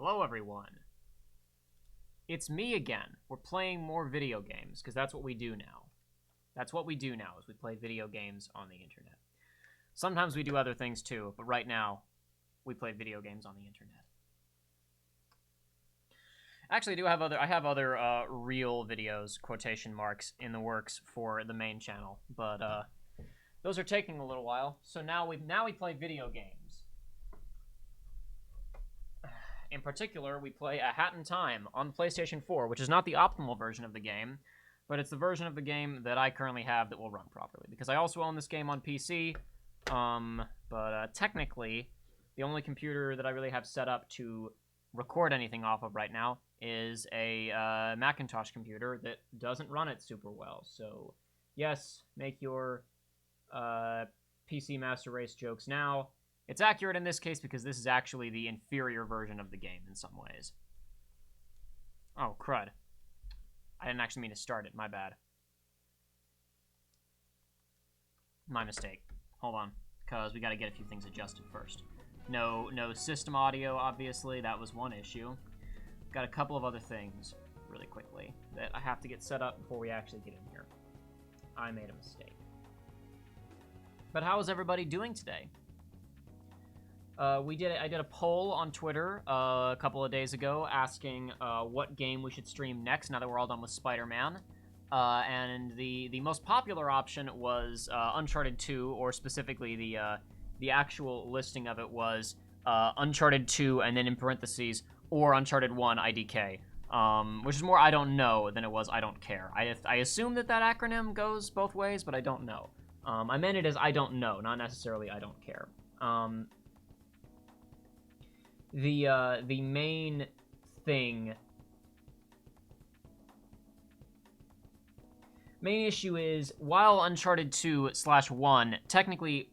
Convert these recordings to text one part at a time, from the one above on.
Hello everyone. It's me again. We're playing more video games, because that's what we do now. That's what we do now, is we play video games on the internet. Sometimes we do other things too, but right now, we play video games on the internet. Actually, I have other real videos, quotation marks, in the works for the main channel, but those are taking a little while. So now we play video games. In particular, we play A Hat in Time on the PlayStation 4, which is not the optimal version of the game, but it's the version of the game that I currently have that will run properly. Because I also own this game on PC, but technically, the only computer that I really have set up to record anything off of right now is a Macintosh computer that doesn't run it super well. So, yes, make your PC Master Race jokes now. It's accurate in this case because this is actually the inferior version of the game in some ways. Oh, crud. I didn't actually mean to start it. My bad. My mistake. Hold on, because we got to get a few things adjusted first. No system audio, obviously. That was one issue. Got a couple of other things, really quickly, that I have to get set up before we actually get in here. I made a mistake. But how is everybody doing today? I did a poll on Twitter a couple of days ago asking what game we should stream next now that we're all done with Spider-Man. And the most popular option was Uncharted 2, or specifically the actual listing of it was Uncharted 2 and then in parentheses, or Uncharted 1 IDK. Which is more I don't know than it was I don't care. I assume that acronym goes both ways, but I don't know. I meant it as I don't know, not necessarily I don't care. The main thing... Main issue is, while Uncharted 2/1 technically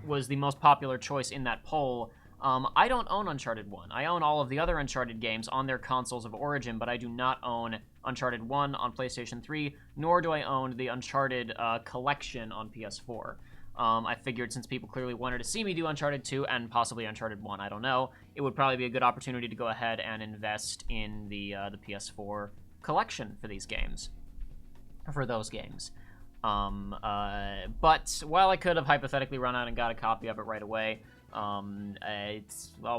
was the most popular choice in that poll, I don't own Uncharted 1. I own all of the other Uncharted games on their consoles of origin, but I do not own Uncharted 1 on PlayStation 3, nor do I own the Uncharted collection on PS4. I figured since people clearly wanted to see me do Uncharted 2 and possibly Uncharted 1, I don't know, it would probably be a good opportunity to go ahead and invest in the PS4 collection for these games. For those games. But while I could have hypothetically run out and got a copy of it right away, I'll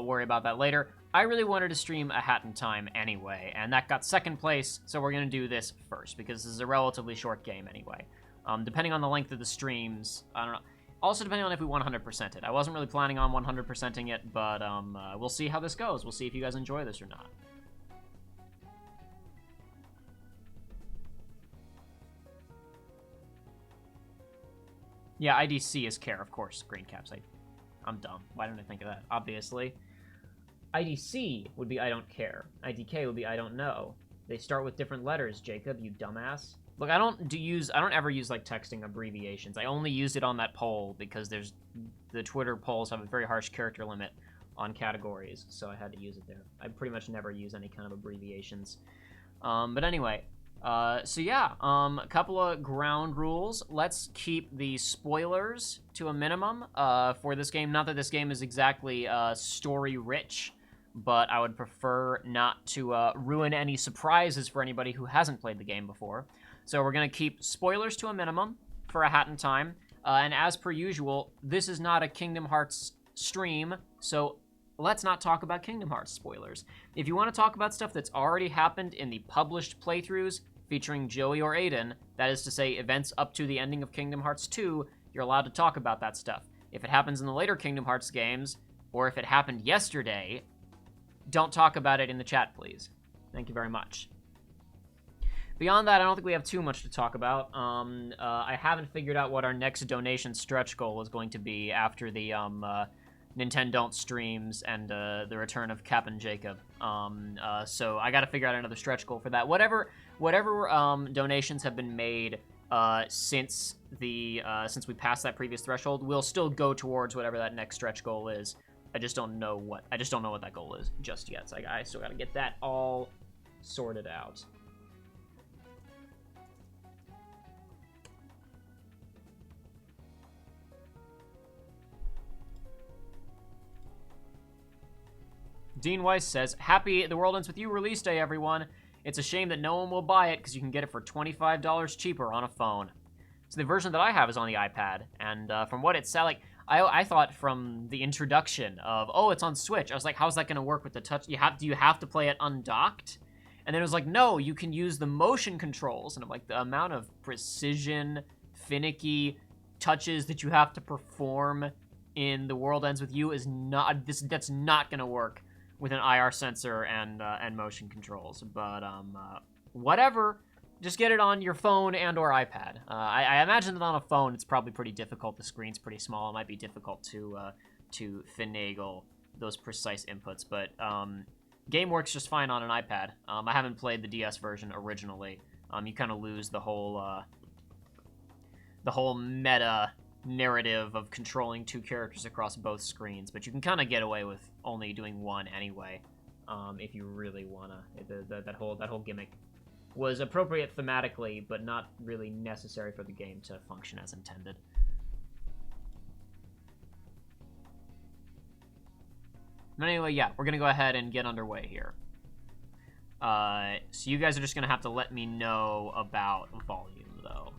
worry about that later. I really wanted to stream A Hat in Time anyway, and that got second place, so we're going to do this first, because this is a relatively short game anyway. Depending on the length of the streams, I don't know. Also, depending on if we 100% it. I wasn't really planning on 100%ing it, but we'll see how this goes. We'll see if you guys enjoy this or not. Yeah, IDC is care, of course, green caps. I'm dumb. Why didn't I think of that? Obviously. IDC would be I don't care. IDK would be I don't know. They start with different letters, Jacob, you dumbass. Look, I don't ever use, like, texting abbreviations. I only used it on that poll because the Twitter polls have a very harsh character limit on categories, so I had to use it there. I pretty much never use any kind of abbreviations. But anyway, so yeah, a couple of ground rules. Let's keep the spoilers to a minimum for this game. Not that this game is exactly story-rich, but I would prefer not to ruin any surprises for anybody who hasn't played the game before. So we're going to keep spoilers to a minimum for A Hat in Time. And as per usual, this is not a Kingdom Hearts stream, so let's not talk about Kingdom Hearts spoilers. If you want to talk about stuff that's already happened in the published playthroughs featuring Joey or Aiden, that is to say events up to the ending of Kingdom Hearts 2, you're allowed to talk about that stuff. If it happens in the later Kingdom Hearts games, or if it happened yesterday, don't talk about it in the chat, please. Thank you very much. Beyond that, I don't think we have too much to talk about. I haven't figured out what our next donation stretch goal is going to be after the Nintendo streams and the return of Cap and Jacob. So I got to figure out another stretch goal for that. Whatever donations have been made since we passed that previous threshold, we'll still go towards whatever that next stretch goal is. I just don't know what that goal is just yet. So I still got to get that all sorted out. Dean Weiss says, Happy The World Ends With You release day, everyone. It's a shame that no one will buy it because you can get it for $25 cheaper on a phone. So the version that I have is on the iPad, and from what it sounded like, I thought from the introduction of, oh, it's on Switch, I was like, how's that going to work with the touch? Do you have to play it undocked? And then it was like, no, you can use the motion controls. And I'm like, the amount of precision, finicky touches that you have to perform in The World Ends With You is not, that's not going to work with an IR sensor and motion controls. But whatever, just get it on your phone and or iPad. I imagine that on a phone it's probably pretty difficult. The screen's pretty small. It might be difficult to finagle those precise inputs. But game works just fine on an iPad. I haven't played the DS version originally. You kind of lose the whole meta narrative of controlling two characters across both screens, but you can kind of get away with only doing one anyway, if you really wanna. That whole gimmick was appropriate thematically, but not really necessary for the game to function as intended. But anyway, yeah, we're gonna go ahead and get underway here. So you guys are just gonna have to let me know about volume, though.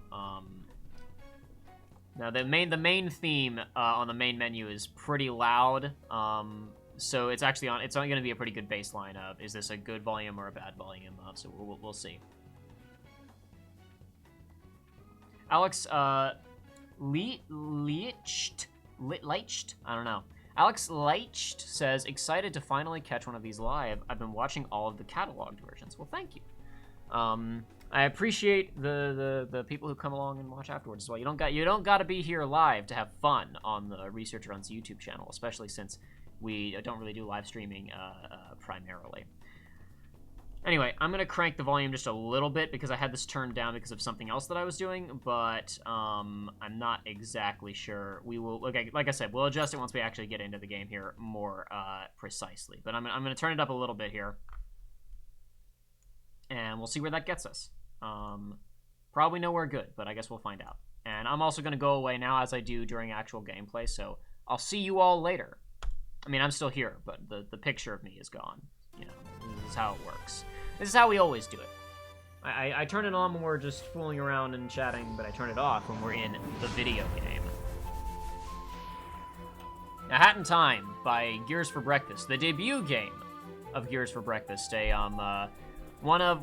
Now the main theme on the main menu is pretty loud. So it's actually it's only gonna be a pretty good baseline of, is this a good volume or a bad volume? So we'll see. Alex Leiched? I don't know. Alex Leiched says, excited to finally catch one of these live. I've been watching all of the cataloged versions. Well, thank you. I appreciate the people who come along and watch afterwards as well. You don't got to be here live to have fun on the Research Runs YouTube channel, especially since we don't really do live streaming primarily. Anyway, I'm gonna crank the volume just a little bit because I had this turned down because of something else that I was doing, but I'm not exactly sure. We will, like I said, we'll adjust it once we actually get into the game here more precisely. But I'm gonna turn it up a little bit here, and we'll see where that gets us. Probably nowhere good, but I guess we'll find out. And I'm also gonna go away now, as I do during actual gameplay, so I'll see you all later. I mean, I'm still here, but the picture of me is gone. You know, this is how it works. This is how we always do it. I turn it on when we're just fooling around and chatting, but I turn it off when we're in the video game. A Hat in Time by Gears for Breakfast, the debut game of Gears for Breakfast, one of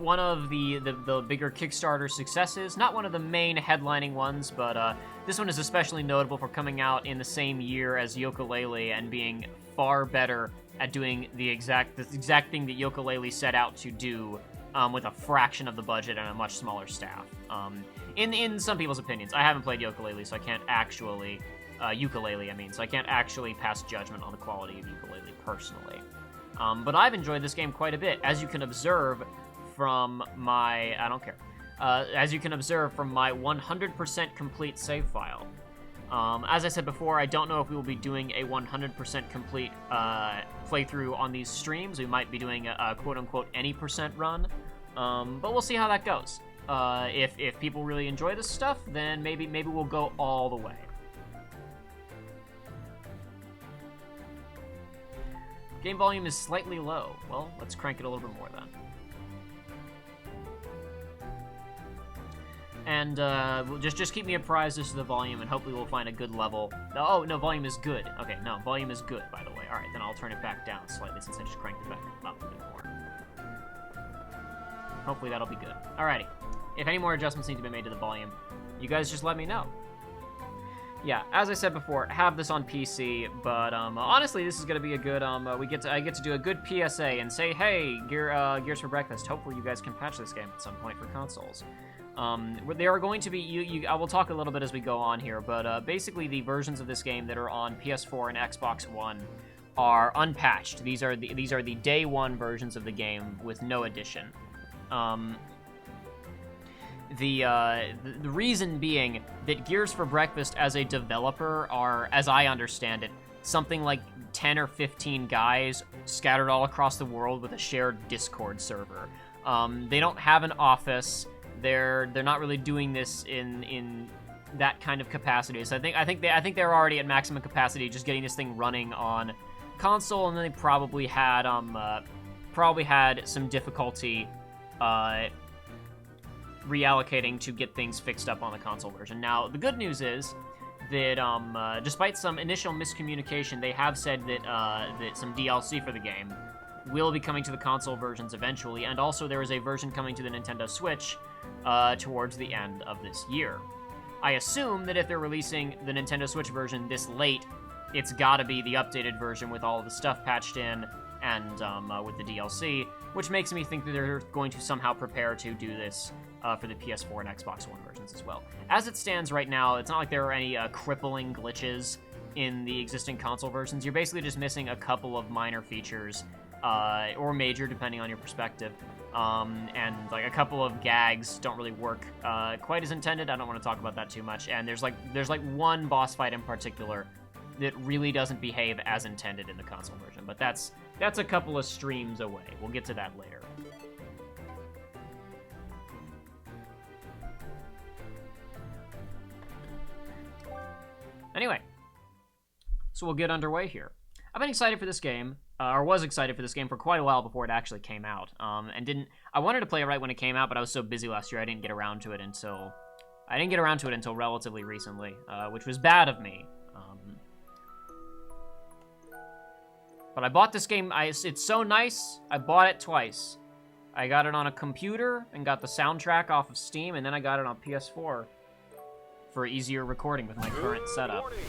the bigger Kickstarter successes. Not one of the main headlining ones, but this one is especially notable for coming out in the same year as Yooka-Laylee and being far better at doing the exact thing that Yooka-Laylee set out to do, with a fraction of the budget and a much smaller staff. In some people's opinions, I haven't played Yooka-Laylee, so I can't actually so I can't actually pass judgment on the quality of Yooka-Laylee personally. But I've enjoyed this game quite a bit, as you can observe from my as you can observe from my 100% complete save file. As I said before, I don't know if we will be doing a 100% complete playthrough on these streams. We might be doing a quote-unquote any percent run, but we'll see how that goes. If people really enjoy this stuff, then maybe we'll go all the way. Game volume is slightly low. Well, let's crank it a little bit more then. And we'll just keep me apprised as to the volume, and hopefully we'll find a good level. Oh, no, volume is good. Okay, no, volume is good, by the way. All right, then I'll turn it back down slightly since I just cranked it back up a bit more. Hopefully that'll be good. Alrighty. If any more adjustments need to be made to the volume, you guys just let me know. Yeah, as I said before, have this on PC, but honestly, this is gonna be a good. I get to do a good PSA and say, hey, Gears for Breakfast. Hopefully, you guys can patch this game at some point for consoles. There are going to be, I will talk a little bit as we go on here, but basically the versions of this game that are on PS4 and Xbox One are unpatched. These are the day one versions of the game with no addition. The reason being that Gears for Breakfast as a developer are, as I understand it, something like 10 or 15 guys scattered all across the world with a shared Discord server. They don't have an office. They're not really doing this in that kind of capacity. So I think they're already at maximum capacity, just getting this thing running on console, and then they probably had some difficulty reallocating to get things fixed up on the console version. Now, the good news is that despite some initial miscommunication, they have said that that some DLC for the game will be coming to the console versions eventually, and also there is a version coming to the Nintendo Switch towards the end of this year. I assume that if they're releasing the Nintendo Switch version this late, it's gotta be the updated version with all of the stuff patched in and with the DLC, which makes me think that they're going to somehow prepare to do this for the PS4 and Xbox One versions as well. As it stands right now, it's not like there are any crippling glitches in the existing console versions. You're basically just missing a couple of minor features, or major, depending on your perspective. And like a couple of gags don't really work quite as intended. I don't want to talk about that too much. And there's like one boss fight in particular that really doesn't behave as intended in the console version. But that's a couple of streams away. We'll get to that later. Anyway, so we'll get underway here. I've been excited for this game, or was excited for this game for quite a while before it actually came out. I wanted to play it right when it came out, but I was so busy last year I didn't get around to it until relatively recently, which was bad of me. But I bought this game. It's so nice. I bought it twice. I got it on a computer and got the soundtrack off of Steam, and then I got it on PS4 for easier recording with my current setup. Good morning,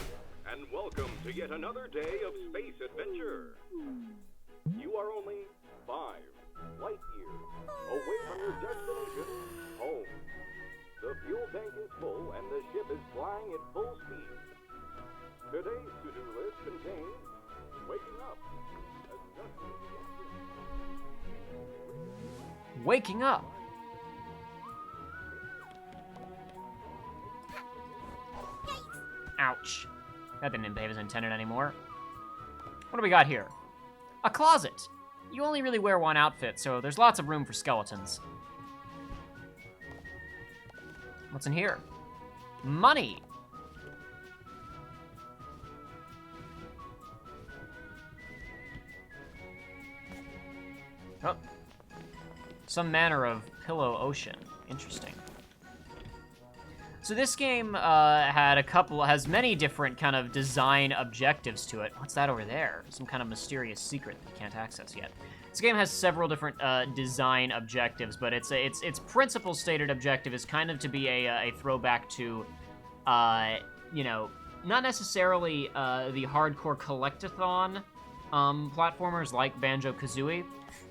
and welcome to yet another day of space adventure. You are only 5 light years away from your destination, home. The fuel tank is full, and the ship is flying at full speed. Today's to-do list contains waking up. Waking up. Ouch. That didn't behave as intended anymore. What do we got here? A closet. You only really wear one outfit, so there's lots of room for skeletons. What's in here? Money. Oh. Some manner of pillow ocean. Interesting. So this game has many different kind of design objectives to it. What's that over there? Some kind of mysterious secret that we can't access yet. This game has several different design objectives, but its principal stated objective is kind of to be a throwback to, you know, not necessarily the hardcore collectathon platformers like Banjo-Kazooie.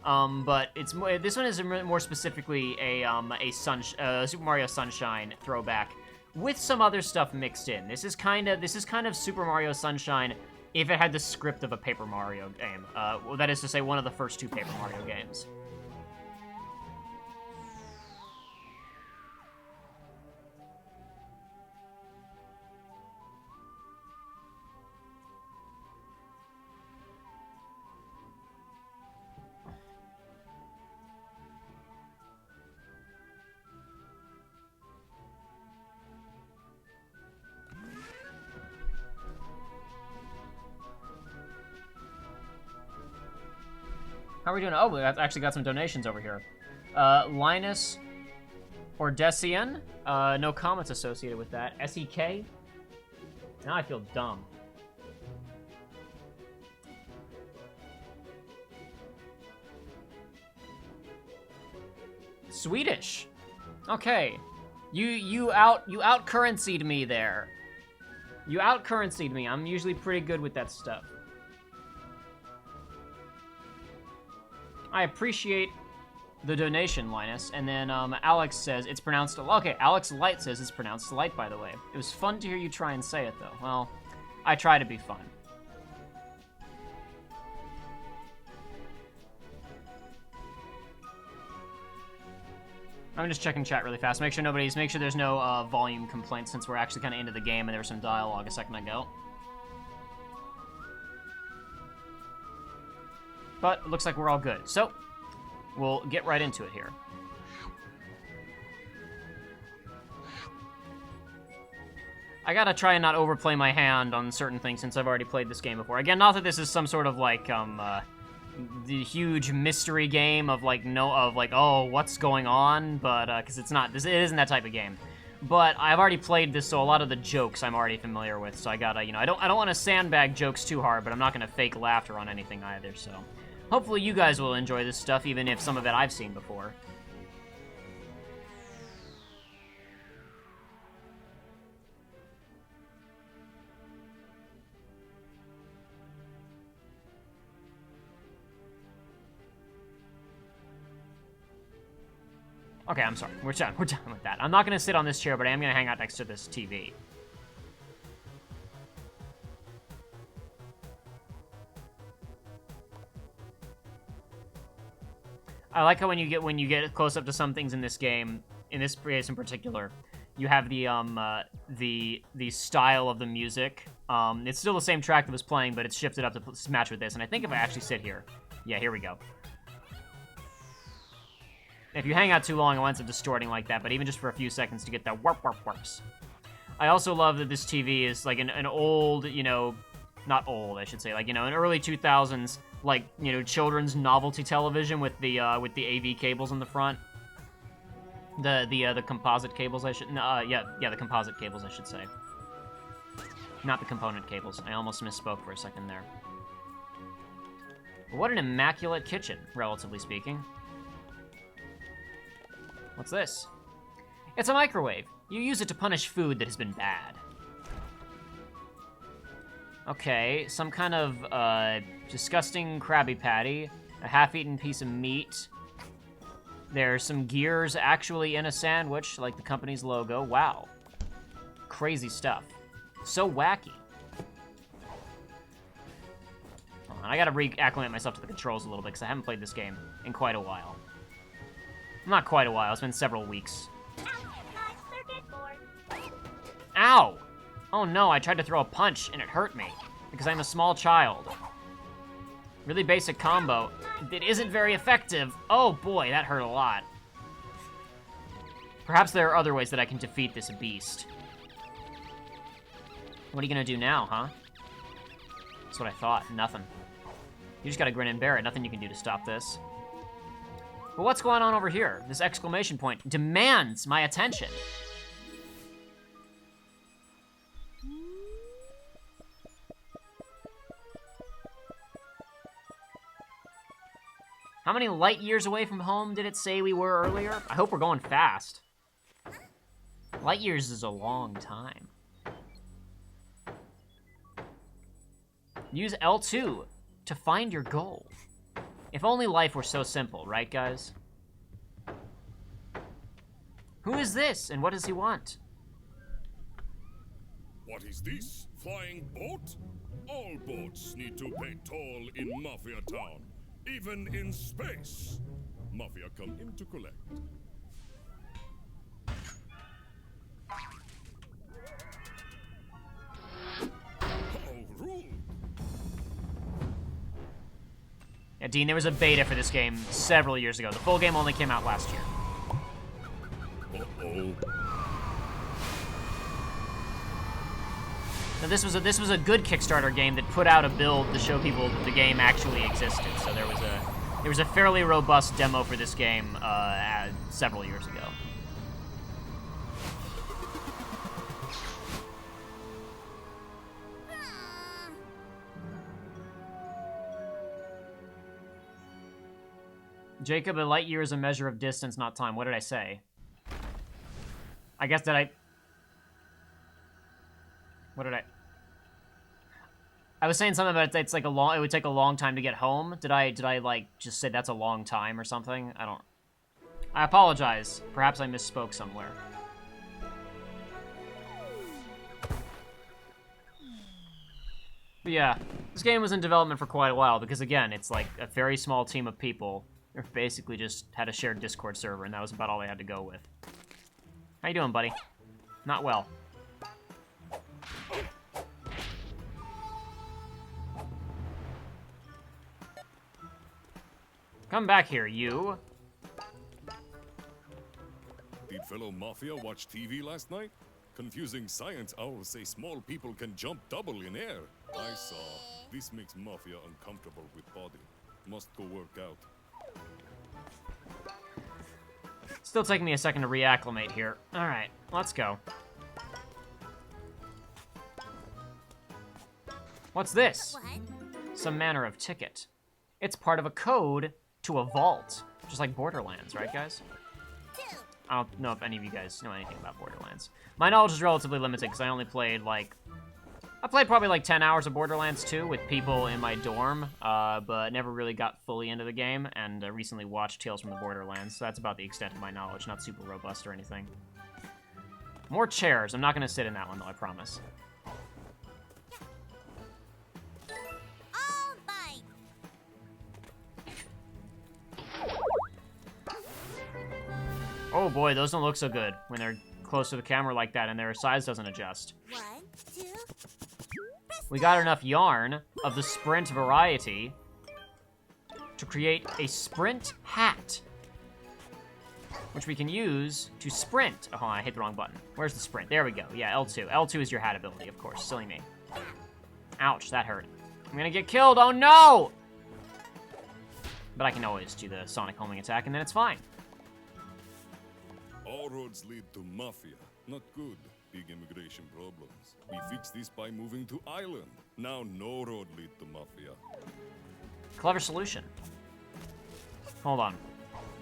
But this one is more specifically a Super Mario Sunshine throwback with some other stuff mixed in. This is kind of Super Mario Sunshine if it had the script of a Paper Mario game. Well, that is to say, one of the first 2 Paper Mario games. How are we doing? Oh, we actually got some donations over here. Linus Ordesian, no comments associated with that. SEK? Now I feel dumb. Swedish. Okay. You out currency'd me there. You out currency'd me. I'm usually pretty good with that stuff. I appreciate the donation, Linus. And then Alex says it's pronounced... Okay, Alex Light says it's pronounced Light, by the way. It was fun to hear you try and say it, though. Well, I try to be fun. I'm just checking chat really fast. Make sure there's no volume complaints since we're actually kind of into the game and there was some dialogue a second ago. But it looks like we're all good. So, we'll get right into it here. I gotta try and not overplay my hand on certain things since I've already played this game before. Again, not that this is some sort of, like, the huge mystery game of, like, oh, what's going on? But, because it isn't that type of game. But I've already played this, so a lot of the jokes I'm already familiar with, so I gotta, you know, I don't want to sandbag jokes too hard, but I'm not gonna fake laughter on anything either, so... Hopefully you guys will enjoy this stuff, even if some of it I've seen before. Okay, I'm sorry. We're done with that. I'm not gonna sit on this chair, but I am gonna hang out next to this TV. I like how when you get close up to some things in this game, in this case in particular, you have the style of the music. It's still the same track that was playing, but it's shifted up to match with this. And I think if I actually sit here, yeah, here we go. If you hang out too long, it winds up distorting like that, but even just for a few seconds to get that warp warp warps. I also love that this TV is like an old, you know, not old, I should say, like, you know, an early 2000s, like, you know, children's novelty television with the AV cables in the front. The composite cables, the composite cables, I should say. Not the component cables. I almost misspoke for a second there. What an immaculate kitchen, relatively speaking. What's this? It's a microwave. You use it to punish food that has been bad. Okay, some kind of, disgusting Krabby Patty, a half-eaten piece of meat. There's some gears actually in a sandwich, like the company's logo. Wow. Crazy stuff. So wacky. Hold on, I gotta reacclimate myself to the controls a little bit, because I haven't played this game in quite a while. Not quite a while, it's been several weeks. Ow! Oh no, I tried to throw a punch and it hurt me, because I'm a small child. Really basic combo. It isn't very effective. Oh boy, that hurt a lot. Perhaps there are other ways that I can defeat this beast. What are you gonna do now, huh? That's what I thought, nothing. You just gotta grin and bear it, nothing you can do to stop this. But what's going on over here? This exclamation point demands my attention. How many light years away from home did it say we were earlier? I hope we're going fast. Light years is a long time. Use L2 to find your goal. If only life were so simple, right, guys? Who is this, and what does he want? What is this? Flying boat? All boats need to pay toll in Mafia Town, even in space. Mafia come in to collect. How rude! Yeah, Dean, there was a beta for this game several years ago. The full game only came out last year. Uh-oh. Now, this was a good Kickstarter game that put out a build to show people that the game actually existed. So there was a fairly robust demo for this game several years ago. Jacob, a light year is a measure of distance, not time. What did I say? I guess that What did I was saying something about it would take a long time to get home. Did I like just say that's a long time or something? I apologize. Perhaps I misspoke somewhere. But yeah, this game was in development for quite a while because again, it's like a very small team of people who basically just had a shared Discord server and that was about all they had to go with. How you doing, buddy? Not well. Come back here, you. Did fellow Mafia watch TV last night? Confusing science owls say small people can jump double in air. I saw. This makes Mafia uncomfortable with body. Must go work out. Still taking me a second to reacclimate here. Alright, let's go. What's this? Some manner of ticket. It's part of a code to a vault. Just like Borderlands, right, guys? I don't know if any of you guys know anything about Borderlands. My knowledge is relatively limited because I only played, like... I played probably, like, 10 hours of Borderlands 2 with people in my dorm, but never really got fully into the game, and recently watched Tales from the Borderlands, so that's about the extent of my knowledge, not super robust or anything. More chairs. I'm not going to sit in that one, though, I promise. Oh boy, those don't look so good when they're close to the camera like that and their size doesn't adjust. 1, 2. We got enough yarn of the sprint variety to create a sprint hat, which we can use to sprint. Oh, I hit the wrong button. Where's the sprint? There we go. Yeah, L2. L2 is your hat ability, of course. Silly me. Ouch, that hurt. I'm gonna get killed. Oh no! But I can always do the sonic homing attack and then it's fine. All roads lead to Mafia. Not good. Big immigration problems. We fix this by moving to island. Now no road lead to Mafia. Clever solution. Hold on.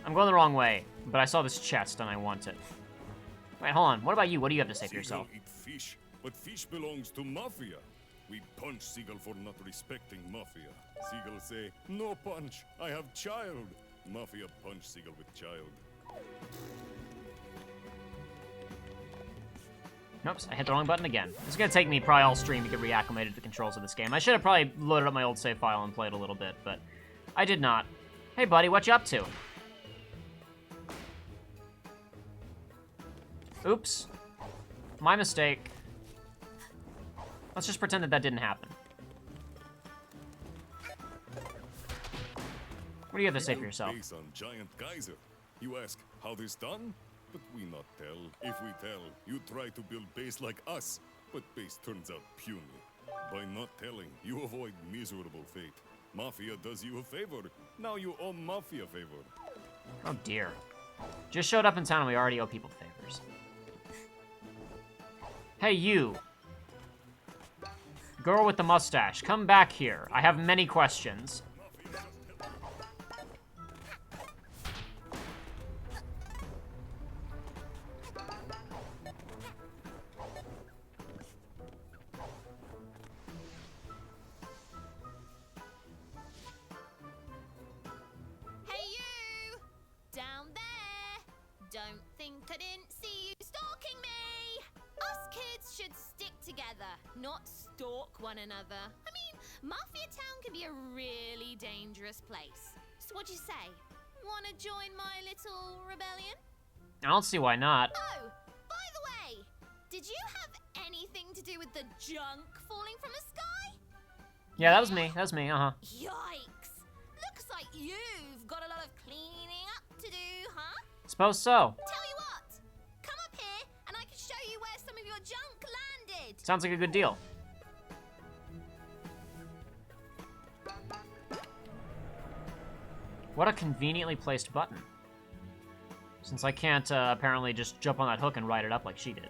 I'm going the wrong way, but I saw this chest and I want it. Wait, hold on. What about you? What do you have to say for yourself? Seagull eat fish, but fish belongs to Mafia. We punch Seagull for not respecting Mafia. Seagull say, no punch, I have child. Mafia punch Seagull with child. Oops, I hit the wrong button again. It's gonna take me probably all stream to get reacclimated to the controls of this game. I should have probably loaded up my old save file and played a little bit, but I did not. Hey buddy, what you up to? Oops. My mistake. Let's just pretend that that didn't happen. What do you have to say for yourself? Base on giant geyser. You ask, how this done? But we not tell. If we tell, you try to build base like us, but base turns out puny. By not telling, you avoid miserable fate. Mafia does you a favor. Now you owe Mafia a favor. Oh dear. Just showed up in town and we already owe people favors. Hey you. Girl with the mustache, come back here. I have many questions. Don't think I didn't see you stalking me! Us kids should stick together, not stalk one another. I mean, Mafia Town can be a really dangerous place. So what'd you say? Wanna join my little rebellion? I don't see why not. Oh, by the way, did you have anything to do with the junk falling from the sky? Yeah, that was me. That was me, uh-huh. Yikes! Looks like you've got a lot of cleaning up to do, huh? Suppose so. Tell you what, come up here and I can show you where some of your junk landed. Sounds like a good deal. What a conveniently placed button. Since I can't apparently just jump on that hook and ride it up like she did.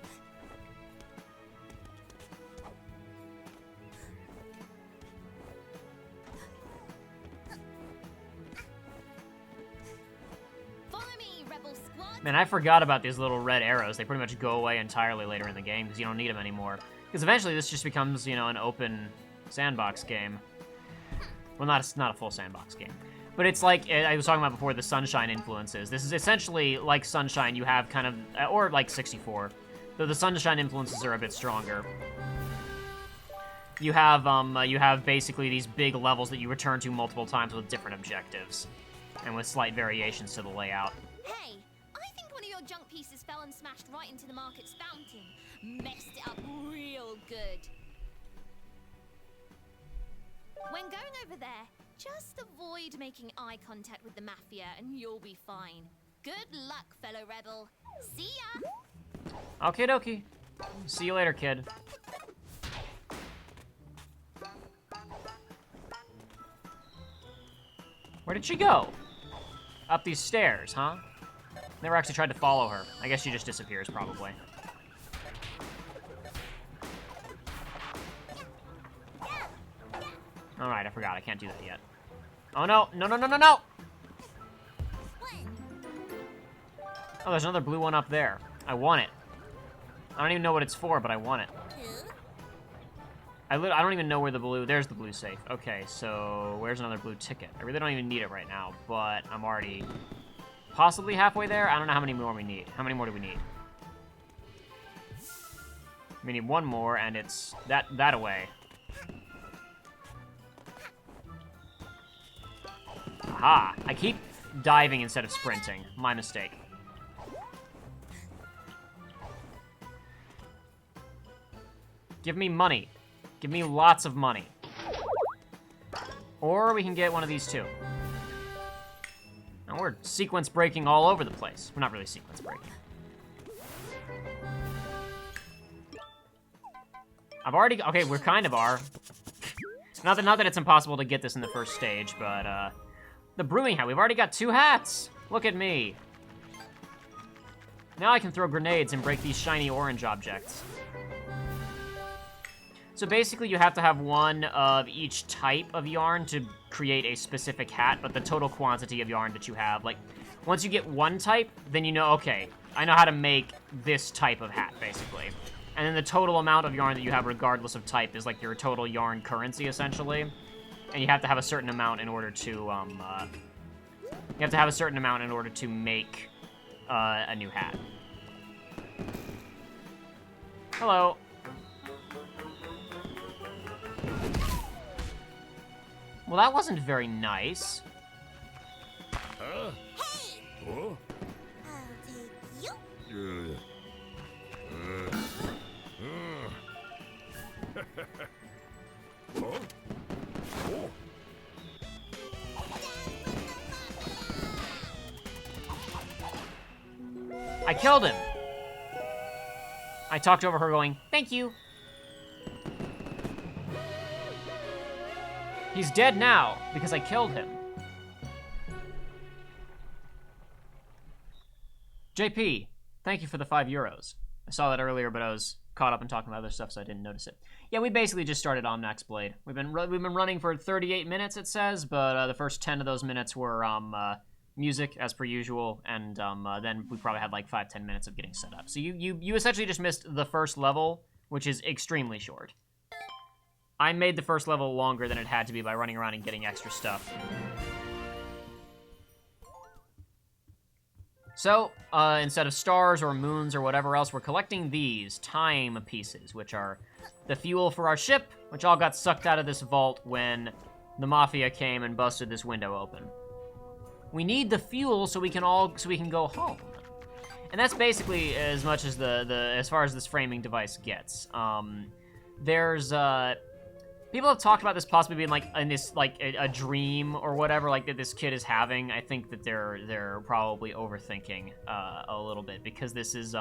Man, I forgot about these little red arrows. They pretty much go away entirely later in the game because you don't need them anymore. Because eventually this just becomes, you know, an open sandbox game. Well, not a full sandbox game. But it's like, I was talking about before, the Sunshine influences. This is essentially like Sunshine. You have kind of, or like 64. Though the Sunshine influences are a bit stronger. You have basically these big levels that you return to multiple times with different objectives. And with slight variations to the layout. Hey! Your junk pieces fell and smashed right into the market's fountain. Messed it up real good. When going over there, just avoid making eye contact with the Mafia and you'll be fine. Good luck, fellow rebel. See ya! Okie dokie. See you later, kid. Where did she go? Up these stairs, huh? Never actually tried to follow her. I guess she just disappears, probably. Alright, I forgot. I can't do that yet. Oh, no. No, no, no, no, no! Oh, there's another blue one up there. I want it. I don't even know what it's for, but I want it. I don't even know where the blue... There's the blue safe. Okay, so where's another blue ticket? I really don't even need it right now, but I'm already possibly halfway there. I don't know how many more we need. How many more do we need? We need one more, and it's that away. Aha! I keep diving instead of sprinting. My mistake. Give me money. Give me lots of money. Or we can get one of these two. Now we're sequence breaking all over the place. We're not really sequence breaking. I've already... Okay, we kind of are. Not that it's impossible to get this in the first stage, but, the brewing hat. We've already got 2 hats. Look at me. Now I can throw grenades and break these shiny orange objects. So basically, you have to have one of each type of yarn to create a specific hat, but the total quantity of yarn that you have, like, once you get one type, then you know, okay, I know how to make this type of hat, basically. And then the total amount of yarn that you have, regardless of type, is like your total yarn currency, essentially. And you have to have a certain amount in order to, you have to have a certain amount in order to make, a new hat. Hello. Well, that wasn't very nice. Huh? Oh? I'll take you. Oh? Oh? I killed him. I talked over her going, thank you. He's dead now, because I killed him. JP, thank you for the €5. I saw that earlier, but I was caught up in talking about other stuff, so I didn't notice it. Yeah, we basically just started Omnax Blade. We've been running for 38 minutes, it says, but the first 10 of those minutes were music, as per usual, and then we probably had like 5-10 minutes of getting set up. So you essentially just missed the first level, which is extremely short. I made the first level longer than it had to be by running around and getting extra stuff. So, instead of stars or moons or whatever else, we're collecting these time pieces, which are the fuel for our ship, which all got sucked out of this vault when the Mafia came and busted this window open. We need the fuel so we can go home. And that's basically as much as as far as this framing device gets. There's people have talked about this possibly being like in this like a dream or whatever, like that this kid is having. I think that they're probably overthinking a little bit, because this is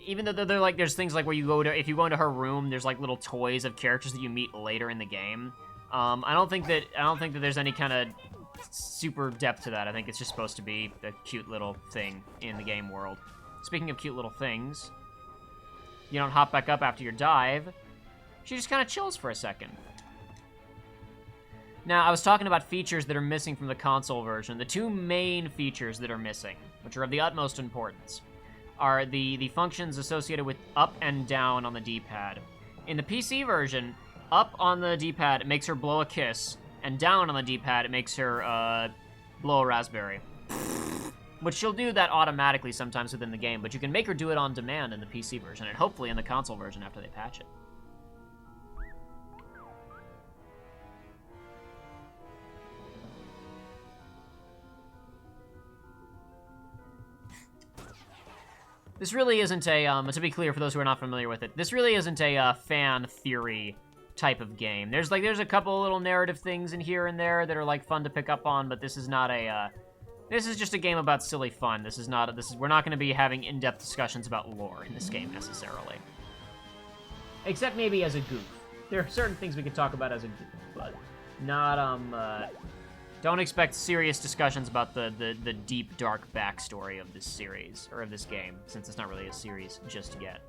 even though they're like, there's things like where if you go into her room, there's like little toys of characters that you meet later in the game. I don't think that there's any kind of super depth to that. I think it's just supposed to be a cute little thing in the game world. Speaking of cute little things, you don't hop back up after your dive. She just kind of chills for a second. Now, I was talking about features that are missing from the console version. The 2 main features that are missing, which are of the utmost importance, are the functions associated with up and down on the D-pad. In the PC version, up on the D-pad, it makes her blow a kiss, and down on the D-pad, it makes her blow a raspberry. But she'll do that automatically sometimes within the game, but you can make her do it on demand in the PC version, and hopefully in the console version after they patch it. This really isn't a, to be clear for those who are not familiar with it, this really isn't a fan theory type of game. There's a couple little narrative things in here and there that are like fun to pick up on, but this is not a This is just a game about silly fun. We're not going to be having in-depth discussions about lore in this game, necessarily. Except maybe as a goof. There are certain things we could talk about as a goof, but not, don't expect serious discussions about the deep, dark backstory of this series, or of this game, since it's not really a series just yet.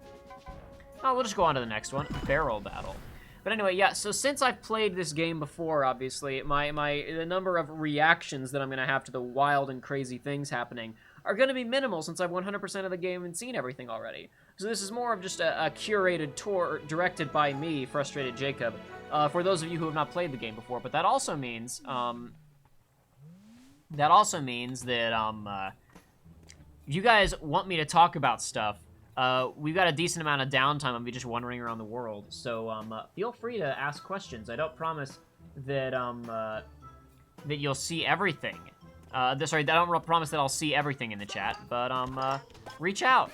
Oh, we'll just go on to the next one, Barrel Battle. But anyway, yeah, so since I've played this game before, obviously, the number of reactions that I'm going to have to the wild and crazy things happening are going to be minimal, since I've 100% of the game and seen everything already. So this is more of just a curated tour directed by me, Frustrated Jacob, for those of you who have not played the game before. But that also means, that if you guys want me to talk about stuff, we've got a decent amount of downtime of me just wandering around the world, so feel free to ask questions. I don't promise that that you'll see everything. I don't promise that I'll see everything in the chat, but reach out.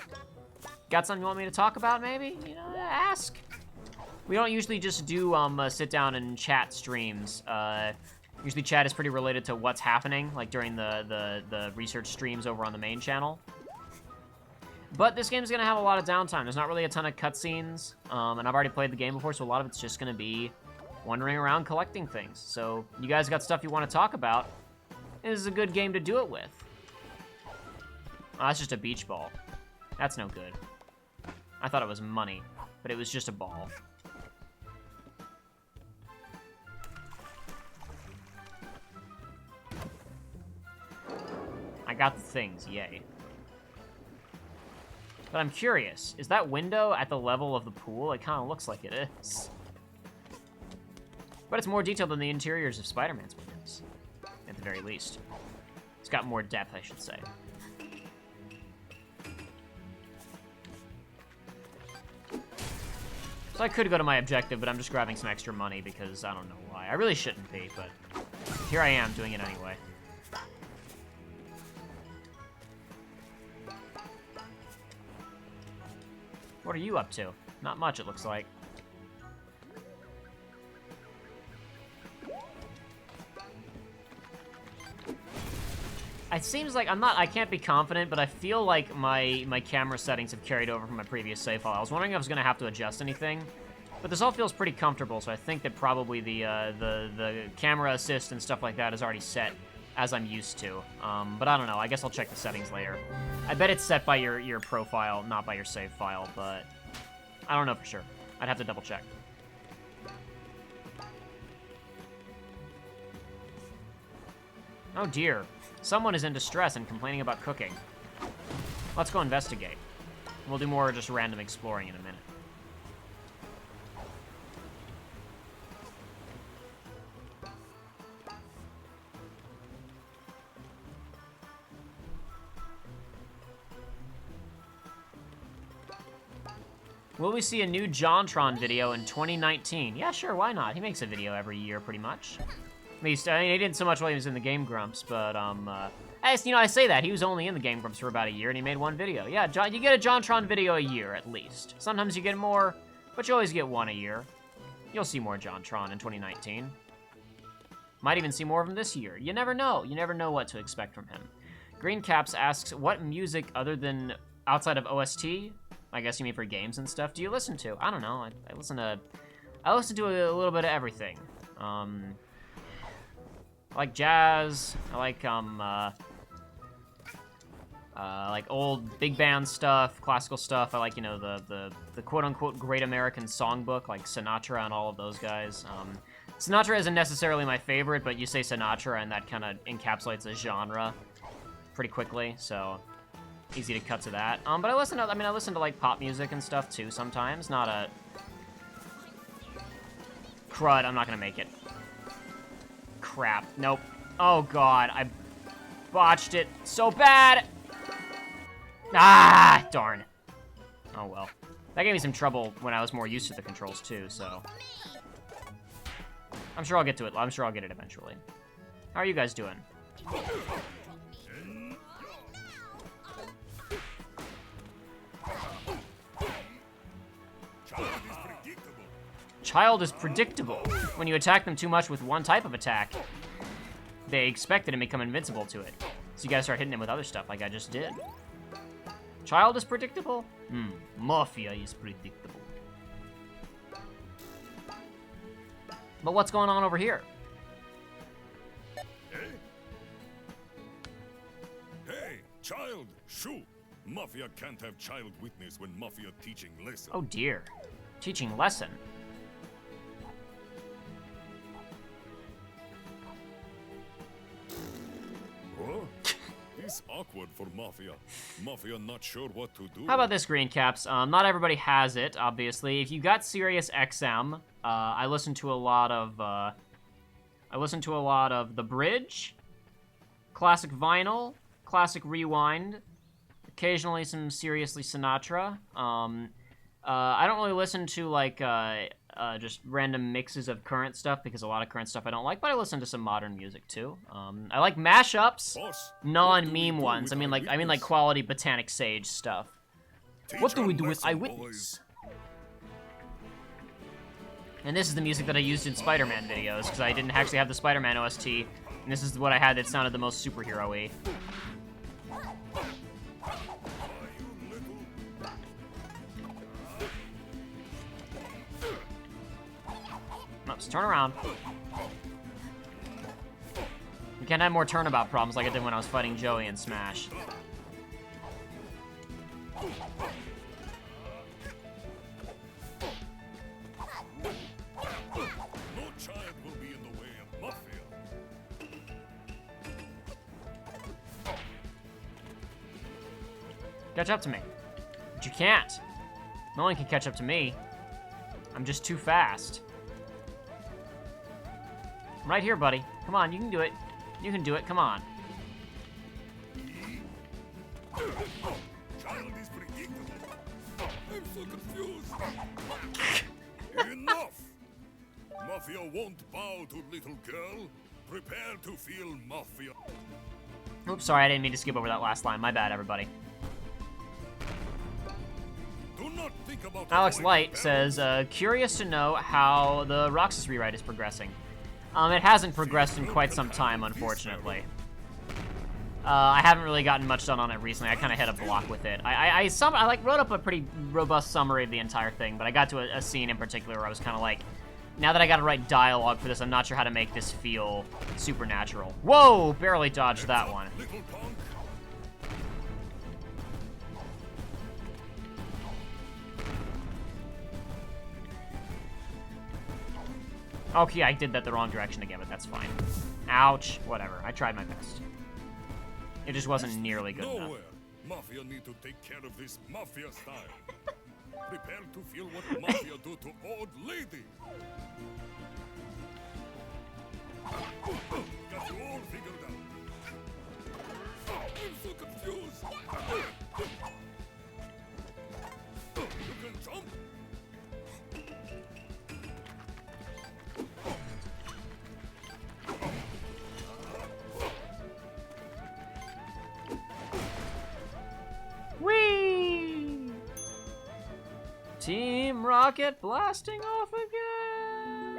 Got something you want me to talk about? Maybe, you know, ask. We don't usually just do sit down and chat streams. Usually chat is pretty related to what's happening, like during the research streams over on the main channel. But this game's going to have a lot of downtime. There's not really a ton of cutscenes, and I've already played the game before, so a lot of it's just going to be wandering around collecting things. So you guys got stuff you want to talk about, this is a good game to do it with. Oh, that's just a beach ball. That's no good. I thought it was money, but it was just a ball. I got the things, yay. But I'm curious, is that window at the level of the pool? It kind of looks like it is. But it's more detailed than the interiors of Spider-Man's windows, at the very least. It's got more depth, I should say. So I could go to my objective, but I'm just grabbing some extra money because I don't know why. I really shouldn't be, but here I am doing it anyway. What are you up to? Not much, it looks like. It seems like I can't be confident, but I feel like my camera settings have carried over from my previous save file. I was wondering if I was going to have to adjust anything, but this all feels pretty comfortable, so I think that probably the camera assist and stuff like that is already set as I'm used to. But I don't know. I guess I'll check the settings later. I bet it's set by your profile, not by your save file, but I don't know for sure. I'd have to double check. Oh dear. Someone is in distress and complaining about cooking. Let's go investigate. We'll do more just random exploring in a minute. Will we see a new JonTron video in 2019? Yeah, sure, why not? He makes a video every year, pretty much. At least, I mean, he didn't so much while he was in the Game Grumps, but, you know, I say that. He was only in the Game Grumps for about a year, and he made one video. Yeah, you get a JonTron video a year, at least. Sometimes you get more, but you always get one a year. You'll see more JonTron in 2019. Might even see more of him this year. You never know. You never know what to expect from him. Green Caps asks, what music other than outside of OST, I guess you mean for games and stuff, do you listen to? I don't know. I listen to a little bit of everything. I like jazz. I like old big band stuff, classical stuff. I like, you know, the quote-unquote Great American Songbook, like Sinatra and all of those guys. Sinatra isn't necessarily my favorite, but you say Sinatra and that kind of encapsulates a genre pretty quickly, so easy to cut to that. But I listen to like pop music and stuff too sometimes. Not a crud. I'm not gonna make it. Crap. Nope. Oh god, I botched it so bad. Ah, darn. Oh well. That gave me some trouble when I was more used to the controls too, so I'm sure I'll get to it. I'm sure I'll get it eventually. How are you guys doing? Child is predictable. When you attack them too much with one type of attack, they expect it and become invincible to it. So you gotta start hitting him with other stuff like I just did. Child is predictable? Mafia is predictable. But what's going on over here? Hey, child, shoo! Mafia can't have child witness when Mafia teaching lesson. Oh dear. Teaching lesson. Oh, it's awkward for Mafia. Mafia not sure what to do. How about this, Green Caps? Not everybody has it, obviously. If you got Sirius XM, I listen to a lot of The Bridge, Classic Vinyl, Classic Rewind, occasionally some Seriously Sinatra. I don't really listen to like just random mixes of current stuff because a lot of current stuff I don't like, but I listen to some modern music too. I like mashups, Boss, non-meme ones. I mean like quality Botanic Sage stuff. What do we do with Eyewitness? And this is the music that I used in Spider-Man videos because I didn't actually have the Spider-Man OST, and this is what I had that sounded the most superhero-y. Let's turn around. We can't have more turnabout problems like I did when I was fighting Joey in Smash. No child will be in the way of Mafia. Catch up to me. But you can't. No one can catch up to me. I'm just too fast. I'm right here, buddy. Come on, you can do it. You can do it, come on. Child is predictable. I'm so confused. Enough! Mafia won't bow to little girl. Prepare to feel Mafia. Oops, sorry, I didn't mean to skip over that last line. My bad, everybody. Do not think about Alex avoiding Light battle. says, curious to know how the Roxas rewrite is progressing. It hasn't progressed in quite some time, unfortunately. I haven't really gotten much done on it recently. I kind of hit a block with it. I wrote up a pretty robust summary of the entire thing, but I got to a scene in particular where I was kind of like, now that I got to write dialogue for this, I'm not sure how to make this feel supernatural. Whoa! Barely dodged that one. Little punk. Okay, I did that the wrong direction again, but that's fine. Ouch. Whatever. I tried my best. It just wasn't nearly good enough. Nowhere. Mafia need to take care of this Mafia style. Prepare to feel what Mafia do to old lady. Got you all figured out. I'm so confused. You can jump. Whee! Team Rocket blasting off again!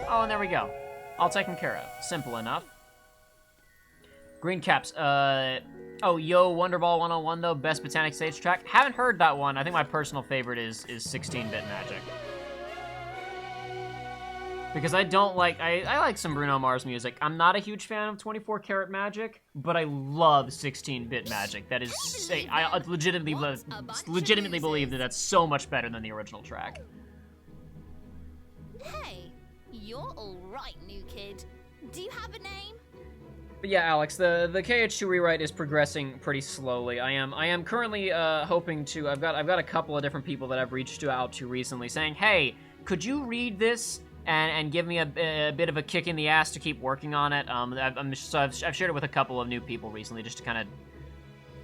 Oh, and there we go. All taken care of. Simple enough. Green Caps, oh, yo, Wonderball 101, though, best Botanic Sage track. Haven't heard that one. I think my personal favorite is 16-bit Magic. Because I don't like, I like some Bruno Mars music. I'm not a huge fan of 24-karat Magic, but I love 16-bit Magic. That is, I legitimately believe that that's so much better than the original track. Hey, you're all right, new kid. Do you have a name? But yeah, Alex, the KH2 rewrite is progressing pretty slowly. I am currently hoping to. I've got a couple of different people that I've reached out to recently, saying, "Hey, could you read this and give me a bit of a kick in the ass to keep working on it?" I've shared it with a couple of new people recently, just to kind of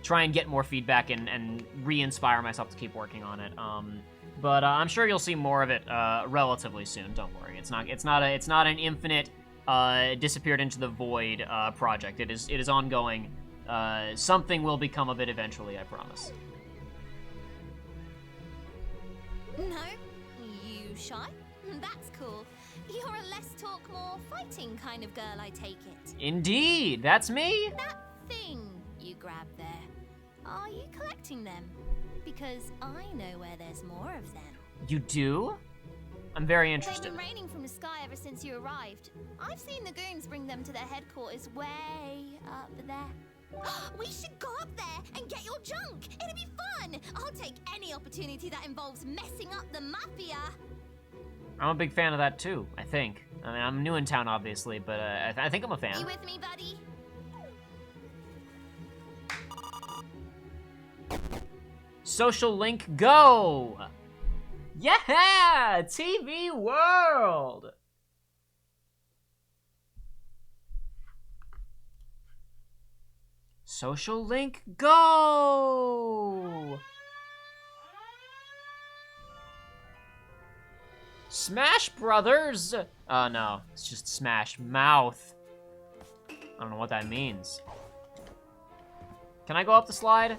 try and get more feedback and re-inspire myself to keep working on it. But I'm sure you'll see more of it relatively soon. Don't worry, it's not an infinite. Disappeared into the void project. It is ongoing. Something will become of it eventually, I promise. No? You shy? That's cool. You're a less talk, more fighting kind of girl, I take it. Indeed, that's me. That thing you grabbed there. Are you collecting them? Because I know where there's more of them. You do? I'm very They've interested. been raining from the sky ever since you arrived. I've seen the goons bring them to their headquarters way up there. We should go up there and get your junk. It'll be fun. I'll take any opportunity that involves messing up the Mafia. I'm a big fan of that too, I think. I mean, I'm new in town, obviously, but I think I'm a fan. You with me, buddy? Social link, go! Yeah! TV World! Social link, go! Smash Brothers! Oh no, it's just Smash Mouth. I don't know what that means. Can I go up the slide?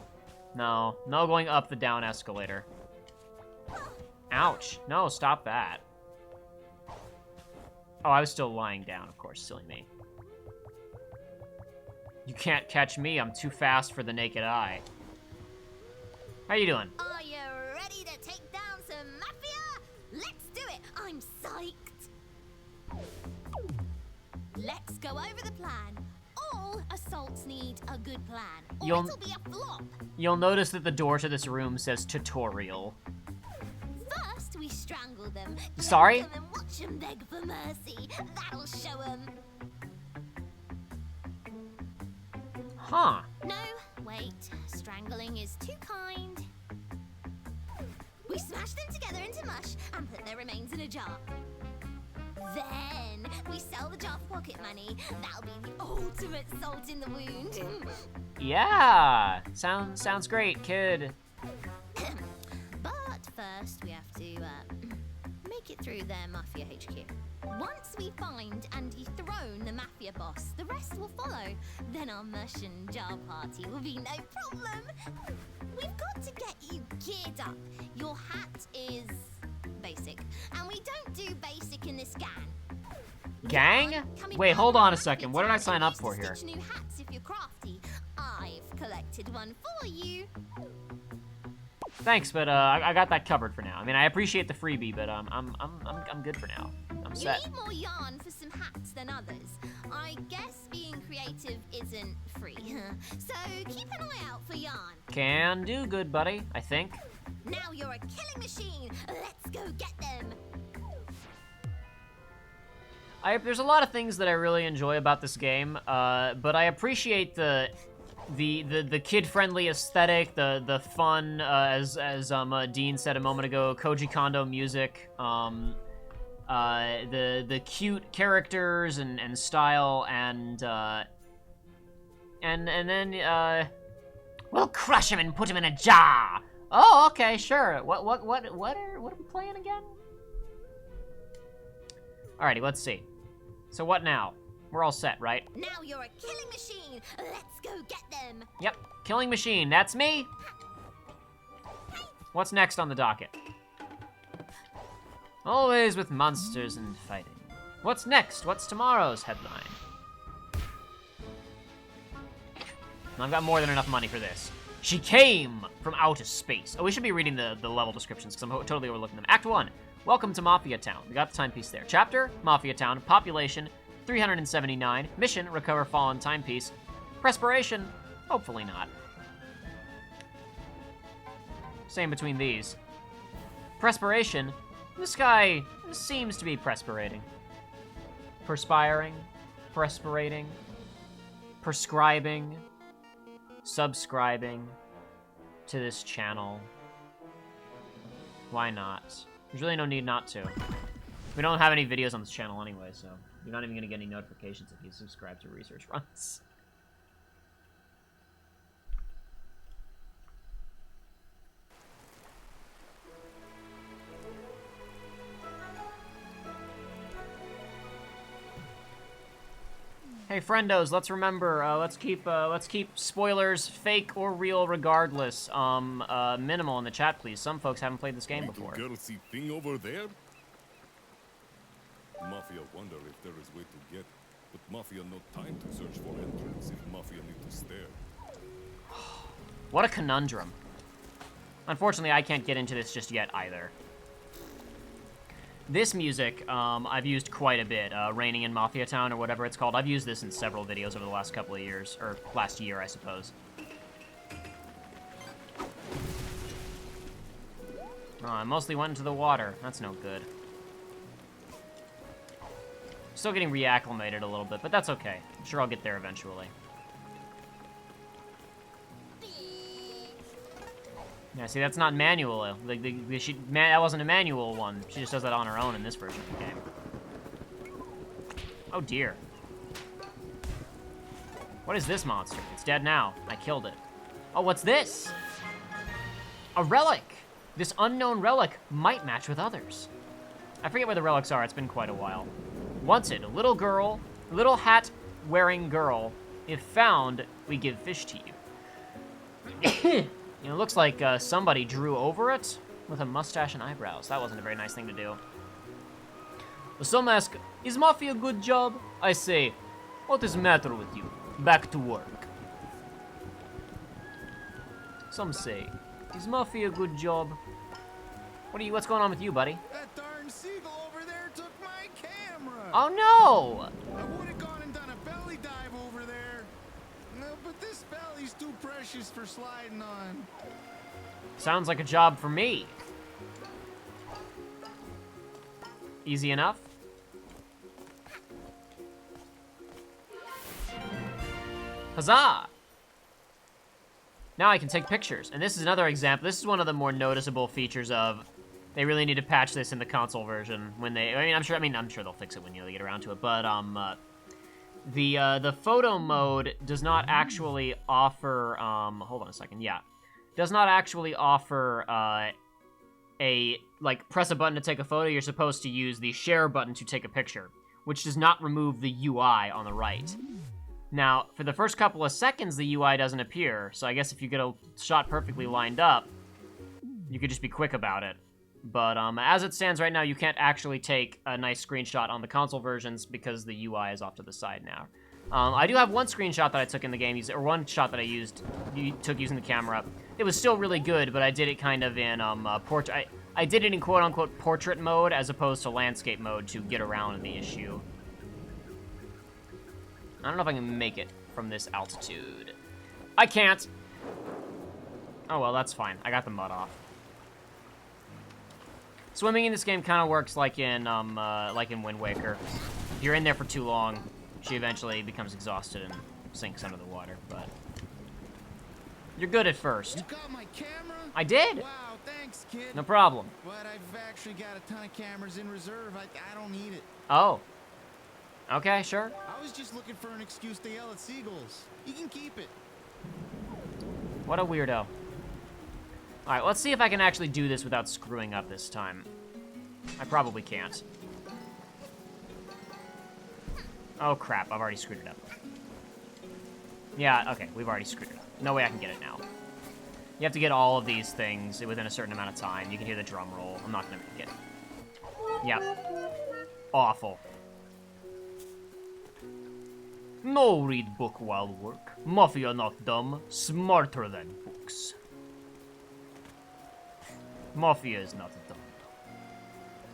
No, no going up the down escalator. Ouch. No, stop that. Oh, I was still lying down, of course, silly me. You can't catch me, I'm too fast for the naked eye. How you doing? Are you ready to take down some Mafia? Let's do it. I'm psyched. Let's go over the plan. All assaults need a good plan, or it'll be a flop. You'll notice that the door to this room says tutorial. First, we strangle them. Sorry? Them and watch them beg for mercy. That'll show them. Huh. No, wait. Strangling is too kind. We smash them together into mush and put their remains in a jar. Then we sell the jar for pocket money. That'll be the ultimate salt in the wound. Yeah. Sounds great, kid. But first, we have to make it through their Mafia HQ. Once we find and dethrone the Mafia boss, the rest will follow. Then our mush and jar party will be no problem. We've got to get you geared up. Your hat is basic, and we don't do basic in this gang. Gang? Wait, hold on a second. What did I sign up for here? New hats if you're crafty. I've collected one for you. Thanks, but I got that covered for now. I mean, I appreciate the freebie, but I'm good for now. I'm set. You need more yarn for some hats than others. I guess being creative isn't free. So keep an eye out for yarn. Can do, good buddy, I think. Now you're a killing machine. Let's go get them. There's a lot of things that I really enjoy about this game, but I appreciate the kid-friendly aesthetic, the fun, as Dean said a moment ago, Koji Kondo music, the cute characters and style, and then we'll crush him and put him in a jar. Oh, okay, sure. What are we playing again? Alrighty, let's see. So what now? We're all set, right? Now you're a killing machine. Let's go get them. Yep, killing machine, that's me. What's next on the docket? Always with monsters and fighting. What's next? What's tomorrow's headline? I've got more than enough money for this. She came from outer space. Oh, we should be reading the level descriptions because I'm totally overlooking them. Act 1, welcome to Mafia Town. We got the timepiece there. Chapter, Mafia Town. Population, 379. Mission, recover fallen timepiece. Perspiration, hopefully not. Same between these. Perspiration, this guy seems to be perspirating. Perspiring, perspirating, prescribing, subscribing to this channel. Why not? There's really no need not to. We don't have any videos on this channel anyway, so you're not even gonna get any notifications if you subscribe to Research Runs. Hey friendos, let's remember, let's keep spoilers, fake or real regardless, minimal in the chat, please. Some folks haven't played this game before. Girl see thing over there? Mafia wonder if there is way to get, but Mafia no time to search for entrance if Mafia need to stare. What a conundrum. Unfortunately, I can't get into this just yet either. This music, I've used quite a bit. Raining in Mafia Town, or whatever it's called. I've used this in several videos over the last couple of years. Or last year, I suppose. Oh, I mostly went into the water. That's no good. Still getting reacclimated a little bit, but that's okay. I'm sure I'll get there eventually. Yeah, see, that's not manual. That wasn't a manual one. She just does that on her own in this version of the game. Oh, dear. What is this monster? It's dead now. I killed it. Oh, what's this? A relic! This unknown relic might match with others. I forget where the relics are. It's been quite a while. Wanted, a little girl, little hat-wearing girl. If found, we give fish to you. It looks like somebody drew over it with a mustache and eyebrows. That wasn't a very nice thing to do. Some ask, is Mafia a good job? I say, what is the matter with you? Back to work. Some say, is Mafia a good job? What's going on with you, buddy? That darn seagull over there took my camera. Oh no! I would have gone and done a belly dive over there. No, but this belly's too precious for sliding on. Sounds like a job for me. Easy enough. Huzzah! Now I can take pictures. And this is another example. This is one of the more noticeable features of... They really need to patch this in the console version when they... I'm sure they'll fix it when you get around to it. But, the photo mode does not actually offer, hold on a second, yeah. Does not actually offer, press a button to take a photo. You're supposed to use the share button to take a picture, which does not remove the UI on the right. Now, for the first couple of seconds, the UI doesn't appear, so I guess if you get a shot perfectly lined up, you could just be quick about it. But as it stands right now, you can't actually take a nice screenshot on the console versions because the UI is off to the side now. I do have one screenshot that I took in the game, or one shot that I took using the camera. It was still really good, but I did it kind of in portrait. I did it in quote-unquote portrait mode as opposed to landscape mode to get around the issue. I don't know if I can make it from this altitude. I can't. Oh well, that's fine. I got the mud off. Swimming in this game kind of works like in Wind Waker. If you're in there for too long, she eventually becomes exhausted and sinks under the water, but... You're good at first. You got my camera? I did! Wow, thanks, kid. No problem. But I've actually got a ton of cameras in reserve. I don't need it. Oh. Okay, sure. I was just looking for an excuse to yell at seagulls. You can keep it. What a weirdo. Alright, let's see if I can actually do this without screwing up this time. I probably can't. Oh crap, I've already screwed it up. Yeah, okay, we've already screwed it up. No way I can get it now. You have to get all of these things within a certain amount of time. You can hear the drum roll. I'm not gonna make it. Yep. Awful. No read book while work. Mafia not dumb, smarter than books. Mafia is not dumb.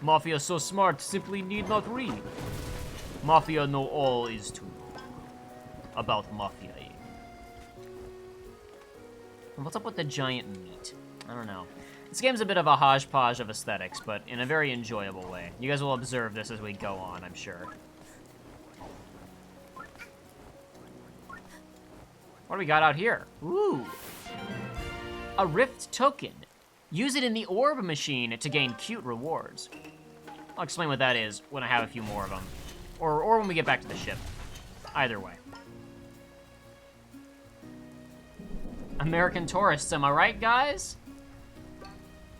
Mafia so smart, simply need not read. Mafia know all is to know about Mafia. What's up with the giant meat? I don't know. This game's a bit of a hodgepodge of aesthetics, but in a very enjoyable way. You guys will observe this as we go on, I'm sure. What do we got out here? Ooh. A Rift token. Use it in the orb machine to gain cute rewards. I'll explain what that is when I have a few more of them. Or when we get back to the ship. Either way. American tourists, am I right, guys?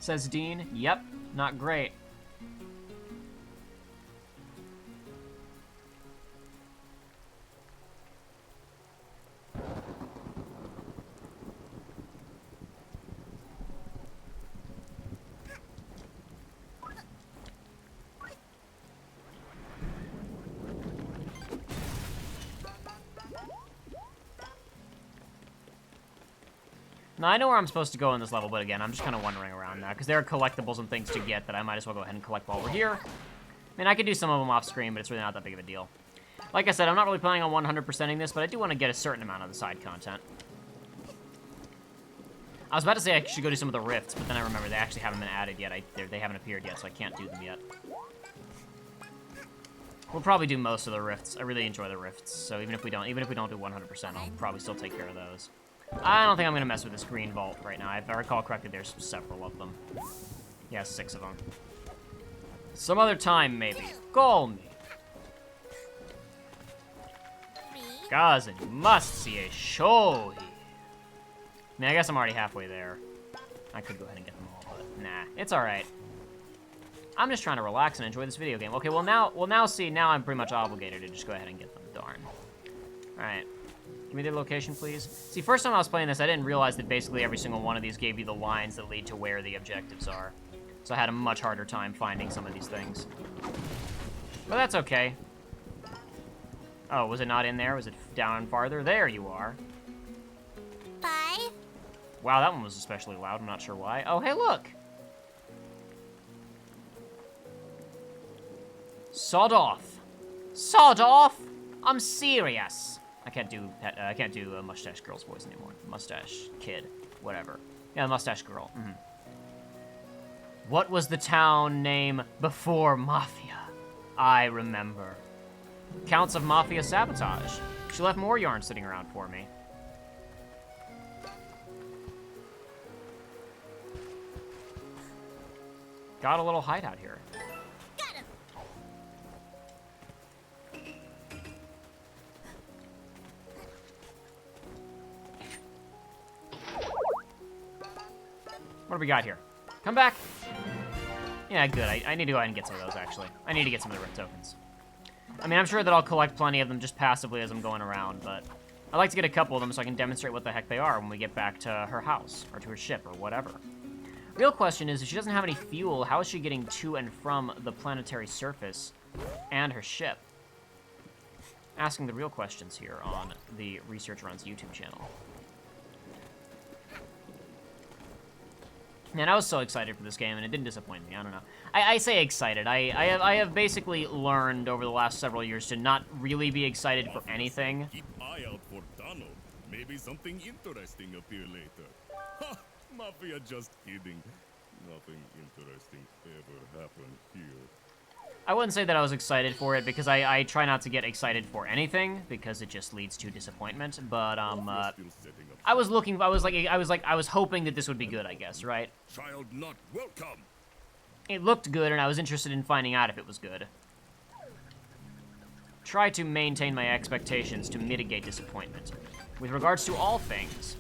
Says Dean. Yep, not great. Now, I know where I'm supposed to go in this level, but again, I'm just kind of wandering around now, because there are collectibles and things to get that I might as well go ahead and collect while we're here. I mean, I could do some of them off screen, but it's really not that big of a deal. Like I said, I'm not really planning on 100%ing this, but I do want to get a certain amount of the side content. I was about to say I should go do some of the rifts, but then I remember they actually haven't been added yet. They haven't appeared yet, so I can't do them yet. We'll probably do most of the rifts. I really enjoy the rifts, so even if we don't do 100%, I'll probably still take care of those. I don't think I'm going to mess with this green vault right now. If I recall correctly, there's several of them. Yeah, 6 of them. Some other time, maybe. Call me. Cousin, you must see a show here. I mean, I guess I'm already halfway there. I could go ahead and get them all, but nah, it's alright. I'm just trying to relax and enjoy this video game. Okay, well now I'm pretty much obligated to just go ahead and get them. Darn. Alright. Give me the location, please. See, first time I was playing this, I didn't realize that basically every single one of these gave you the lines that lead to where the objectives are. So I had a much harder time finding some of these things. But that's okay. Oh, was it not in there? Was it down farther? There you are. Bye. Wow, that one was especially loud. I'm not sure why. Oh, hey, look! Sod off. Sod off? I'm serious. I can't do mustache girl's voice anymore. Mustache kid, whatever. Yeah, mustache girl. Mm-hmm. What was the town name before Mafia? I remember. Counts of Mafia sabotage. She left more yarn sitting around for me. Got a little hideout here. Got him. What do we got here? Come back. Yeah, good. I need to go ahead and get some of those, actually. I need to get some of the rift tokens. I mean, I'm sure that I'll collect plenty of them just passively as I'm going around, but I'd like to get a couple of them so I can demonstrate what the heck they are when we get back to her house, or to her ship, or whatever. Real question is, if she doesn't have any fuel, how is she getting to and from the planetary surface and her ship? Asking the real questions here on the Research Runs YouTube channel. Man, I was so excited for this game, and it didn't disappoint me. I don't know. I say excited. I have basically learned over the last several years to not really be excited for anything. Keep eye out for Donald. Maybe something interesting appear later. Ha! Mafia, just kidding. Nothing interesting ever happened here. I wouldn't say that I was excited for it because I try not to get excited for anything because it just leads to disappointment. But I was hoping that this would be good, I guess, right? Child not welcome. It looked good, and I was interested in finding out if it was good. Try to maintain my expectations to mitigate disappointment. With regards to all things.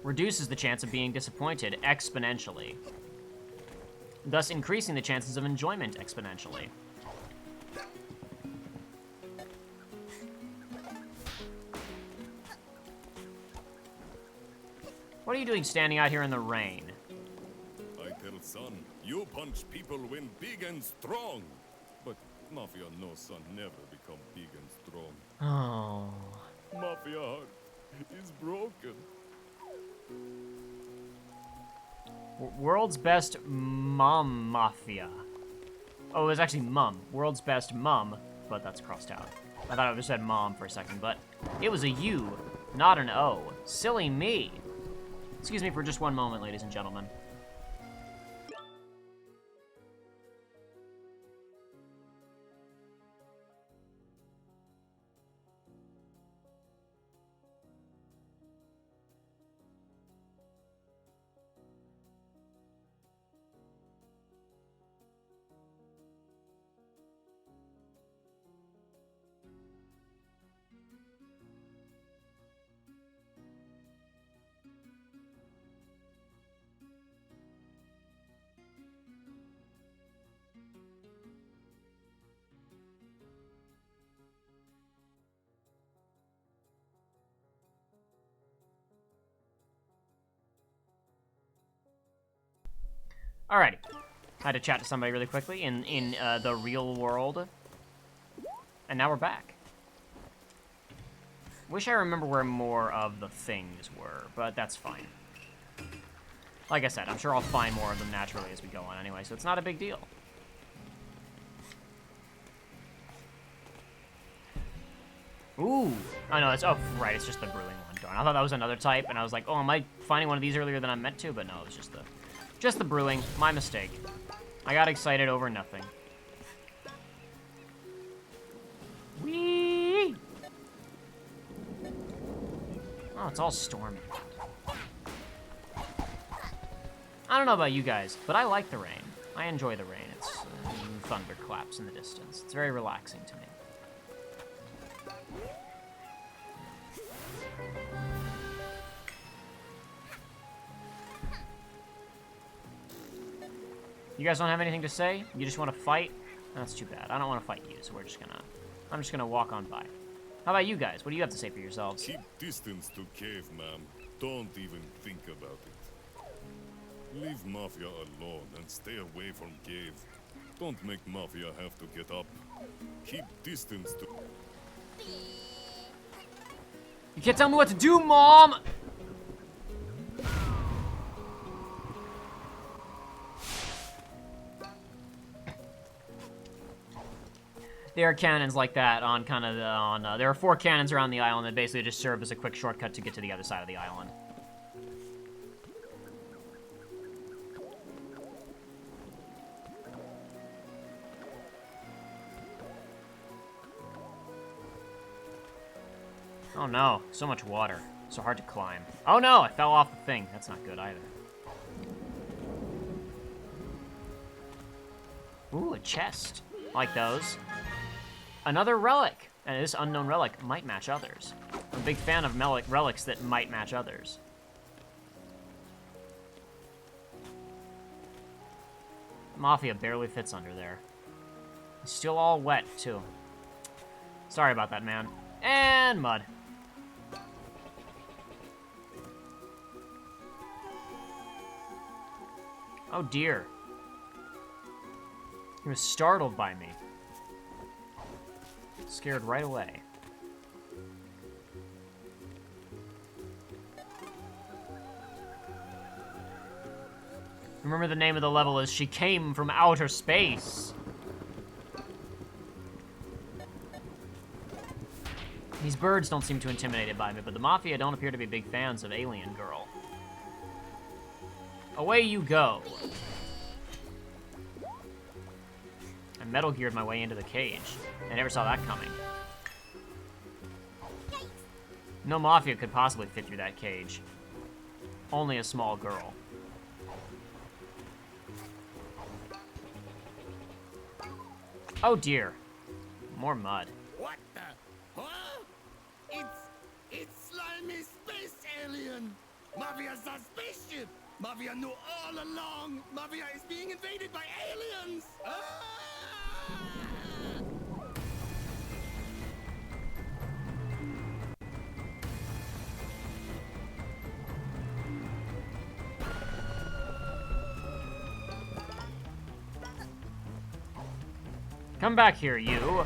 Reduces the chance of being disappointed exponentially, thus increasing the chances of enjoyment exponentially. What are you doing standing out here in the rain? I tell son, you punch people when big and strong. But Mafia no son never become big and strong. Oh. Mafia heart is broken. World's best mom mafia. Oh, it was actually mum. World's best mum, but that's crossed out. I thought it just said mom for a second, but it was a U, not an O. Silly me. Excuse me for just one moment, ladies and gentlemen. Alrighty. I had to chat to somebody really quickly in the real world. And now we're back. Wish I remember where more of the things were, but that's fine. Like I said, I'm sure I'll find more of them naturally as we go on anyway, so it's not a big deal. Ooh. Oh, no, it's... Oh, right, it's just the brewing one. Darn, I thought that was another type, and I was like, oh, am I finding one of these earlier than I meant to? But no, it's just the brewing. My mistake. I got excited over nothing. Whee! Oh, it's all stormy. I don't know about you guys, but I like the rain. I enjoy the rain. It's thunderclaps in the distance. It's very relaxing to me. You guys don't have anything to say? You just want to fight? That's too bad. I don't want to fight you, so I'm just gonna walk on by. How about you guys? What do you have to say for yourselves? Keep distance to cave, ma'am. Don't even think about it. Leave Mafia alone and stay away from cave. Don't make Mafia have to get up. Keep distance to... You can't tell me what to do, Mom! There are cannons like that on kind of the, there are 4 cannons around the island that basically just serve as a quick shortcut to get to the other side of the island. Oh no, so much water. So hard to climb. Oh no, I fell off the thing. That's not good either. Ooh, a chest. I like those. Another relic. And this unknown relic might match others. I'm a big fan of relics that might match others. Mafia barely fits under there. He's still all wet, too. Sorry about that, man. And mud. Oh dear. He was startled by me. Scared right away. Remember the name of the level is She Came from Outer Space. These birds don't seem too intimidated by me, but the Mafia don't appear to be big fans of Alien Girl. Away you go. I Metal Geared my way into the cage. I never saw that coming. No Mafia could possibly fit through that cage. Only a small girl. Oh dear. More mud. What the? Huh? It's slimy space alien. Mafia's a spaceship. Mafia knew all along. Mafia is being invaded by aliens. Ah! Come back here, you.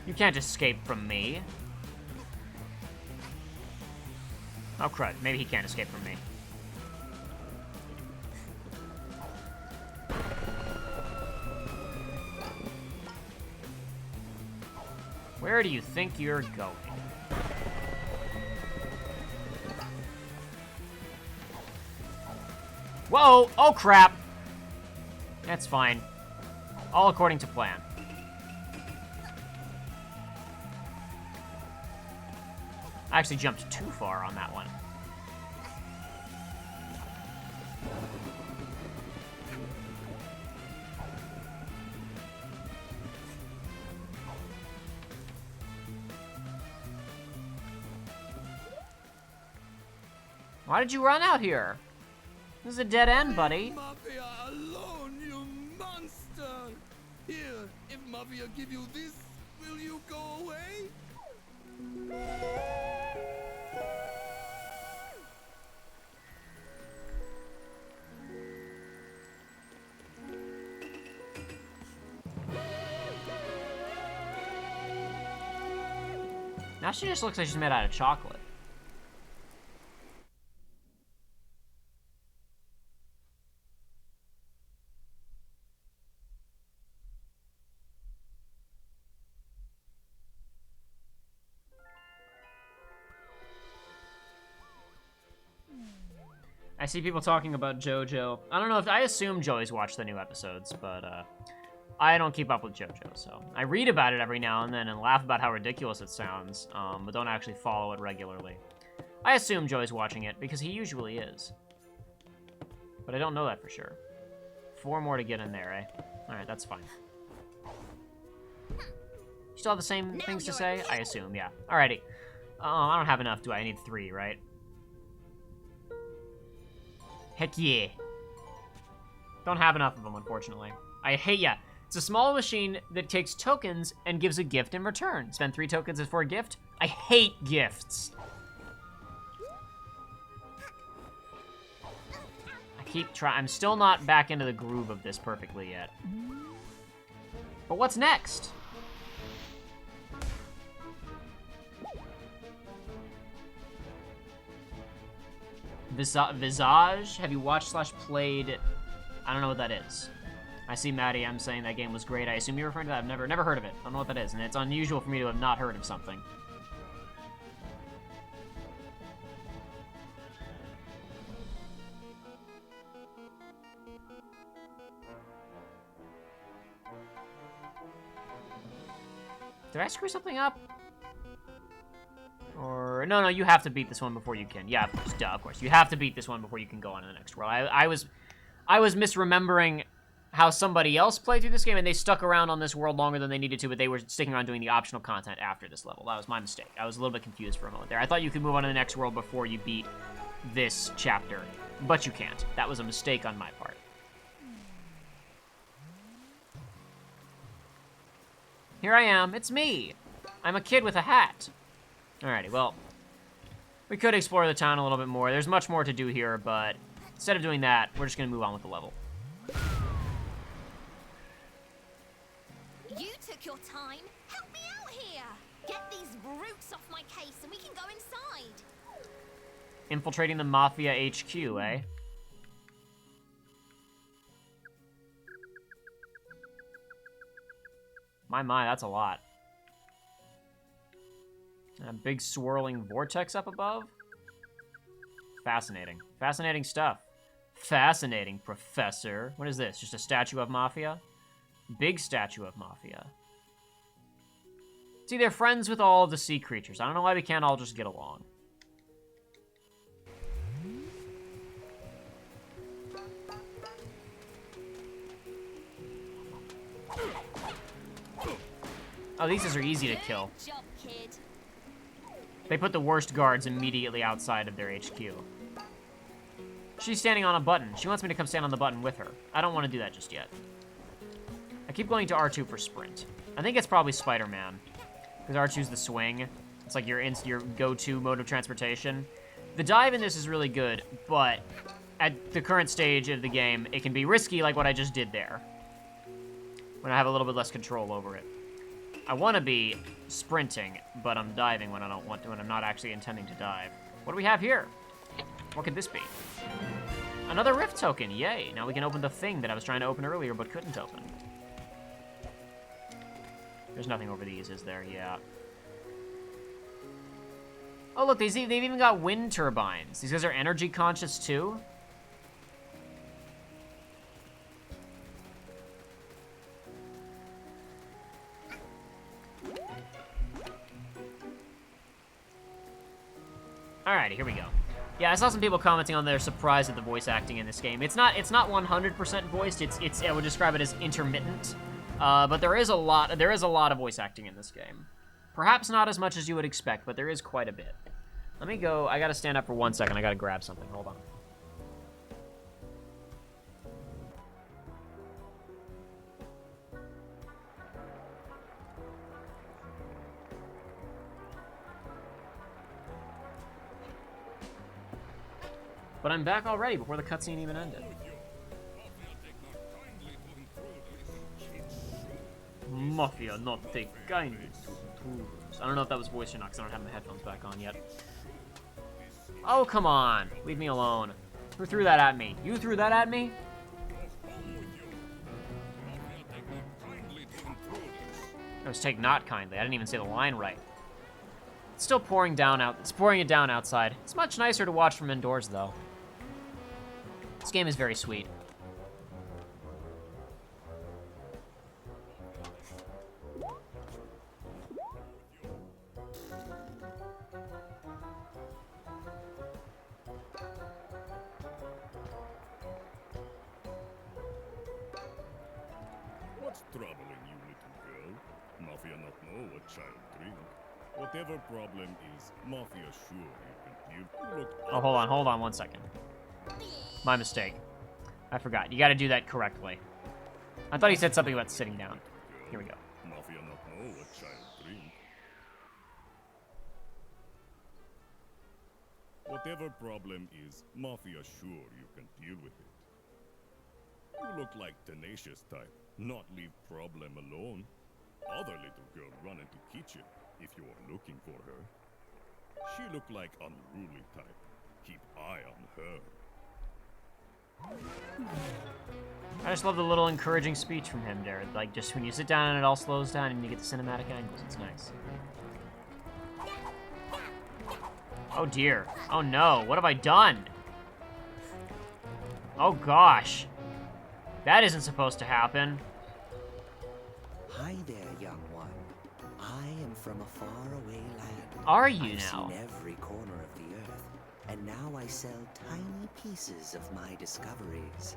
You can't escape from me. Oh, crud. Maybe he can't escape from me. Where do you think you're going? Whoa! Oh, crap! That's fine. All according to plan. I actually jumped too far on that one. Why did you run out here? This is a dead end, buddy. Mafia alone, you monster! Here, if Mafia give you this, will you go away? Now she just looks like she's made out of chocolate. I see people talking about JoJo. I don't know if I assume Joey's watched the new episodes, but I don't keep up with JoJo, so I read about it every now and then and laugh about how ridiculous it sounds, but don't actually follow it regularly. I assume Joey's watching it because he usually is, but I don't know that for sure. 4 more to get in there, eh? All right, that's fine. You still have the same things to say? I assume, yeah. Alrighty. I don't have enough, do I? I need 3, right? Heck yeah. Don't have enough of them, unfortunately. I hate ya. It's a small machine that takes tokens and gives a gift in return. Spend 3 tokens for a gift? I hate gifts. I keep trying. I'm still not back into the groove of this perfectly yet. But what's next? Visage? Have you watched/played? I don't know what that is. I see Maddie M saying that game was great. I assume you're referring to that. I've never heard of it. I don't know what that is, and it's unusual for me to have not heard of something. Did I screw something up? Or no, you have to beat this one before you can. Yeah, of course, duh, of course. You have to beat this one before you can go on to the next world. I was misremembering how somebody else played through this game, and they stuck around on this world longer than they needed to, but they were sticking around doing the optional content after this level. That was my mistake. I was a little bit confused for a moment there. I thought you could move on to the next world before you beat this chapter, but you can't. That was a mistake on my part. Here I am. It's me. I'm a kid with a hat. Alrighty, well, we could explore the town a little bit more. There's much more to do here, but instead of doing that, we're just going to move on with the level. You took your time. Help me out here. Get these brutes off my case and we can go inside. Infiltrating the Mafia HQ, eh? My, that's a lot. A big swirling vortex up above? Fascinating. Fascinating stuff. Fascinating, Professor. What is this? Just a statue of Mafia? Big statue of Mafia. See, they're friends with all of the sea creatures. I don't know why we can't all just get along. Oh, these are easy to kill. Good job, kid. They put the worst guards immediately outside of their HQ. She's standing on a button. She wants me to come stand on the button with her. I don't want to do that just yet. I keep going to R2 for sprint. I think it's probably Spider-Man, because R2's the swing. It's like your go-to mode of transportation. The dive in this is really good, but at the current stage of the game, it can be risky like what I just did there, when I have a little bit less control over it. I want to be sprinting, but I'm diving when I don't want to, when I'm not actually intending to dive. What do we have here? What could this be? Another rift token, yay! Now we can open the thing that I was trying to open earlier but couldn't open. There's nothing over these, is there? Yeah. Oh look, they've even got wind turbines. These guys are energy conscious too? Alrighty, here we go. Yeah, I saw some people commenting on their surprise at the voice acting in this game. It's not 100% voiced. I would describe it as intermittent. But there is a lot of voice acting in this game. Perhaps not as much as you would expect, but there is quite a bit. Let me go. I gotta stand up for 1 second. I gotta grab something. Hold on. But I'm back already before the cutscene even ended. Mafia not take kindly to I don't know if that was voice or not, because I don't have my headphones back on yet. Oh, come on. Leave me alone. Who threw that at me? You threw that at me? I was take not kindly. I didn't even say the line right. It's still pouring down out. It's pouring it down outside. It's much nicer to watch from indoors, though. This game is very sweet. What's troubling you, little girl? Mafia not know what child drink. Whatever problem is, Mafia sure you can give. You look Oh, hold on 1 second. My mistake. I forgot. You gotta do that correctly. I thought he said something about sitting down. Here we go. Mafia not know what child drink. Whatever problem is, Mafia sure you can deal with it. You look like tenacious type, not leave problem alone. Other little girl run into kitchen if you are looking for her. She look like unruly type. Keep eye on her. I just love the little encouraging speech from him there. Like, just when you sit down and it all slows down and you get the cinematic angles. It's nice. Oh, dear. Oh, no. What have I done? Oh, gosh. That isn't supposed to happen. Hi there, young one. I am from a faraway land. Are you I've now? seen every corner of the earth, and now I sell tiny pieces of my discoveries.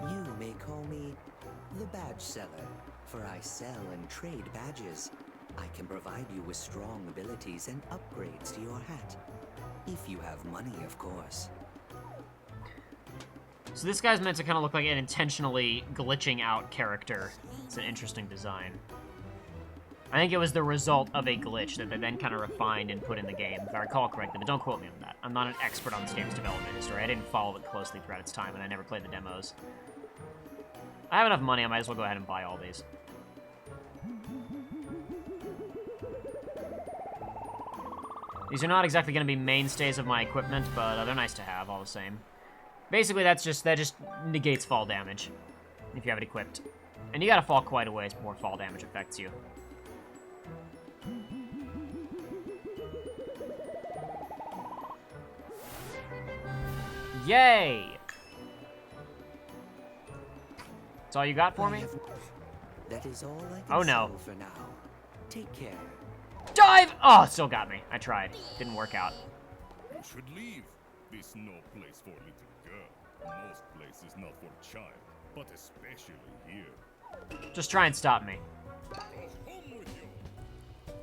You may call me the badge seller, for I sell and trade badges. I can provide you with strong abilities and upgrades to your hat. If you have money, of course. So this guy's meant to kind of look like an intentionally glitching out character. It's an interesting design. I think it was the result of a glitch that they then kind of refined and put in the game, if I recall correctly, but don't quote me on that. I'm not an expert on this game's development history. I didn't follow it closely throughout its time, and I never played the demos. I have enough money, I might as well go ahead and buy all these. These are not exactly going to be mainstays of my equipment, but they're nice to have all the same. Basically, that just negates fall damage if you have it equipped. And you gotta fall quite a ways before fall damage affects you. Yay! That's all you got for me? That is all I can Oh, no. sell for now. Take care. Dive! Oh, still got me. I tried. Didn't work out. You should leave. This no place for little girl. Most places not for child, but especially here. Just try and stop me. Go home with you.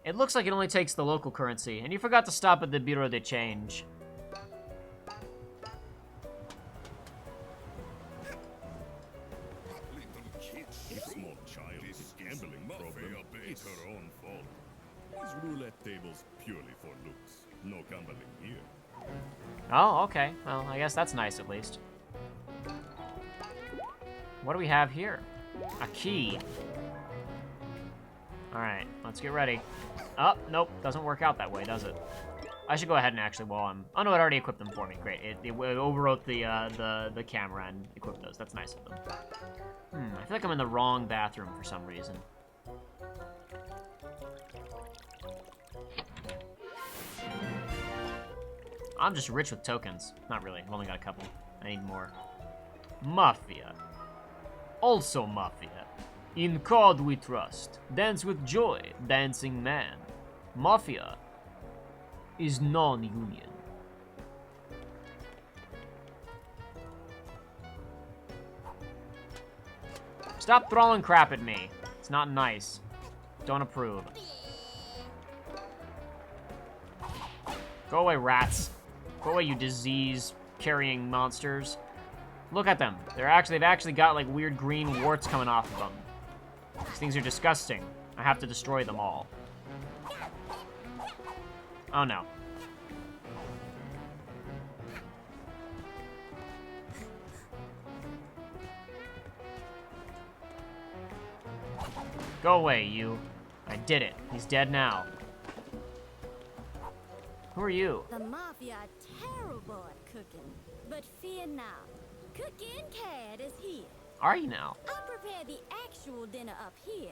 It looks like it only takes the local currency, and you forgot to stop at the Bureau de Change. Little kid, if small child is gambling problem, it's her own fault. These roulette tables purely for looks. No gambling here. Oh, okay. Well, I guess that's nice at least. What do we have here? A key. Alright, let's get ready. Oh, nope. Doesn't work out that way, does it? I should go ahead and actually, while I'm... Oh, no, it already equipped them for me. Great. It overwrote the camera and equipped those. That's nice of them. I feel like I'm in the wrong bathroom for some reason. I'm just rich with tokens. Not really. I've only got a couple. I need more. Mafia. Also Mafia. In God we trust. Dance with joy. Dancing man. Mafia is non-union. Stop throwing crap at me. It's not nice. Don't approve. Go away, rats. Go away, you disease-carrying monsters. Look at them. They've actually got like weird green warts coming off of them. These things are disgusting. I have to destroy them all. Oh no. Go away, you. I did it. He's dead now. Who are you? The Mafia are terrible at cooking, but fear not. Cooking Cat is here. Are you now? I'll prepare the actual dinner up here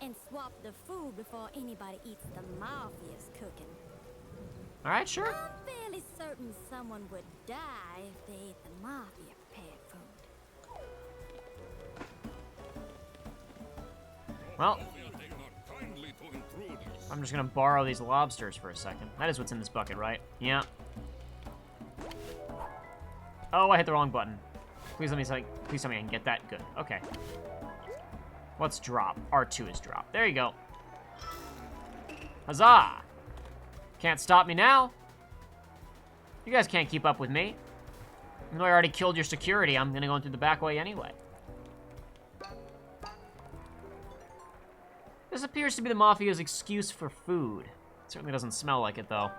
and swap the food before anybody eats the Mafia's cooking. Alright, sure. I'm fairly certain someone would die if they ate the Mafia prepared food. Well, I'm just gonna borrow these lobsters for a second. That is what's in this bucket, right? Yeah. Oh, I hit the wrong button. Please please tell me I can get that. Good. Okay. What's drop? R2 is drop. There you go. Huzzah! Can't stop me now. You guys can't keep up with me. Even though I already killed your security, I'm gonna go in through the back way anyway. This appears to be the Mafia's excuse for food. It certainly doesn't smell like it, though.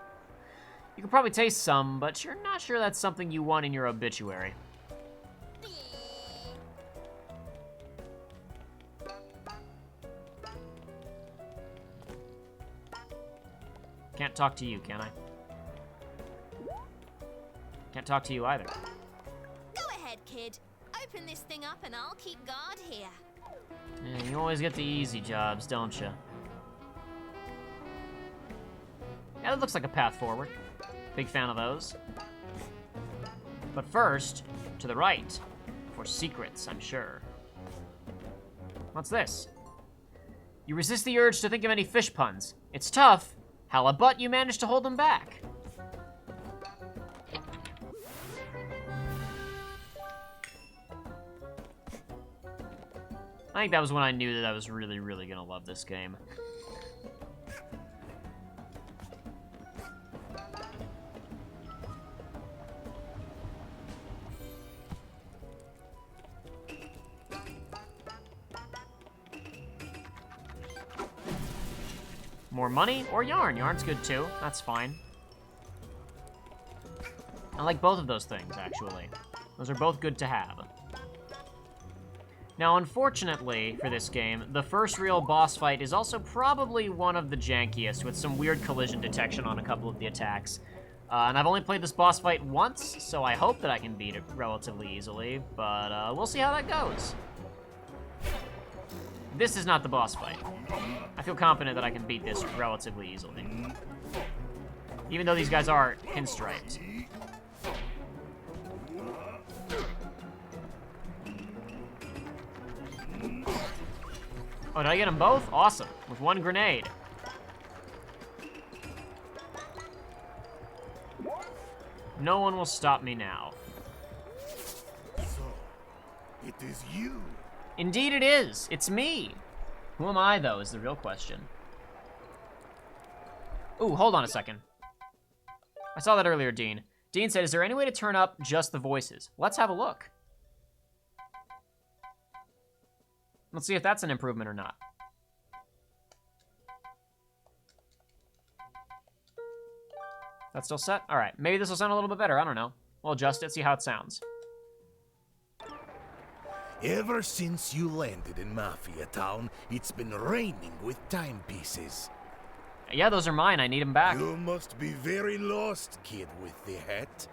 You can probably taste some, but you're not sure that's something you want in your obituary. Can't talk to you, can I? Can't talk to you either. Go ahead, kid. Open this thing up and I'll keep guard here. Yeah, you always get the easy jobs, don't you? Yeah, that looks like a path forward. Big fan of those. But first, to the right. For secrets, I'm sure. What's this? You resist the urge to think of any fish puns. It's tough. Halibut, you managed to hold them back. I think that was when I knew that I was really, really gonna love this game. More money or yarn? Yarn's good too. That's fine. I like both of those things, actually. Those are both good to have. Now, unfortunately for this game, the first real boss fight is also probably one of the jankiest, with some weird collision detection on a couple of the attacks. And I've only played this boss fight once, so I hope that I can beat it relatively easily, but we'll see how that goes. This is not the boss fight. I feel confident that I can beat this relatively easily. Even though these guys are pinstriped. Oh, did I get them both? Awesome. With one grenade. No one will stop me now. So, it is you. Indeed it is. It's me. Who am I, though, is the real question. Ooh, hold on a second. I saw that earlier, Dean. Dean said, is there any way to turn up just the voices? Let's have a look. Let's see if that's an improvement or not. That's still set? All right, maybe this will sound a little bit better. I don't know. We'll adjust it, see how it sounds. Ever since you landed in Mafia Town, it's been raining with timepieces. Yeah, those are mine. I need them back. You must be very lost, kid with the hat.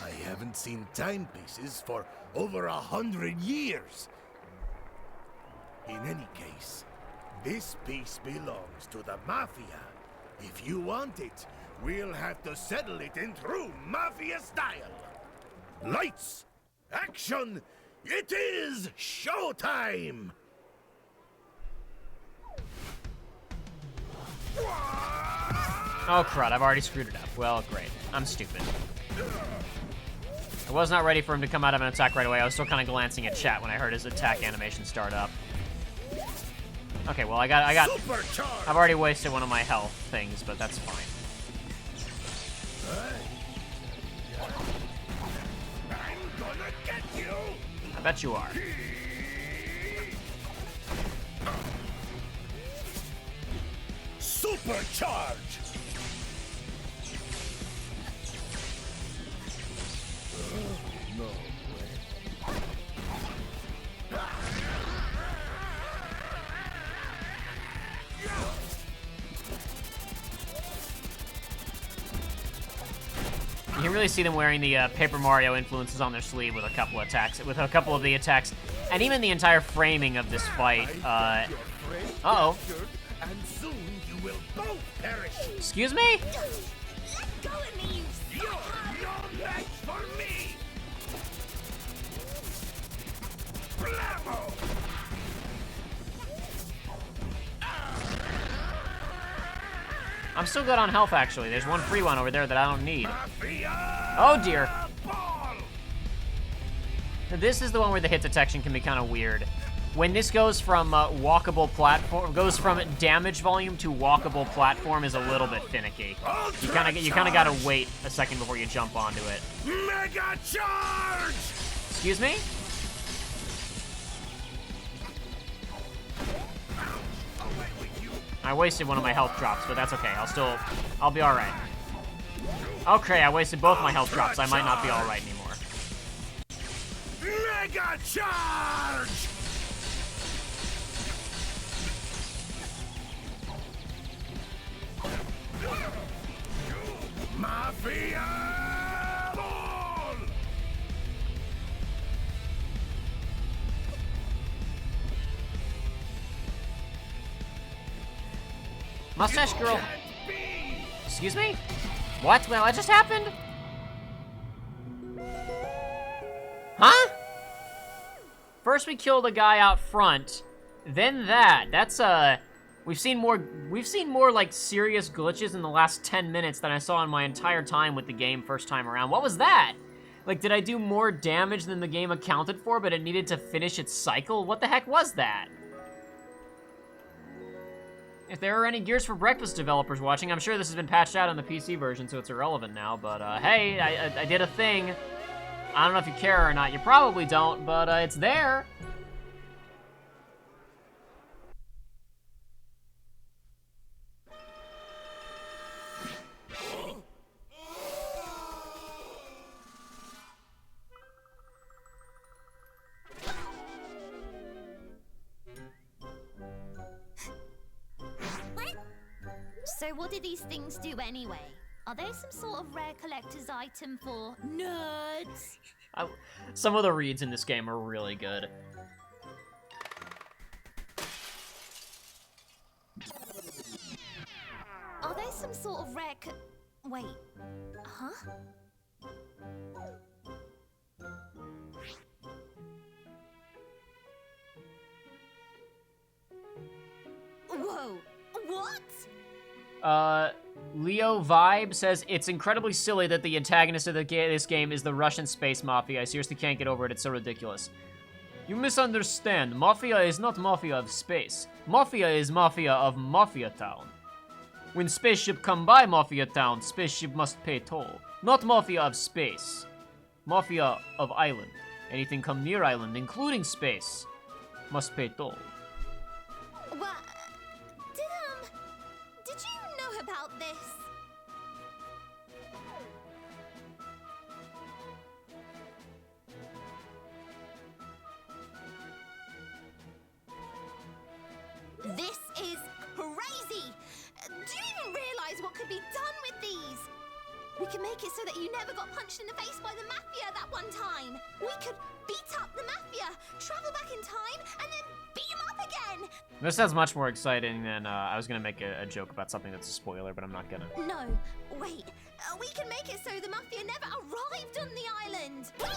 I haven't seen timepieces for over 100 years. In any case, this piece belongs to the Mafia. If you want it, we'll have to settle it in true Mafia style. Lights! Action! It is showtime! Oh, crud. I've already screwed it up. Well, great. I'm stupid. I was not ready for him to come out of an attack right away. I was still kind of glancing at chat when I heard his attack animation start up. Okay, well, I got... I've already wasted one of my health things, but that's fine. I'm gonna get you! I bet you are. Supercharge! No way. can really see them wearing the Paper Mario influences on their sleeve with a couple of the attacks, and even the entire framing of this fight. Uh-oh. And soon you will both perish. Excuse me? Let go of me, you You're match for me. Blammo! I'm still good on health, actually. There's one free one over there that I don't need. Mafia Oh, dear. ball. This is the one where the hit detection can be kind of weird. When this goes from walkable platform, goes from damage volume to walkable platform is a little bit finicky. You kind of gotta wait a second before you jump onto it. Mega charge! Excuse me? I wasted one of my health drops, but that's okay. I'll be all right. Okay, I wasted both my health drops. I might not be all right anymore. Mega charge! Mafia ball! Mustache girl. Excuse me? What? Well, what just happened? Huh? First we killed a guy out front, then that. That's we've seen more like serious glitches in the last 10 minutes than I saw in my entire time with the game first time around. What was that? Like, did I do more damage than the game accounted for, but it needed to finish its cycle? What the heck was that? If there are any Gears for Breakfast developers watching, I'm sure this has been patched out on the PC version, so it's irrelevant now, but hey, I did a thing. I don't know if you care or not. You probably don't, but it's there. So what do these things do anyway? Are they some sort of rare collector's item for nerds? Some of the reads in this game are really good. Are they some sort of rare wait, huh? Whoa, what? Leo Vibe says, it's incredibly silly that the antagonist of this game is the Russian space mafia. I seriously can't get over it. It's so ridiculous. You misunderstand. Mafia is not Mafia of space. Mafia is Mafia of Mafia Town. When spaceship come by Mafia Town, spaceship must pay toll. Not Mafia of space. Mafia of island. Anything come near island, including space, must pay toll. What? Did you know about this? This is crazy! Do you even realize what could be done with these? We could make it so that you never got punched in the face by the Mafia that one time. We could beat up the Mafia, travel back in time, and then beat them up again. This sounds much more exciting than, I was gonna make a joke about something that's a spoiler, but I'm not gonna. No, wait. We can make it so the Mafia never arrived on the island. Wait.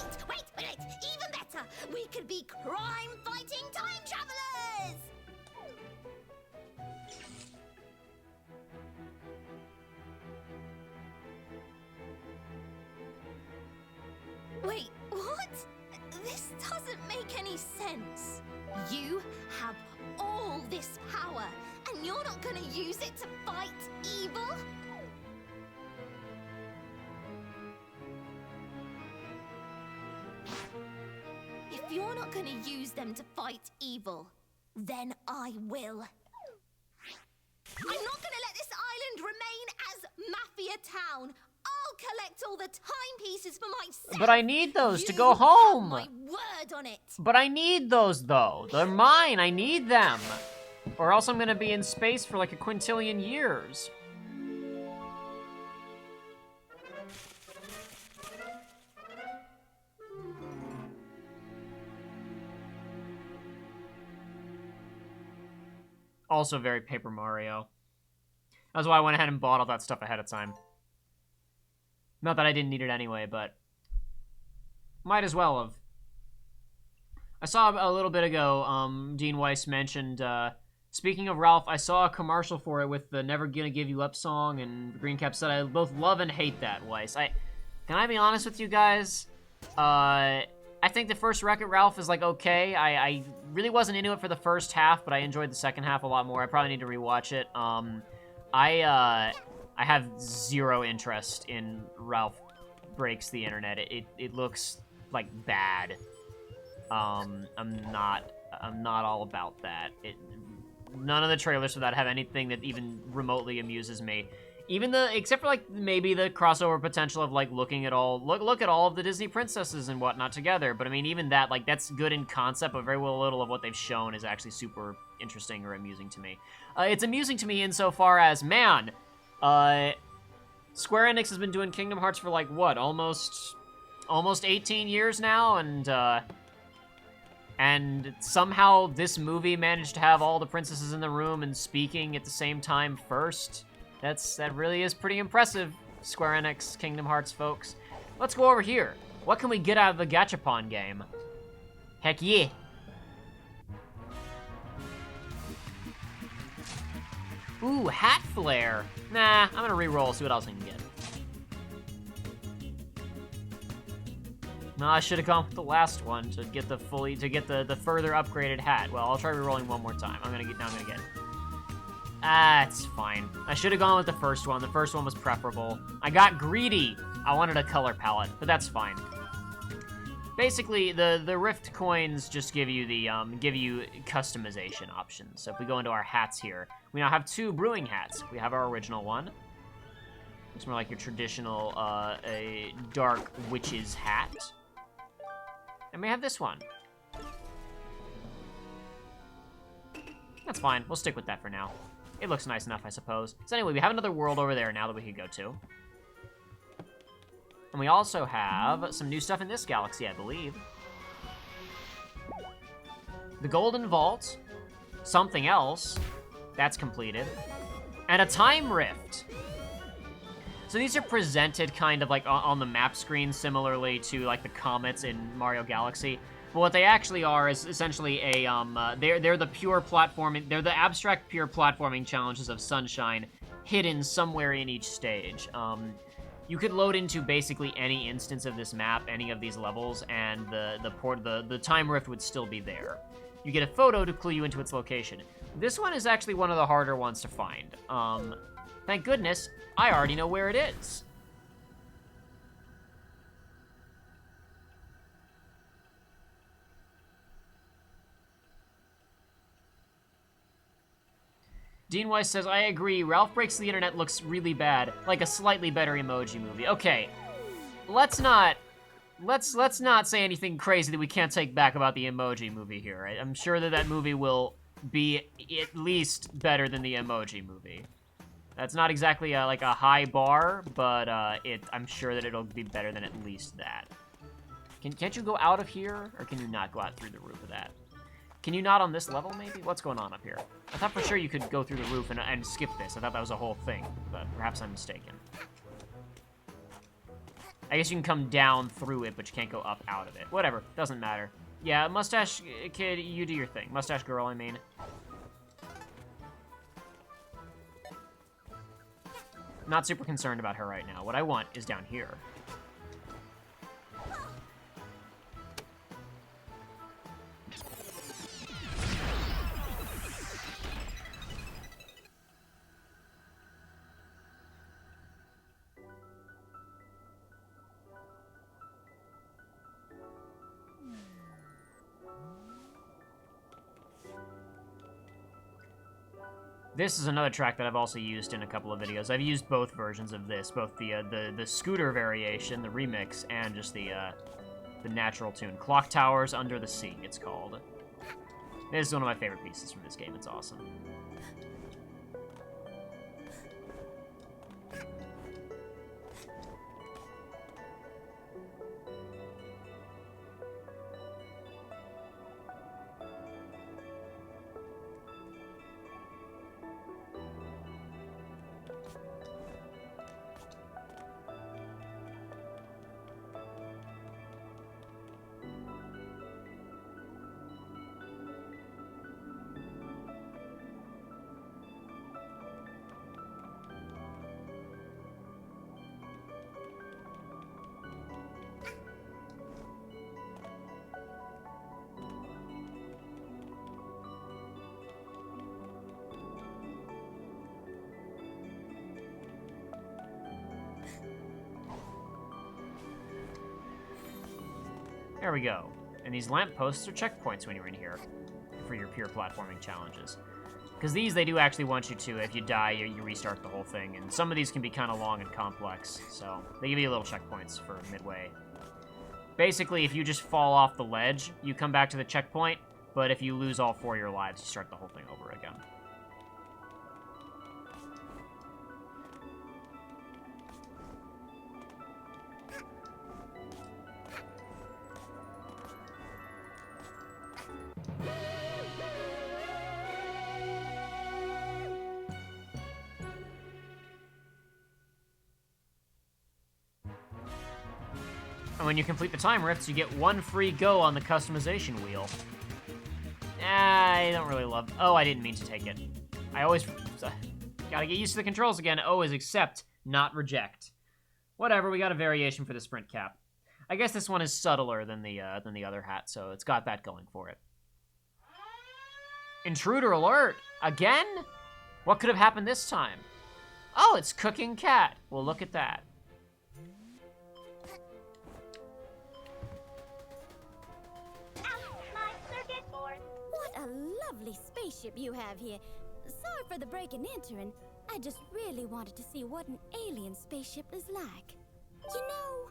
Even better. We could be crime-fighting time travelers. Wait, what? This doesn't make any sense. You have all this power, and you're not gonna use it to fight evil? If you're not gonna use them to fight evil, then I will. I'm not gonna let this island remain as Mafia Town. I'll collect all the timepieces for myself. But I need those to go You home. have my word on it. But I need those, though. They're mine. I need them. Or else I'm gonna be in space for like a quintillion years. also very Paper Mario. That's why I went ahead and bought all that stuff ahead of time. Not that I didn't need it anyway, but might as well have. I saw a little bit ago, Dean Weiss mentioned, speaking of Ralph, I saw a commercial for it with the Never Gonna Give You Up song, and Green Cap said I both love and hate that, Weiss. Can I be honest with you guys? I think the first Wreck-It Ralph is, like, okay. I really wasn't into it for the first half, but I enjoyed the second half a lot more. I probably need to rewatch it. I have zero interest in Ralph Breaks the Internet. It looks, like, bad. I'm not all about that. None of the trailers for that have anything that even remotely amuses me. Except for, like, maybe the crossover potential of, like, look at all of the Disney princesses and whatnot together. But, I mean, even that, like, that's good in concept, but very little of what they've shown is actually super interesting or amusing to me. It's amusing to me insofar as, man, Square Enix has been doing Kingdom Hearts for, like, what, almost 18 years now, and somehow this movie managed to have all the princesses in the room and speaking at the same time first. That really is pretty impressive, Square Enix Kingdom Hearts folks. Let's go over here. What can we get out of the Gachapon game? Heck yeah. Ooh, Hat Flare. Nah, I'm gonna re-roll, see what else I can get. No, I should have gone with the last one to get the further upgraded hat. Well, I'll try re-rolling one more time. I'm gonna get it. Ah, it's fine. I should have gone with the first one. The first one was preferable. I got greedy. I wanted a color palette, but that's fine. Basically, the Rift coins just give you customization options. So if we go into our hats here, we now have 2 brewing hats. We have our original one. It's more like your traditional a dark witch's hat. And we have this one. That's fine. We'll stick with that for now. It looks nice enough, I suppose. So anyway, we have another world over there now that we could go to. And we also have some new stuff in this galaxy, I believe. The Golden Vault. Something else. That's completed. And a Time Rift. So these are presented kind of like on the map screen, similarly to like the comets in Mario Galaxy. But what they actually are is essentially they're the pure platforming, they're the abstract pure platforming challenges of Sunshine hidden somewhere in each stage. You could load into basically any instance of this map, any of these levels, and the Time Rift would still be there. You get a photo to clue you into its location. This one is actually one of the harder ones to find. Thank goodness, I already know where it is. Dean Weiss says, I agree, Ralph Breaks the Internet looks really bad, like a slightly better Emoji Movie. Okay, let's not say anything crazy that we can't take back about the Emoji Movie here. Right? I'm sure that movie will be at least better than the Emoji Movie. That's not exactly like a high bar, but I'm sure that it'll be better than at least that. Can't you go out of here, or can you not go out through the roof of that? Can you not on this level, maybe? What's going on up here? I thought for sure you could go through the roof and skip this. I thought that was a whole thing, but perhaps I'm mistaken. I guess you can come down through it, but you can't go up out of it. Whatever, doesn't matter. Yeah, Mustache Kid, you do your thing. Mustache Girl, I mean. Not super concerned about her right now. What I want is down here. This is another track that I've also used in a couple of videos. I've used both versions of this, both the scooter variation, the remix, and just the natural tune. Clock Towers Under the Sea, it's called. This is one of my favorite pieces from this game. It's awesome. There we go. And these lampposts are checkpoints when you're in here for your pure platforming challenges. Because these, they do actually want you to, if you die, you restart the whole thing. And some of these can be kind of long and complex, so they give you little checkpoints for midway. Basically, if you just fall off the ledge, you come back to the checkpoint, but if you lose all 4 of your lives, you start the whole thing over again. And when you complete the time rifts, you get 1 free go on the customization wheel. I don't really love... Oh, I didn't mean to take it. I always... Gotta get used to the controls again. O is accept, not reject. Whatever, we got a variation for the sprint cap. I guess this one is subtler than the other hat, so it's got that going for it. Intruder alert! Again? What could have happened this time? Oh, it's Cooking Cat. Well, look at that. What a lovely spaceship you have here. Sorry for the break and entering. I just really wanted to see what an alien spaceship is like. You know,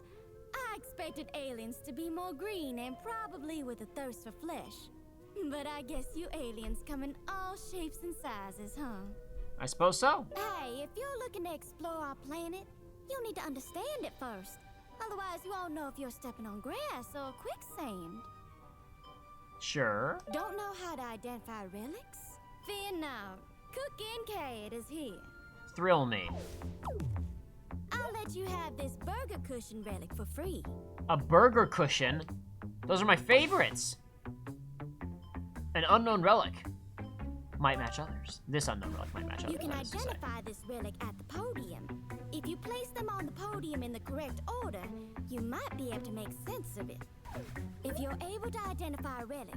I expected aliens to be more green and probably with a thirst for flesh. But I guess you aliens come in all shapes and sizes, huh? I suppose so. Hey, if you're looking to explore our planet, you'll need to understand it first. Otherwise, you won't know if you're stepping on grass or quicksand. Sure. Don't know how to identify relics? Fear not. Cooking Cat is here. Thrill me. I'll let you have this burger cushion relic for free. A burger cushion? Those are my favorites. An unknown relic. Might match others. This unknown relic might match others. You can identify this relic at the podium. If you place them on the podium in the correct order, you might be able to make sense of it. If you're able to identify a relic,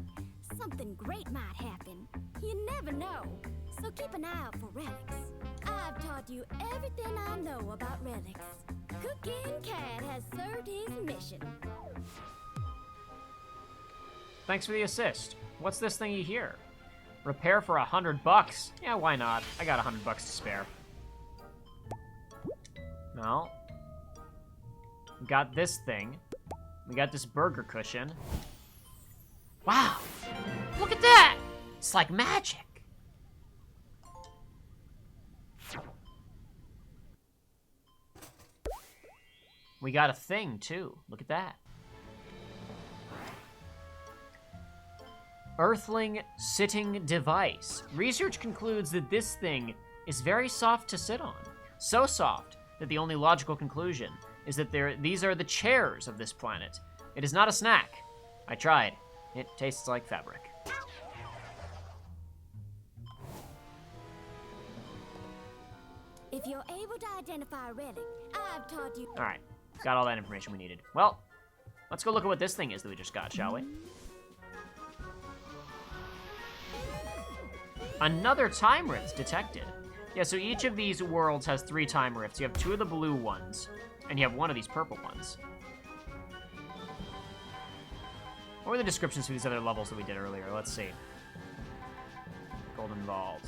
something great might happen. You never know, so keep an eye out for relics. I've taught you everything I know about relics. Cooking Cat has served his mission. Thanks for the assist. What's this thingy here? Repair for $100? Yeah, why not? I got $100 to spare. No. We got this thing. We got this burger cushion. Wow! Look at that! It's like magic! We got a thing, too. Look at that. Earthling sitting device. Research concludes that this thing is very soft to sit on. So soft that the only logical conclusion is that these are the chairs of this planet. It is not a snack. I tried. It tastes like fabric. If you're able to identify a relic, I've taught you... Alright, got all that information we needed. Well, let's go look at what this thing is that we just got, shall we? Another time rift detected. Yeah, so each of these worlds has 3 time rifts. You have 2 of the blue ones, and you have 1 of these purple ones. What were the descriptions for these other levels that we did earlier? Let's see. Golden Vault.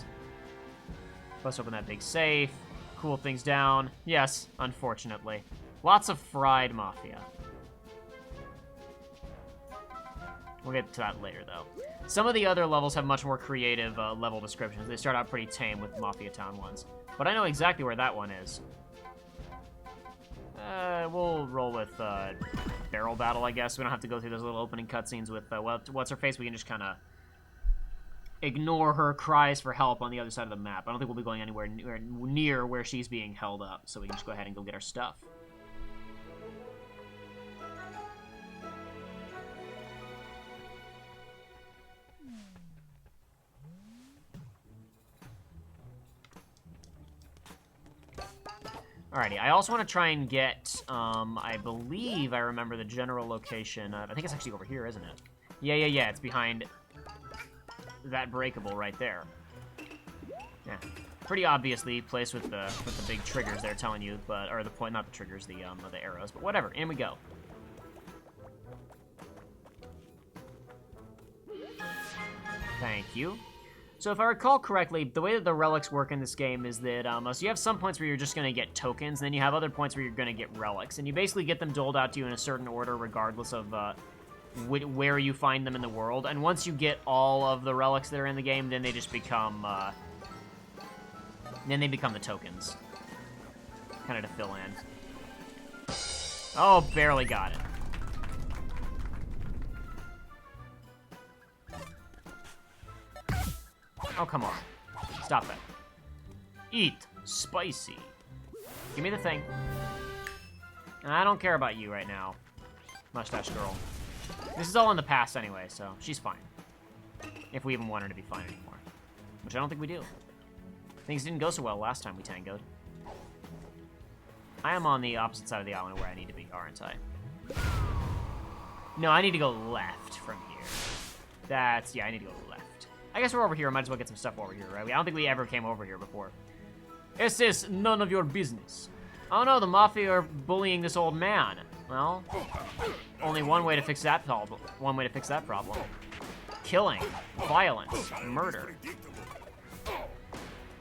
Let's open that big safe. Cool things down. Yes, unfortunately. Lots of fried Mafia. We'll get to that later, though. Some of the other levels have much more creative level descriptions. They start out pretty tame with Mafia Town ones. But I know exactly where that one is. We'll roll with Barrel Battle, I guess. We don't have to go through those little opening cutscenes with What's-Her-Face. We can just kind of ignore her cries for help on the other side of the map. I don't think we'll be going anywhere near where she's being held up, so we can just go ahead and go get our stuff. Alrighty, I also want to try and get, I believe I remember the general location. I think it's actually over here, isn't it? Yeah, it's behind that breakable right there. Yeah, pretty obviously placed with the big triggers there telling you, or the point, not the triggers, the arrows, but whatever, in we go. Thank you. So if I recall correctly, the way that the relics work in this game is that, so you have some points where you're just going to get tokens, and then you have other points where you're going to get relics, and you basically get them doled out to you in a certain order regardless of where you find them in the world, and once you get all of the relics that are in the game, then they just become, the tokens. Kind of to fill in. Oh, barely got it. Oh, come on. Stop it. Eat. Spicy. Give me the thing. And I don't care about you right now, Mustache Girl. This is all in the past anyway, so she's fine. If we even want her to be fine anymore. Which I don't think we do. Things didn't go so well last time we tangoed. I am on the opposite side of the island where I need to be, aren't I? No, I need to go left from here. Yeah, I need to go left. I guess we're over here. I might as well get some stuff over here, right? I don't think we ever came over here before. This is none of your business. Oh no, the Mafia are bullying this old man. Well, only one way to fix that problem. Killing, violence, murder.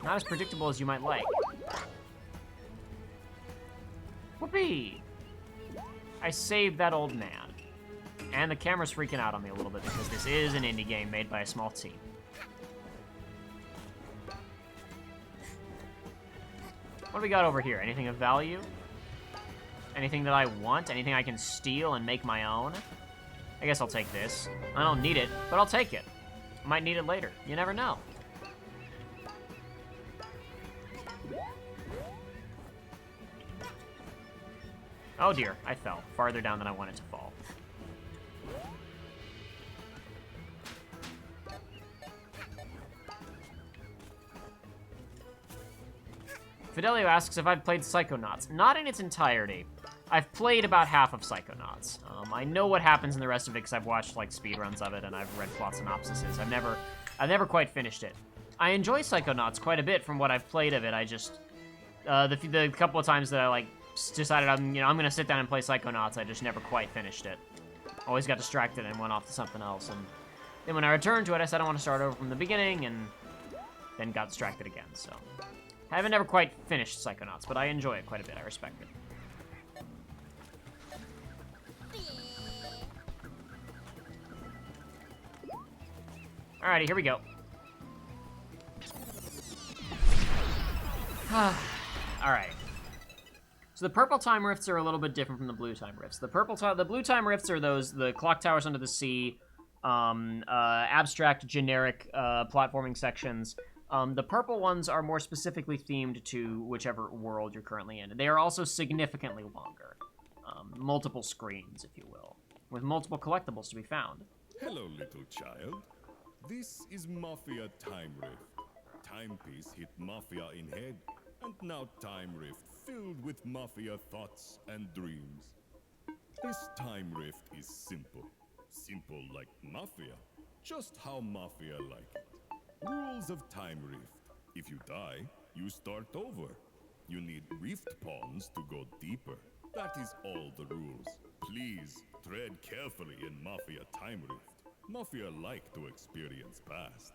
Not as predictable as you might like. Whoopee! I saved that old man. And the camera's freaking out on me a little bit because this is an indie game made by a small team. What do we got over here? Anything of value? Anything that I want? Anything I can steal and make my own? I guess I'll take this. I don't need it, but I'll take it. I might need it later. You never know. Oh dear, I fell. Farther down than I wanted to fall. Fidelio asks if I've played Psychonauts. Not in its entirety. I've played about half of Psychonauts. I know what happens in the rest of it because I've watched like speedruns of it and I've read plot synopsises. I've never quite finished it. I enjoy Psychonauts quite a bit from what I've played of it. I just the couple of times that I like decided I'm gonna sit down and play Psychonauts, I just never quite finished it. Always got distracted and went off to something else. And then when I returned to it, I said I want to start over from the beginning, and then got distracted again. So I haven't never quite finished Psychonauts, but I enjoy it quite a bit. I respect it. Alrighty, here we go. Alright. So the purple time rifts are a little bit different from the blue time rifts. The blue time rifts are the clock towers under the sea, abstract, generic platforming sections. The purple ones are more specifically themed to whichever world you're currently in. They are also significantly longer. Multiple screens, if you will, with multiple collectibles to be found. Hello, little child. This is Mafia Time Rift. Timepiece hit Mafia in head, and now Time Rift filled with Mafia thoughts and dreams. This Time Rift is simple. Simple like Mafia. Just how Mafia like it. Rules of Time Rift. If you die, you start over. You need rift pawns to go deeper. That is all the rules. Please tread carefully in Mafia Time Rift. Mafia like to experience past.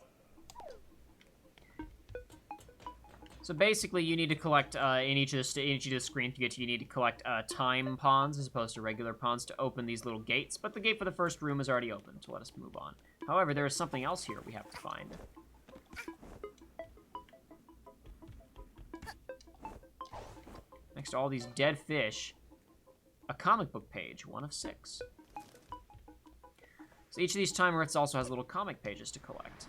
So basically, you need to collect in each of the screens you get to. You need to collect time pawns as opposed to regular pawns to open these little gates. But the gate for the first room is already open, so let us move on. However, there is something else here we have to find. Next to all these dead fish, a comic book page, 1 of 6. So each of these time rifts also has little comic pages to collect.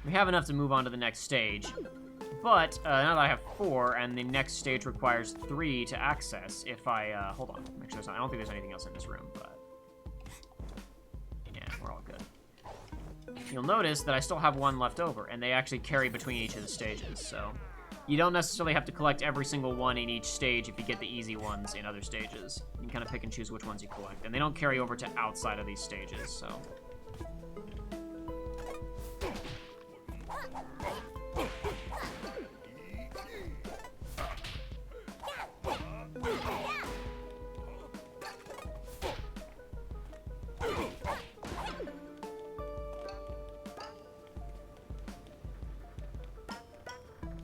We have enough to move on to the next stage, but now that I have 4, and the next stage requires 3 to access, if I, hold on, make sure I don't think there's anything else in this room, but yeah, we're all good. you'll notice that I still have one left over, and they actually carry between each of the stages, so you don't necessarily have to collect every single one in each stage if you get the easy ones in other stages. You can kind of pick and choose which ones you collect, and they don't carry over to outside of these stages, so...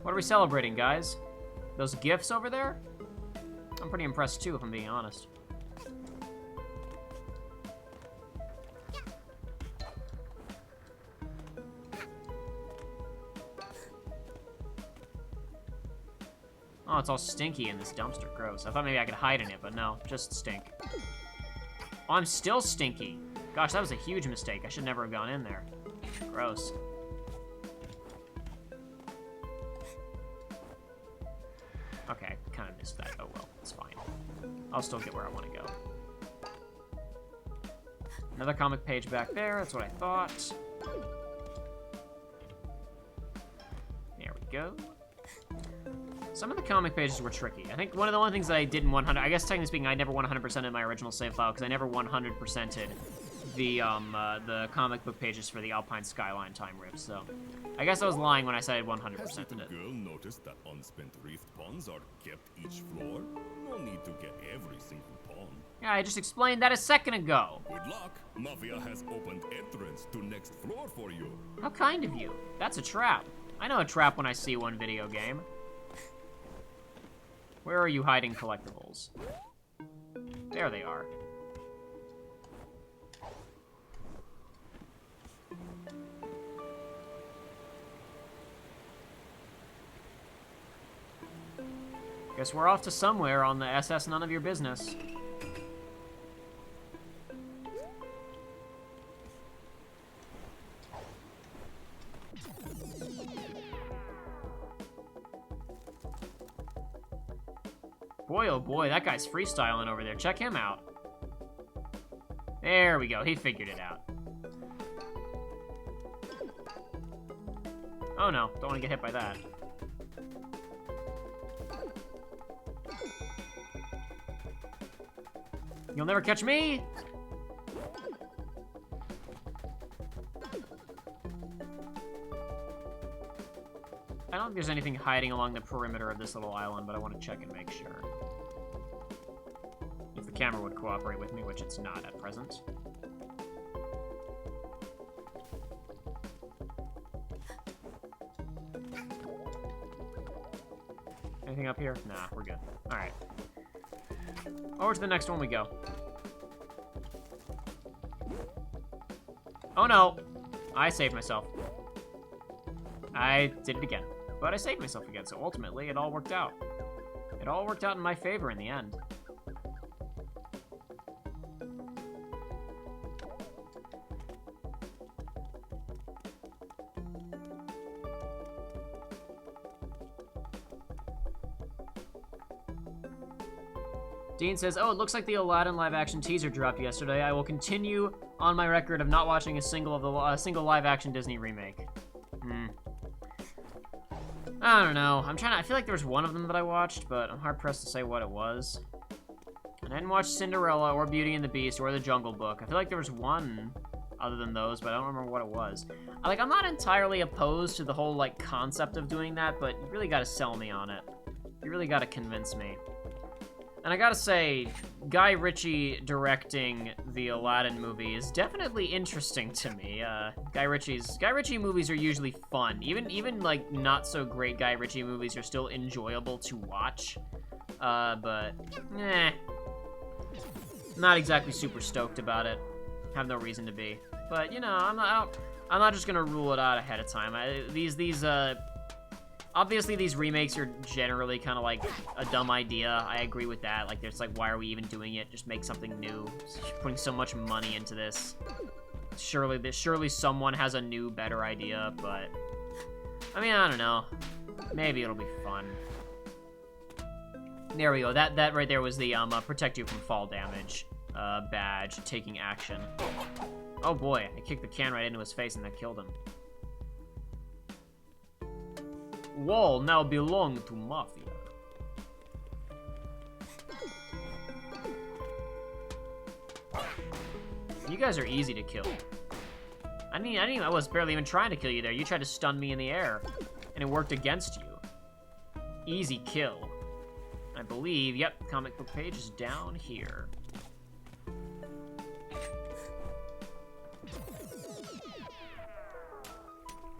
What are we celebrating, guys? Those gifts over there? I'm pretty impressed, too, if I'm being honest. Oh, it's all stinky in this dumpster. Gross. I thought maybe I could hide in it, but no. Just stink. Oh, I'm still stinky. Gosh, that was a huge mistake. I should never have gone in there. Gross. Okay, kind of missed that. Oh well, it's fine. I'll still get where I want to go. Another comic page back there, that's what I thought. There we go. Some of the comic pages were tricky. I think one of the only things that I didn't 100... I guess technically speaking, I never 100% in my original save file, because I never 100%ed the comic book pages for the Alpine Skyline time rip, so... I guess I was lying when I said I 100%ed Has it. little girl noticed that unspent rift pawns are kept each floor? No need to get every single pawn. Yeah, I just explained that a second ago. Good luck. Mafia has opened entrance to next floor for you. How kind of you. That's a trap. I know a trap when I see one, video game. Where are you hiding collectibles? There they are. Guess we're off to somewhere on the SS None of Your Business. Boy, oh boy, that guy's freestyling over there. Check him out. There we go. He figured it out. Oh no, don't want to get hit by that. You'll never catch me! I don't think there's anything hiding along the perimeter of this little island, but I want to check and make sure. If the camera would cooperate with me, which it's not at present. Anything up here? Nah, we're good. Alright. Over to the next one we go. Oh no! I saved myself. I did it again. But I saved myself again, so ultimately it all worked out. It all worked out in my favor in the end. Dean says, oh, it looks like the Aladdin live-action teaser dropped yesterday. I will continue on my record of not watching a single live-action Disney remake. I don't know. I feel like there was one of them that I watched, but I'm hard-pressed to say what it was. And I didn't watch Cinderella or Beauty and the Beast or The Jungle Book. I feel like there was one other than those, but I don't remember what it was. I'm not entirely opposed to the whole, concept of doing that, but you really gotta sell me on it. You really gotta convince me. And I gotta say, Guy Ritchie directing the Aladdin movie is definitely interesting to me. Guy Ritchie movies are usually fun. Even not so great Guy Ritchie movies are still enjoyable to watch. But not exactly super stoked about it. Have no reason to be. But I'm not just gonna rule it out ahead of time. Obviously, these remakes are generally kind of a dumb idea. I agree with that. There's why are we even doing it? Just make something new. Putting so much money into this. Surely someone has a new, better idea, but... I don't know. Maybe it'll be fun. There we go. That right there was the protect you from fall damage badge, taking action. Oh boy, I kicked the can right into his face and that killed him. Wall now belong to Mafia. You guys are easy to kill. I was barely even trying to kill you there. You tried to stun me in the air, and it worked against you. Easy kill. I believe, yep, comic book page is down here.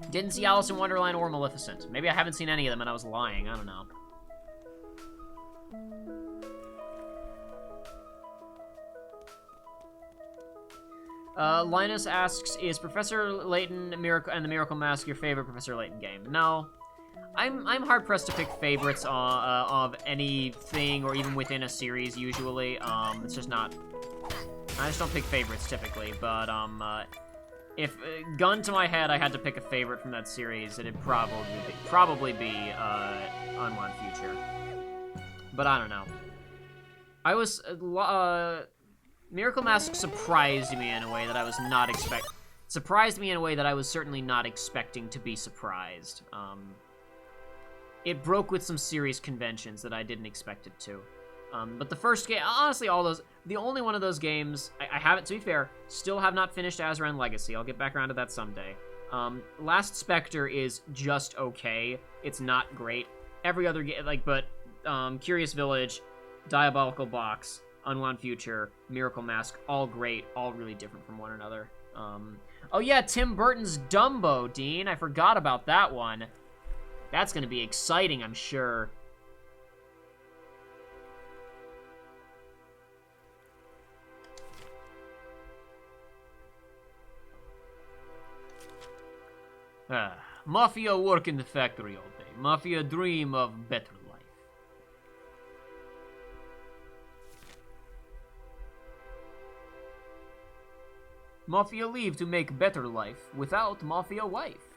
Didn't see Alice in Wonderland or Maleficent. Maybe I haven't seen any of them and I was lying. I don't know. Linus asks, is Professor Layton and the Miracle Mask your favorite Professor Layton game? No. I'm hard-pressed to pick favorites of anything or even within a series, usually. It's just not... I just don't pick favorites, typically, but, if, gun to my head, I had to pick a favorite from that series, it'd probably be Unwound Future. But I don't know. I was, Miracle Mask surprised me in a way that I was not surprised me in a way that I was certainly not expecting to be surprised. It broke with some serious conventions that I didn't expect it to. But the first game, honestly, the only one of those games, I haven't, to be fair, still have not finished Azran Legacy. I'll get back around to that someday. Last Spectre is just okay. It's not great. Every other game, Curious Village, Diabolical Box, Unwound Future, Miracle Mask, all great, all really different from one another. Oh yeah, Tim Burton's Dumbo, Dean. I forgot about that one. That's gonna be exciting, I'm sure. Mafia work in the factory all day. Mafia dream of better life. Mafia leave to make better life without Mafia wife.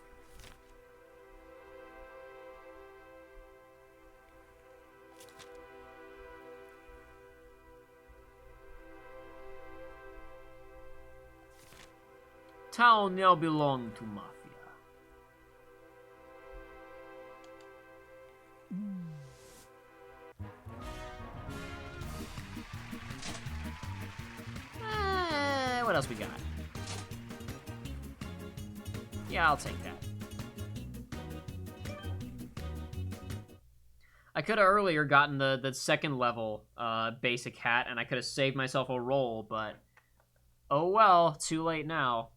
Town now belong to Mafia. What else we got? Yeah, I'll take that. I could have earlier gotten the second level basic hat, and I could have saved myself a roll, but oh well, too late now.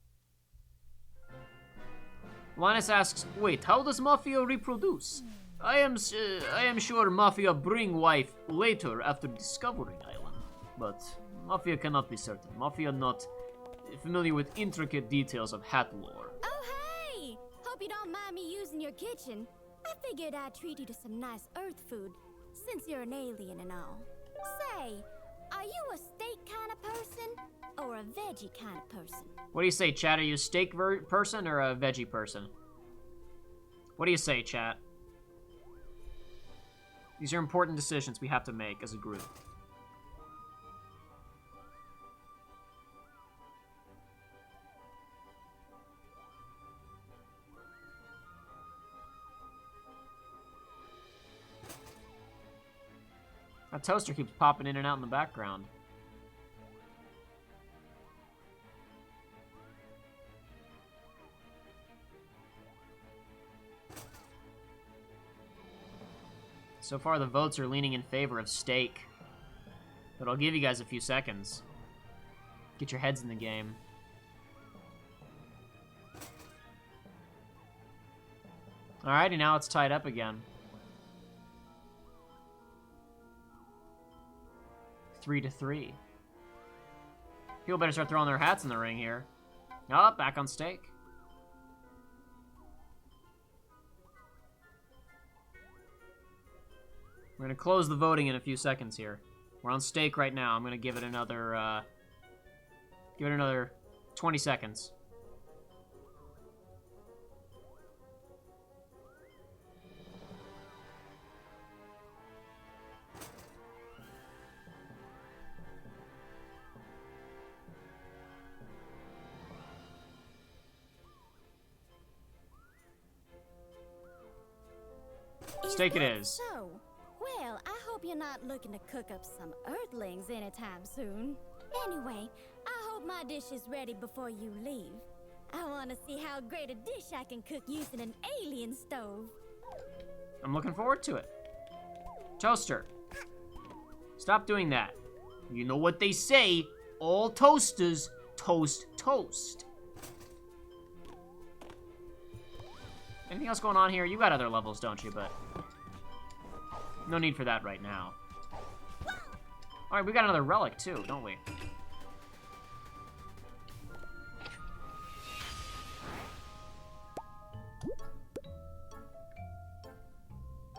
Linus asks, wait, how does Mafia reproduce? I am sure Mafia bring wife later after discovering island, but Mafia cannot be certain. Mafia not familiar with intricate details of hat lore. Oh, hey! Hope you don't mind me using your kitchen. I figured I'd treat you to some nice earth food, since you're an alien and all. Say, are you a steak kind of person, or a veggie kind of person? What do you say, chat? Are you a steak person or a veggie person? What do you say, chat? These are important decisions we have to make as a group. That toaster keeps popping in and out in the background. So far, the votes are leaning in favor of steak. But I'll give you guys a few seconds. Get your heads in the game. Alrighty, now it's tied up again. 3-3. People better start throwing their hats in the ring here. Oh, back on steak. We're gonna close the voting in a few seconds here. We're on steak right now. I'm gonna give it another 20 seconds. Steak it that is. So, well, I hope you're not looking to cook up some Earthlings anytime soon. Anyway, I hope my dish is ready before you leave. I want to see how great a dish I can cook using an alien stove. I'm looking forward to it. Toaster. Stop doing that. You know what they say, all toasters toast toast. Anything else going on here? You got other levels, don't you? But no need for that right now. All right, we got another relic too, don't we?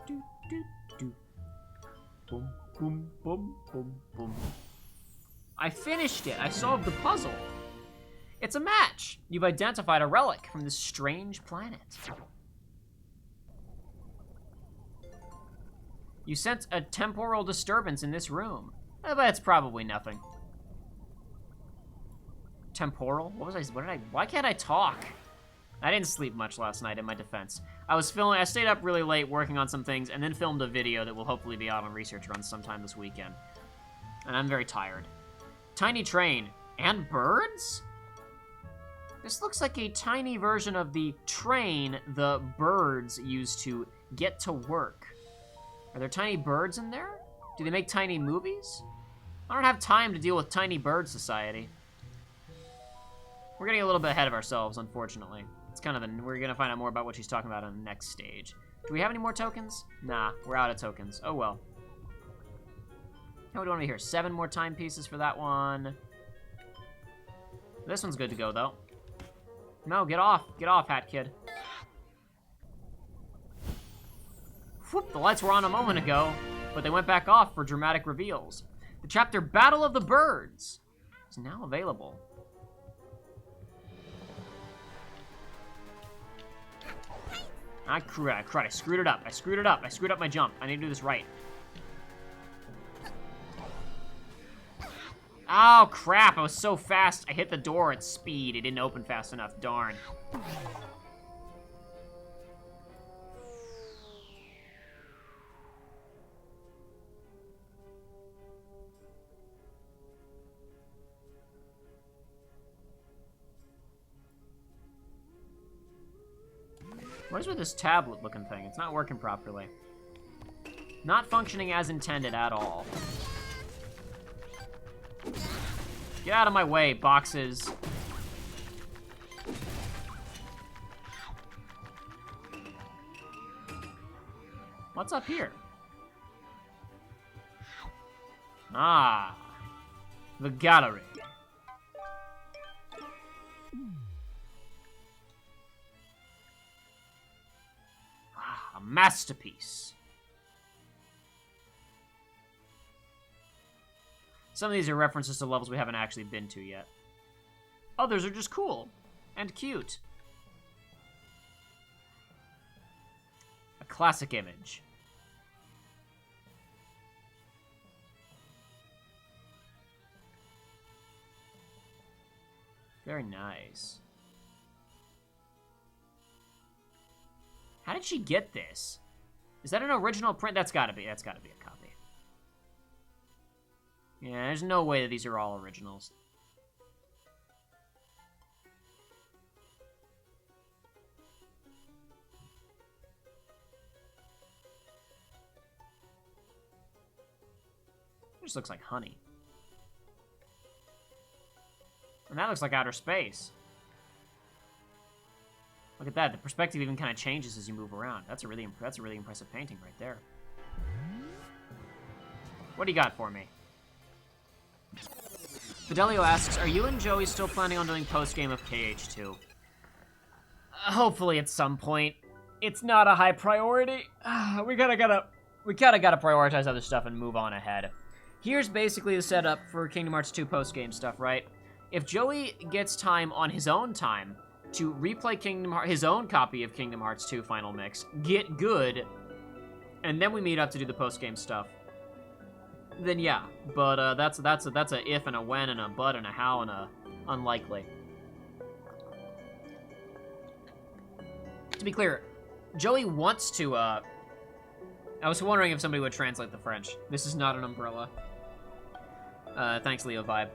Do, do, do. Boom, boom, boom, boom, boom. I finished it. I solved the puzzle. It's a match. You've identified a relic from this strange planet. You sense a temporal disturbance in this room. But it's probably nothing. Temporal? Why can't I talk? I didn't sleep much last night, in my defense. I stayed up really late working on some things and then filmed a video that will hopefully be out on Research Runs sometime this weekend. And I'm very tired. Tiny train. And birds? This looks like a tiny version of the train the birds use to get to work. Are there tiny birds in there? Do they make tiny movies? I don't have time to deal with Tiny Bird Society. We're getting a little bit ahead of ourselves, unfortunately. It's kind of we're gonna find out more about what she's talking about on the next stage. Do we have any more tokens? Nah, we're out of tokens. Oh well. How do we want to be here? 7 more timepieces for that one. This one's good to go, though. No, get off. Get off, Hat Kid. Whoop, the lights were on a moment ago, but they went back off for dramatic reveals. The chapter Battle of the Birds is now available. Crud, I screwed it up. I screwed up my jump. I need to do this right. Oh, crap. I was so fast. I hit the door at speed. It didn't open fast enough. Darn. What is with this tablet-looking thing? It's not working properly. Not functioning as intended at all. Get out of my way, boxes. What's up here? Ah, the gallery. Ah, a masterpiece. Some of these are references to levels we haven't actually been to yet. Others are just cool and cute. A classic image. Very nice. How did she get this? Is that an original print? That's gotta be a copy. Yeah, there's no way that these are all originals. It just looks like honey. And that looks like outer space. Look at that. The perspective even kind of changes as you move around. That's a really impressive painting right there. What do you got for me? Fidelio asks, are you and Joey still planning on doing post-game of KH2? Hopefully at some point. It's not a high priority. We kinda gotta prioritize other stuff and move on ahead. Here's basically the setup for Kingdom Hearts 2 post-game stuff, right? If Joey gets time on his own time to replay his own copy of Kingdom Hearts 2 Final Mix, get good, and then we meet up to do the post-game stuff, then yeah, but that's a if and a when and a but and a how and a unlikely. To be clear, Joey wants to I was wondering if somebody would translate the French. This is not an umbrella. Thanks, Leo Vibe.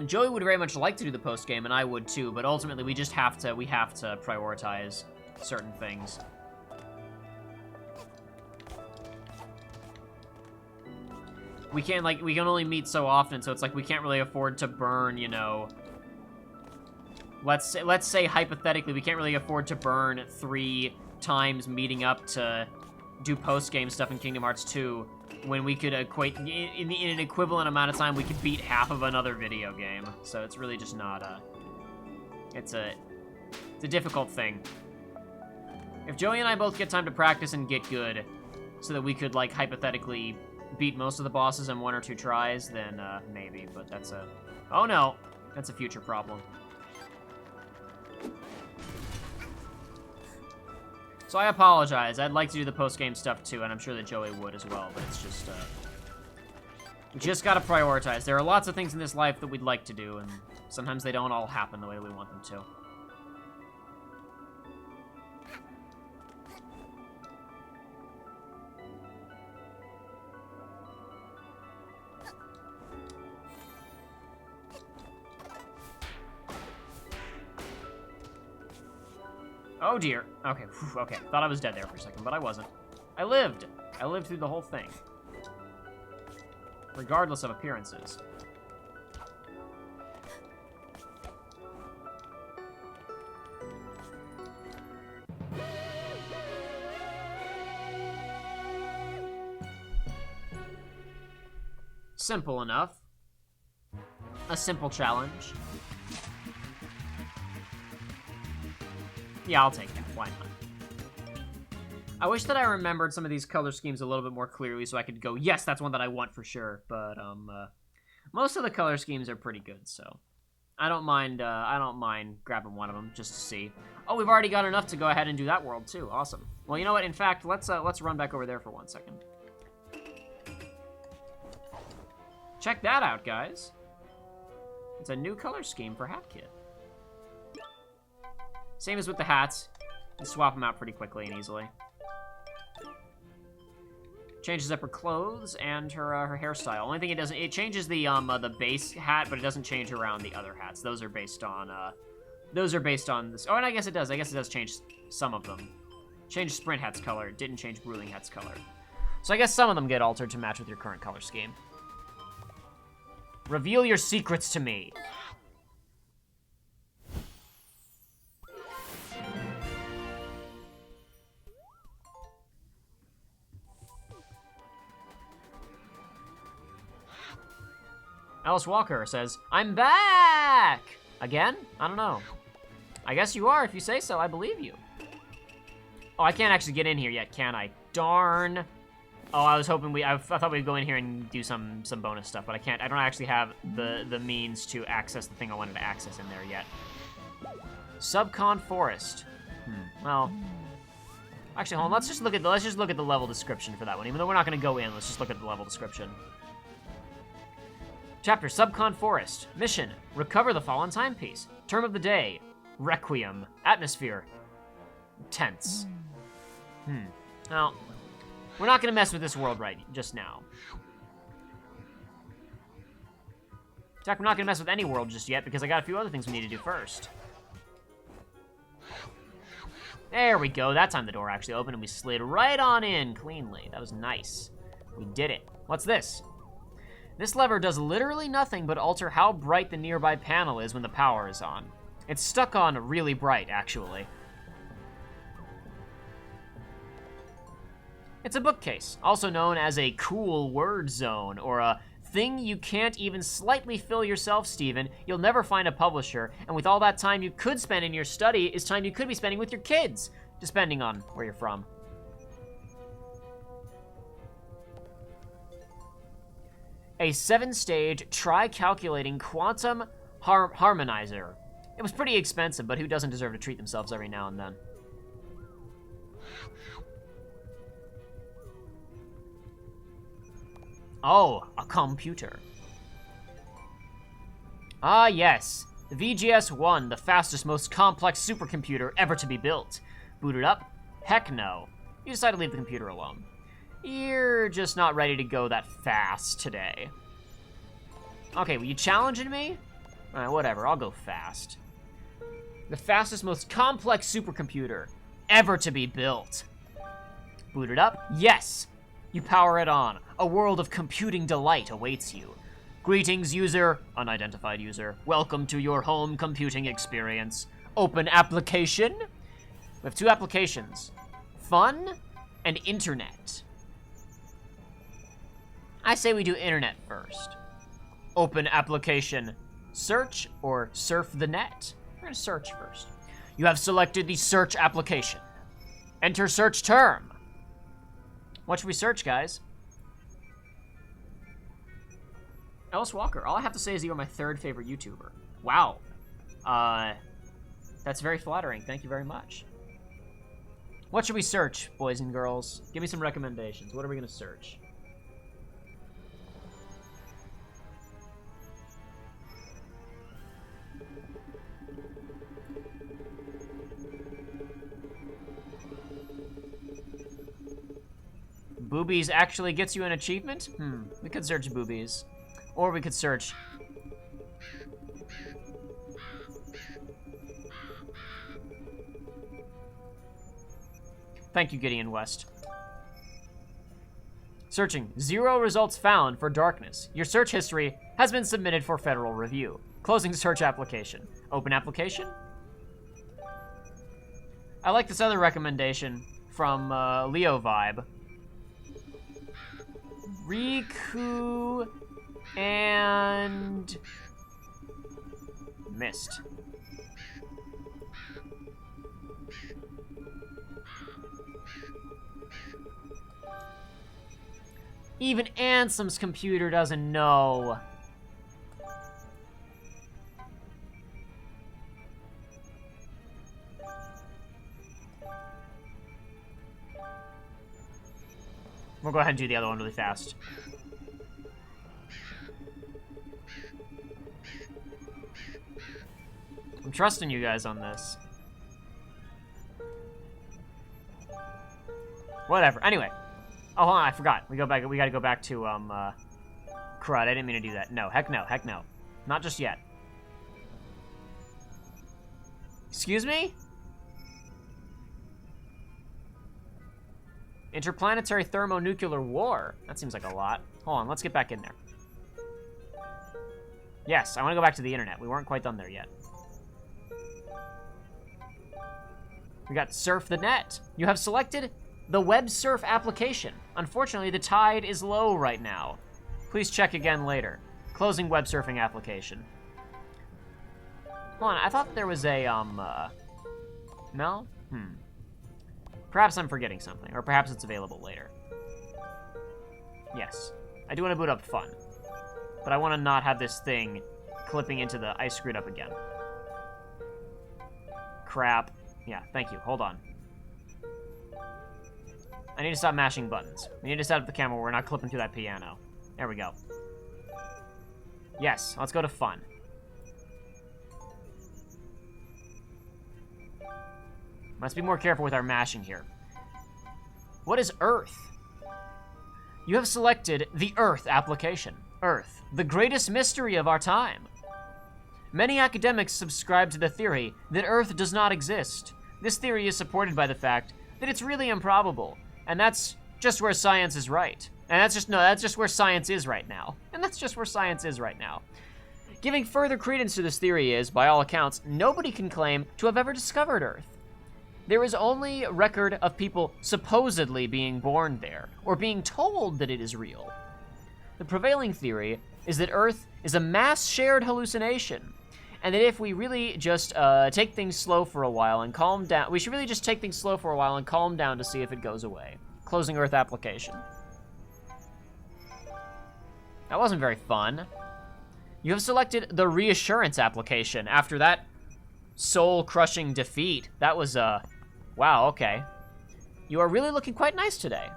Joey would very much like to do the post game, and I would too, but ultimately we just have to prioritize certain things. We can't, like, we can only meet so often, so it's like we can't really afford to burn, you know... Let's say hypothetically, we can't really afford to burn 3 times meeting up to do post-game stuff in Kingdom Hearts 2, when we could equate, in an equivalent amount of time, we could beat half of another video game. So it's really just not it's a difficult thing. If Joey and I both get time to practice and get good, so that we could, like, hypothetically beat most of the bosses in 1 or 2 tries, then, maybe, but that's a... Oh no! That's a future problem. So I apologize. I'd like to do the post-game stuff too, and I'm sure that Joey would as well, but it's just, we just gotta prioritize. There are lots of things in this life that we'd like to do, and sometimes they don't all happen the way we want them to. Oh dear. Okay, whew, okay. Thought I was dead there for a second, but I wasn't. I lived! I lived through the whole thing. Regardless of appearances. Simple enough. A simple challenge. Yeah, I'll take that. Why not? I wish that I remembered some of these color schemes a little bit more clearly so I could go, yes, that's one that I want for sure. But, most of the color schemes are pretty good, so I don't mind grabbing one of them just to see. Oh, we've already got enough to go ahead and do that world, too. Awesome. Well, you know what? In fact, let's run back over there for 1 second. Check that out, guys. It's a new color scheme for Hat Kit. Same as with the hats. You swap them out pretty quickly and easily. Changes up her clothes and her hairstyle. Only thing it doesn't, it changes the base hat, but it doesn't change around the other hats. Those are based on this. Oh, and I guess it does. I guess it does change some of them. Changed Sprint Hat's color. It didn't change Bruling Hat's color. So I guess some of them get altered to match with your current color scheme. Reveal your secrets to me. Alice Walker says, I'm back! Again? I don't know. I guess you are. If you say so, I believe you. Oh, I can't actually get in here yet, can I? Darn. Oh, I was hoping I thought we'd go in here and do some bonus stuff, but I can't. I don't actually have the means to access the thing I wanted to access in there yet. Subcon Forest. Well, actually, hold on. Let's just look at the level description for that one. Even though we're not going to go in, let's just look at the level description. Chapter, Subcon Forest. Mission, recover the fallen timepiece. Term of the day, Requiem. Atmosphere, tense. Well, we're not going to mess with this world right just now. In fact, we're not going to mess with any world just yet because I got a few other things we need to do first. There we go. That time the door actually opened and we slid right on in cleanly. That was nice. We did it. What's this? This lever does literally nothing but alter how bright the nearby panel is when the power is on. It's stuck on really bright, actually. It's a bookcase, also known as a cool word zone, or a thing you can't even slightly fill yourself, Steven. You'll never find a publisher, and with all that time you could spend in your study is time you could be spending with your kids, depending on where you're from. A 7-stage, tri-calculating quantum harmonizer. It was pretty expensive, but who doesn't deserve to treat themselves every now and then? Oh, a computer. Ah, yes. The VGS-1, the fastest, most complex supercomputer ever to be built. Boot it up? Heck no. You decide to leave the computer alone. You're just not ready to go that fast today. Okay, were you challenging me? Alright, whatever, I'll go fast. The fastest, most complex supercomputer ever to be built. Boot it up? Yes! You power it on. A world of computing delight awaits you. Greetings, user. Unidentified user. Welcome to your home computing experience. Open application. We have two applications. Fun and internet. I say we do internet first. Open application. Search or surf the net. We're gonna search first. You have selected the search application. Enter search term. What should we search, guys? Ellis Walker. All I have to say is you are my third favorite YouTuber. Wow. That's very flattering. Thank you very much. What should we search, boys and girls? Give me some recommendations. What are we gonna search? Boobies actually gets you an achievement? We could search boobies. Or we could search... Thank you, Gideon West. Searching. 0 results found for darkness. Your search history has been submitted for federal review. Closing search application. Open application? I like this other recommendation from Leo Vibe. Riku and Mist. Even Ansem's computer doesn't know. We'll go ahead and do the other one really fast. I'm trusting you guys on this. Whatever. Anyway. Oh, hold on, I forgot. We gotta go back to, crud, I didn't mean to do that. No, heck no, heck no. Not just yet. Excuse me? Interplanetary thermonuclear war. That seems like a lot. Hold on, let's get back in there. Yes, I want to go back to the internet. We weren't quite done there yet. We got surf the net. You have selected the web surf application. Unfortunately, the tide is low right now. Please check again later. Closing web surfing application. Hold on, I thought there was a, no? Perhaps I'm forgetting something, or perhaps it's available later. Yes, I do want to boot up Fun, but I want to not have this thing clipping into the, I screwed up again. Crap. Yeah, thank you, hold on. I need to stop mashing buttons. We need to set up the camera where we're not clipping through that piano. There we go. Yes, let's go to Fun. Must be more careful with our mashing here. What is Earth? You have selected the Earth application. Earth, the greatest mystery of our time. Many academics subscribe to the theory that Earth does not exist. This theory is supported by the fact that it's really improbable, and that's just where science is right. And that's just where science is right now. And that's just where science is right now. Giving further credence to this theory is, by all accounts, nobody can claim to have ever discovered Earth. There is only record of people supposedly being born there, or being told that it is real. The prevailing theory is that Earth is a mass shared hallucination, and that if we really just take things slow for a while and calm down, we should really just take things slow for a while and calm down to see if it goes away. Closing Earth application. That wasn't very fun. You have selected the reassurance application after that soul-crushing defeat. That was, wow, okay. You are really looking quite nice today.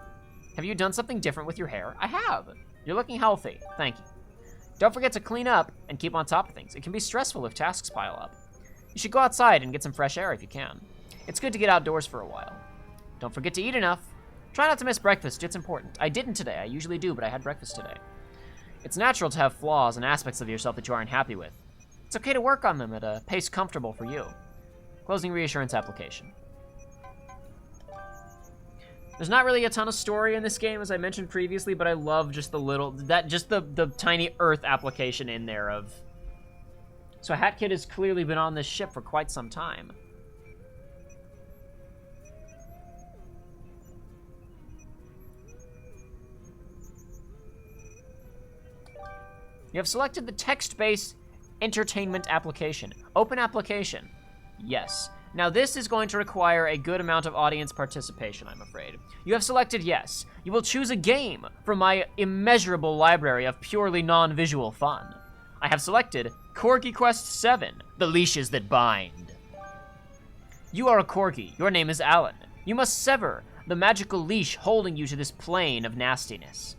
Have you done something different with your hair? I have. You're looking healthy. Thank you. Don't forget to clean up and keep on top of things. It can be stressful if tasks pile up. You should go outside and get some fresh air if you can. It's good to get outdoors for a while. Don't forget to eat enough. Try not to miss breakfast, it's important. I didn't today, I usually do, but I had breakfast today. It's natural to have flaws and aspects of yourself that you aren't happy with. It's okay to work on them at a pace comfortable for you. Closing reassurance application. There's not really a ton of story in this game, as I mentioned previously, but I love just the tiny Earth application in there of... So Hat Kid has clearly been on this ship for quite some time. You have selected the text-based entertainment application. Open application. Yes. Now this is going to require a good amount of audience participation, I'm afraid. You have selected yes. You will choose a game from my immeasurable library of purely non-visual fun. I have selected Corgi Quest 7, The Leashes That Bind. You are a Corgi. Your name is Alan. You must sever the magical leash holding you to this plane of nastiness.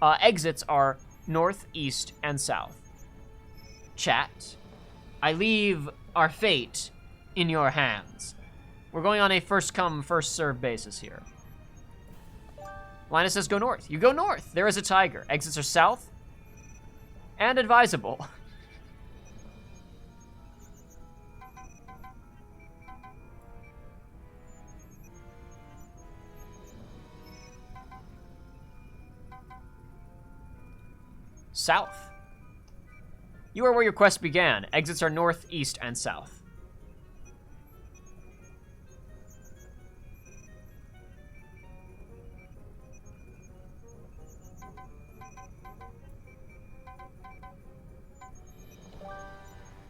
Exits are north, east, and south. Chat. I leave our fate in your hands. We're going on a first-come, first-served basis here. Linus says go north. You go north. There is a tiger. Exits are south and advisable. South. You are where your quest began. Exits are north, east, and south.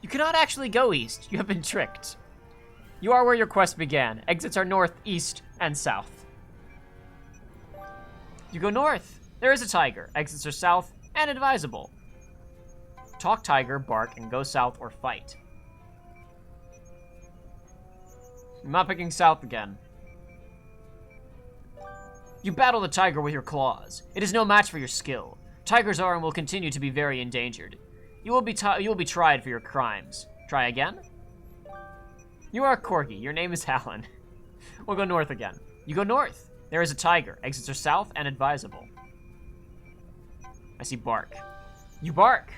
You cannot actually go east. You have been tricked. You are where your quest began. Exits are north, east, and south. You go north. There is a tiger. Exits are south and advisable. Talk tiger, bark, and go south or fight. I'm not picking south again. You battle the tiger with your claws. It is no match for your skill. Tigers are and will continue to be very endangered. You will be tried for your crimes. Try again? You are a Corgi. Your name is Alan. We'll go north again. You go north. There is a tiger. Exits are south and advisable. I see bark. You bark.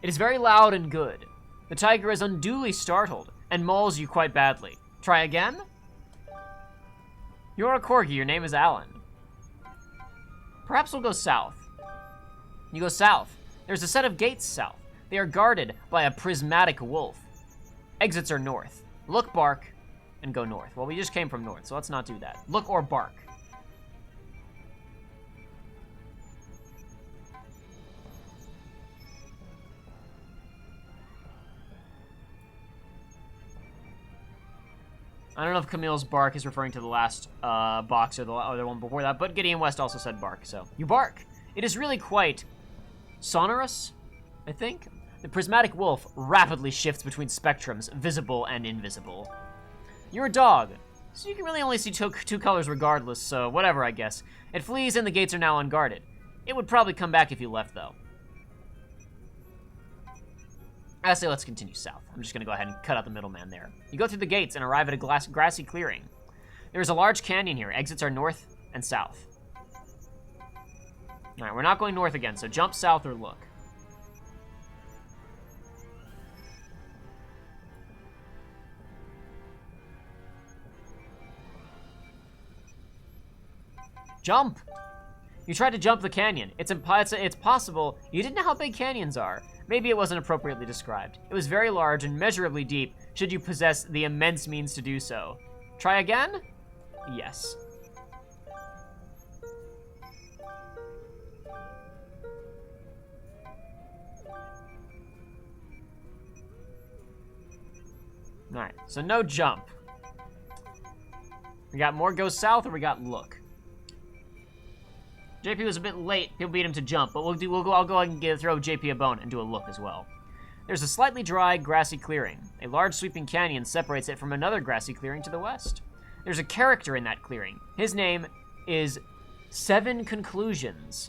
It is very loud and good. The tiger is unduly startled and mauls you quite badly. Try again? You're a Corgi. Your name is Alan. Perhaps we'll go south. You go south. There's a set of gates south. They are guarded by a prismatic wolf. Exits are north. Look, bark, and go north. Well, we just came from north, so let's not do that. Look or bark. I don't know if Camille's bark is referring to the last box or the other one before that, but Gideon West also said bark, so. You bark. It is really quite sonorous, I think. The prismatic wolf rapidly shifts between spectrums, visible and invisible. You're a dog, so you can really only see two colors regardless, so whatever, I guess. It flees and the gates are now unguarded. It would probably come back if you left, though. I say let's continue south. I'm just going to go ahead and cut out the middleman there. You go through the gates and arrive at a grassy clearing. There is a large canyon here. Exits are north and south. All right, we're not going north again, so jump south or look. Jump! You tried to jump the canyon. It's possible you didn't know how big canyons are. Maybe it wasn't appropriately described. It was very large and measurably deep, should you possess the immense means to do so. Try again? Yes. Alright, so no jump. We got more go south or we got look. JP was a bit late. People beat him to jump, but I'll go ahead and throw JP a bone and do a look as well. There's a slightly dry, grassy clearing. A large sweeping canyon separates it from another grassy clearing to the west. There's a character in that clearing. His name is Seven Conclusions.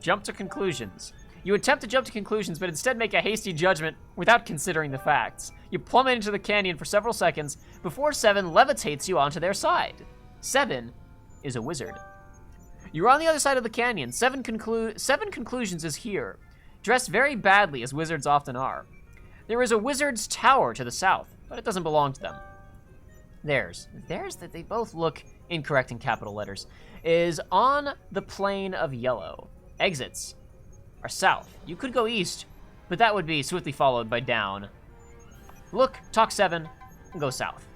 Jump to conclusions. You attempt to jump to conclusions, but instead make a hasty judgment without considering the facts. You plummet into the canyon for several seconds before 7 levitates you onto their side. 7 is a wizard. You're on the other side of the canyon. 7 conclusions is here, dressed very badly as wizards often are. There is a wizard's tower to the south, but it doesn't belong to them. Theirs, that they both look incorrect in capital letters, is on the plane of yellow. Exits are south. You could go east, but that would be swiftly followed by down. Look, talk 7, and go south.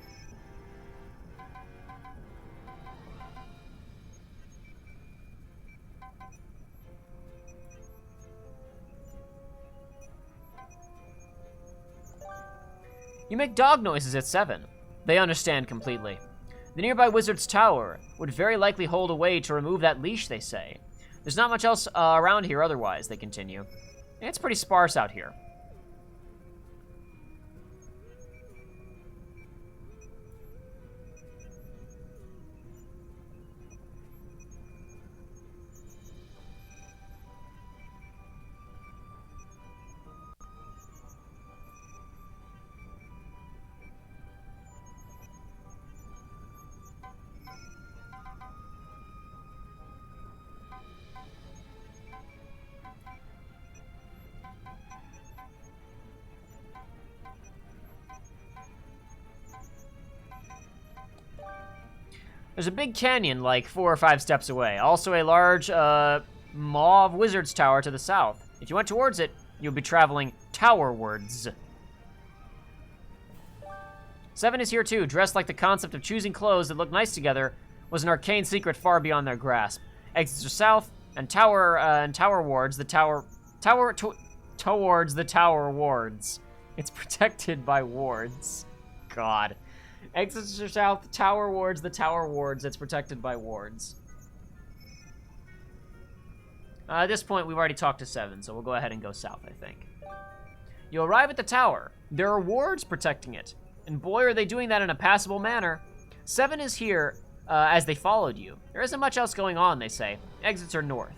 You make dog noises at 7. They understand completely. The nearby wizard's tower would very likely hold a way to remove that leash, they say. There's not much else around here otherwise, they continue. It's pretty sparse out here. There's a big canyon like 4 or 5 steps away. Also a large mauve wizard's tower to the south. If you went towards it, you'll be traveling towerwards. 7 is here too, dressed like the concept of choosing clothes that look nice together was an arcane secret far beyond their grasp. Exits are south and towards the tower wards. It's protected by wards. God. Exits are south, tower wards, the tower wards. It's protected by wards. At this point, we've already talked to 7, so we'll go ahead and go south, I think. You arrive at the tower. There are wards protecting it. And boy, are they doing that in a passable manner. 7 is here as they followed you. There isn't much else going on, they say. Exits are north.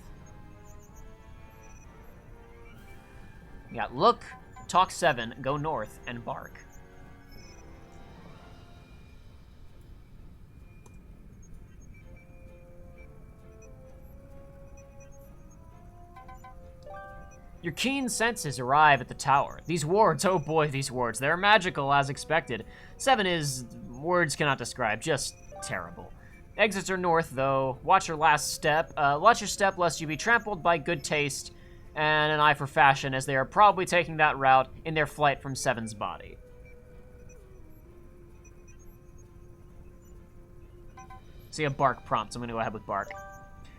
You got look, talk 7, go north, and bark. Your keen senses arrive at the tower. These wards, oh boy, these wards, they're magical as expected. 7 is, words cannot describe, just terrible. Exits are north, though. Watch your step lest you be trampled by good taste and an eye for fashion, as they are probably taking that route in their flight from 7's body. See a bark prompt, so I'm gonna go ahead with bark.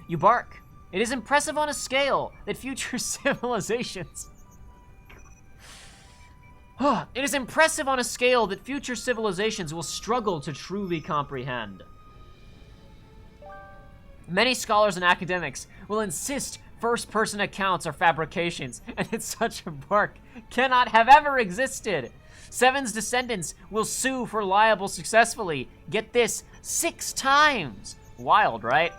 You bark. It is impressive on a scale that future civilizations... It is impressive on a scale that future civilizations will struggle to truly comprehend. Many scholars and academics will insist first-person accounts are fabrications, and that such a bark cannot have ever existed. 7's descendants will sue for libel successfully. Get this, 6 times. Wild, right?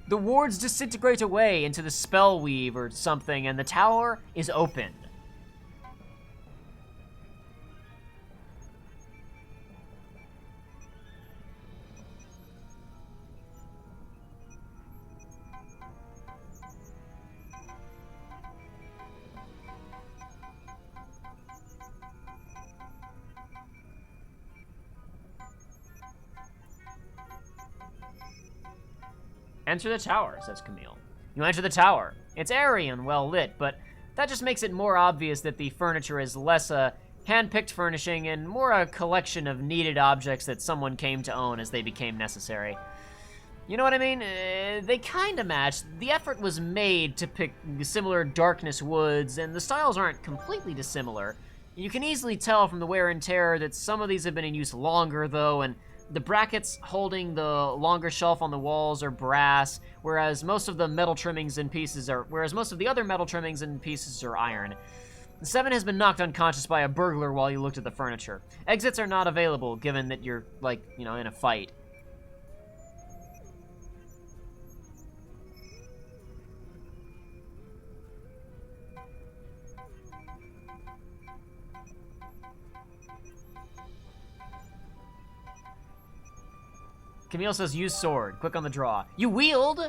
The wards disintegrate away into the spell weave or something, and the tower is opened. Enter the tower, says Camille. You enter the tower. It's airy and well lit, but that just makes it more obvious that the furniture is less a hand-picked furnishing and more a collection of needed objects that someone came to own as they became necessary. You know what I mean? They kinda match. The effort was made to pick similar darkness woods, and the styles aren't completely dissimilar. You can easily tell from the wear and tear that some of these have been in use longer, though, and the brackets holding the longer shelf on the walls are brass, whereas most of the other metal trimmings and pieces are iron. 7 has been knocked unconscious by a burglar while you looked at the furniture. Exits are not available, given that you're, in a fight. Camille says, use sword. Quick on the draw. You wield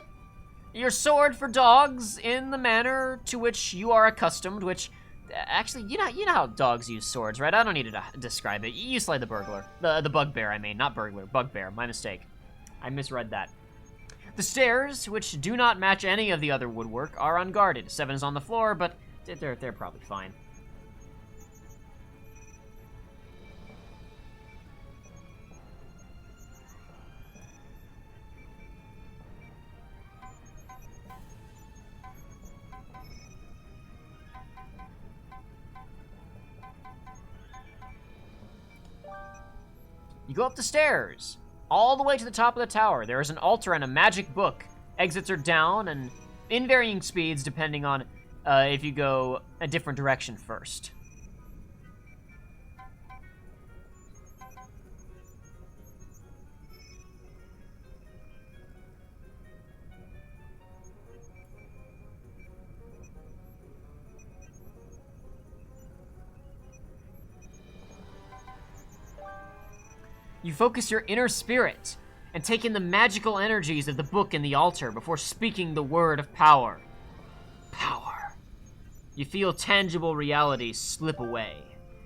your sword for dogs in the manner to which you are accustomed, which, actually, you know how dogs use swords, right? I don't need to describe it. You slay the burglar. The bugbear, I mean. Not burglar. Bugbear. My mistake. I misread that. The stairs, which do not match any of the other woodwork, are unguarded. 7 is on the floor, but they're probably fine. You go up the stairs, all the way to the top of the tower. There is an altar and a magic book. Exits are down and in varying speeds depending on if you go a different direction first. You focus your inner spirit and take in the magical energies of the book and the altar before speaking the word of power. Power. You feel tangible reality slip away.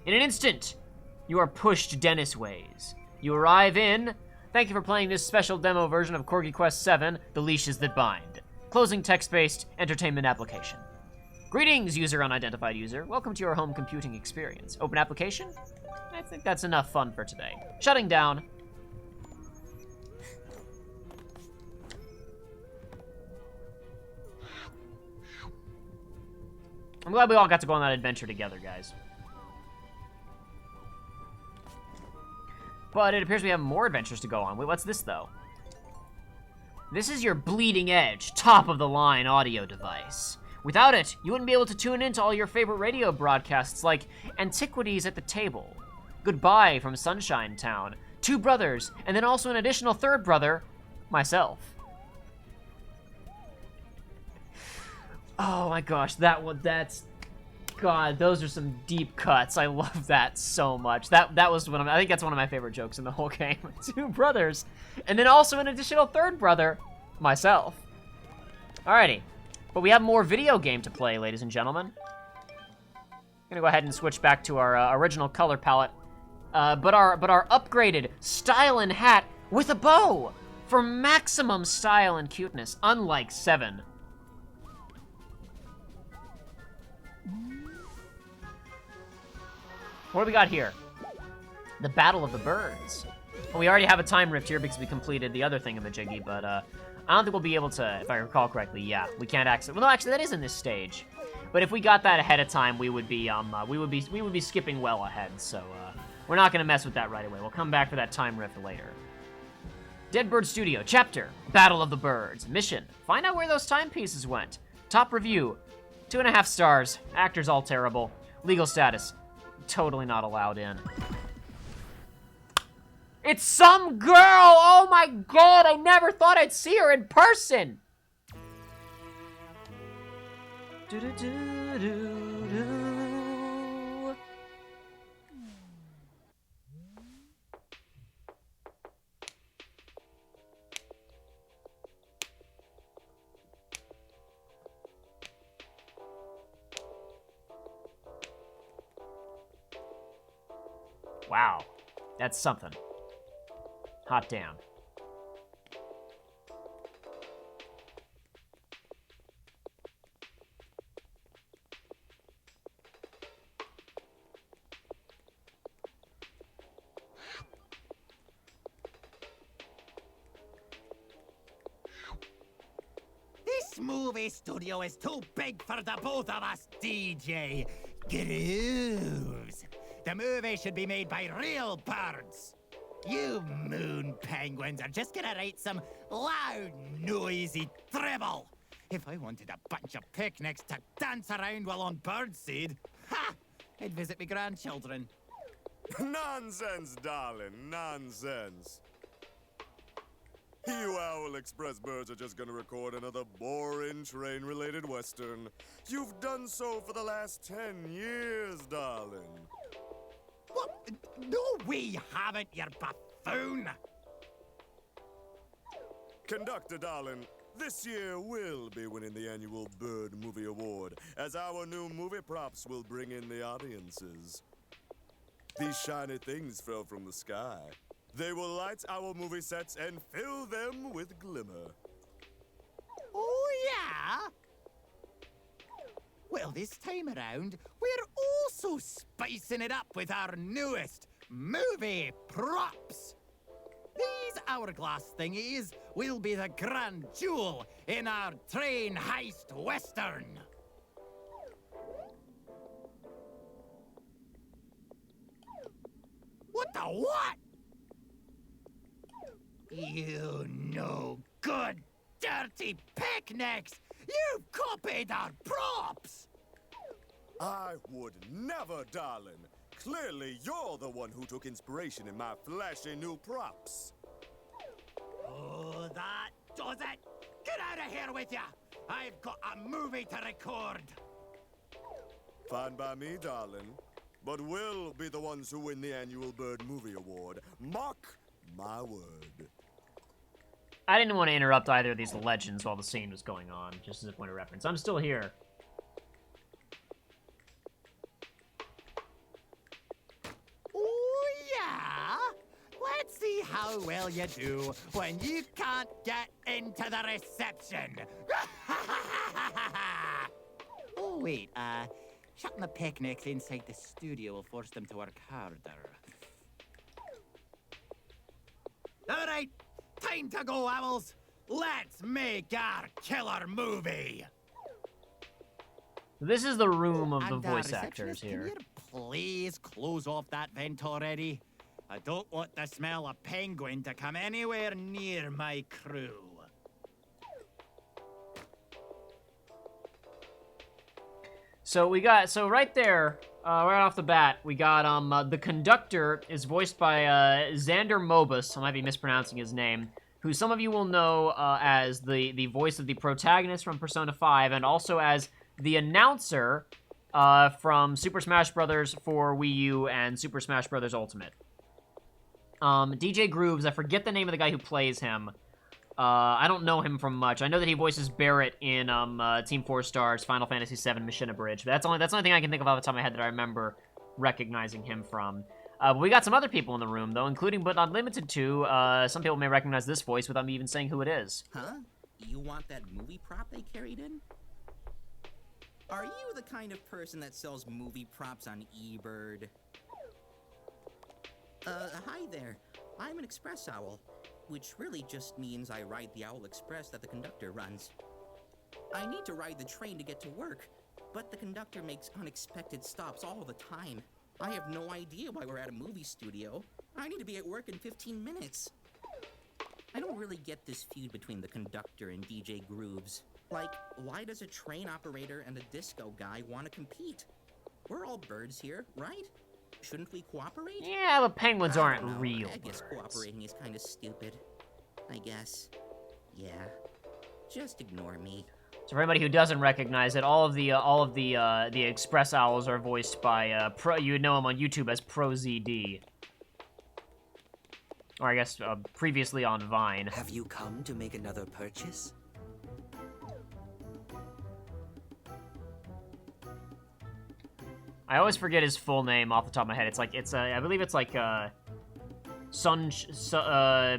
In an instant, you are pushed Dennis ways. You arrive in... Thank you for playing this special demo version of Corgi Quest 7, The Leashes That Bind. Closing text-based entertainment application. Greetings, user unidentified user. Welcome to your home computing experience. Open application? I think that's enough fun for today. Shutting down. I'm glad we all got to go on that adventure together, guys. But it appears we have more adventures to go on. Wait, what's this, though? This is your bleeding edge, top-of-the-line audio device. Without it, you wouldn't be able to tune into all your favorite radio broadcasts like Antiquities at the Table, Goodbye from Sunshine Town, Two Brothers, and then also an additional third brother, myself. Oh my gosh, that's... God, those are some deep cuts. I love that so much. That was I think that's one of my favorite jokes in the whole game. Two brothers, and then also an additional third brother, myself. Alrighty, but we have more video game to play, ladies and gentlemen. I'm gonna go ahead and switch back to our original color palette. But our upgraded style and hat with a bow for maximum style and cuteness, unlike 7. What do we got here? The Battle of the Birds. Well, we already have a time rift here because we completed the other thing of the Jiggy, but I don't think we'll be able to, if I recall correctly, yeah, we can't access. Well, no, actually, that is in this stage. But if we got that ahead of time, we would be skipping well ahead. So we're not gonna mess with that right away. We'll come back for that time rift later. Dead Bird Studio, Chapter, Battle of the Birds. Mission, find out where those timepieces went. Top review, 2.5 stars. Actors all terrible. Legal status, totally not allowed in. It's some girl! Oh my god, I never thought I'd see her in person! Wow, that's something. Hot damn. This movie studio is too big for the both of us, DJ. Grooves. The movie should be made by real birds. You moon penguins are just gonna write some loud, noisy dribble. If I wanted a bunch of picnics to dance around while on birdseed, ha! I'd visit my grandchildren. Nonsense, darling, nonsense. You Owl Express birds are just gonna record another boring train-related western. You've done so for the last 10 years, darling. What? No, we haven't, you buffoon! Conductor, darling, this year we'll be winning the annual Bird Movie Award, as our new movie props will bring in the audiences. These shiny things fell from the sky. They will light our movie sets and fill them with glimmer. Oh, yeah? Well, this time around, we're also spicing it up with our newest movie props. These hourglass thingies will be the grand jewel in our train heist western. What the what? You no good, dirty picnics! You've copied our props! I would never, darling. Clearly, you're the one who took inspiration in my flashy new props. Oh, that does it! Get out of here with ya! I've got a movie to record! Fine by me, darling. But we'll be the ones who win the annual Bird Movie Award. Mark my word. I didn't want to interrupt either of these legends while the scene was going on, just as a point of reference. I'm still here. Oh, yeah? Let's see how well you do when you can't get into the reception. Oh, wait, shutting the picnics inside the studio will force them to work harder. All right, time to go, owls. Let's make our killer movie. This is the room of the And, voice actors receptionist, can here. you please close off that vent already? I don't want the smell of penguin to come anywhere near my crew. So right there, right off the bat, we got the conductor is voiced by Xander Mobus. I might be mispronouncing his name, who some of you will know as the voice of the protagonist from Persona 5, and also as the announcer from Super Smash Bros. For Wii U and Super Smash Bros. Ultimate. DJ Grooves, I forget the name of the guy who plays him. I don't know him from much. I know that he voices Barrett in Team 4 Stars, Final Fantasy VII Mission Abridged. But that's the only thing I can think of off the top of my head that I remember recognizing him from. But we got some other people in the room, though, including but not limited to, some people may recognize this voice without me even saying who it is. Huh? You want that movie prop they carried in? Are you the kind of person that sells movie props on eBird? Hi there. I'm an express owl, which really just means I ride the Owl Express that the conductor runs. I need to ride the train to get to work, but the conductor makes unexpected stops all the time. I have no idea why we're at a movie studio. I need to be at work in 15 minutes. I don't really get this feud between the conductor and DJ Grooves. Like, why does a train operator and a disco guy want to compete? We're all birds here, right? Shouldn't we cooperate? Yeah, but penguins I aren't don't know. real I guess birds. cooperating is kind of stupid. I guess. Yeah. Just ignore me. So for anybody who doesn't recognize it, all of the Express Owls are voiced by you know him on YouTube as ProZD, or I guess previously on Vine. Have you come to make another purchase? I always forget his full name off the top of my head. I believe it's like Suncho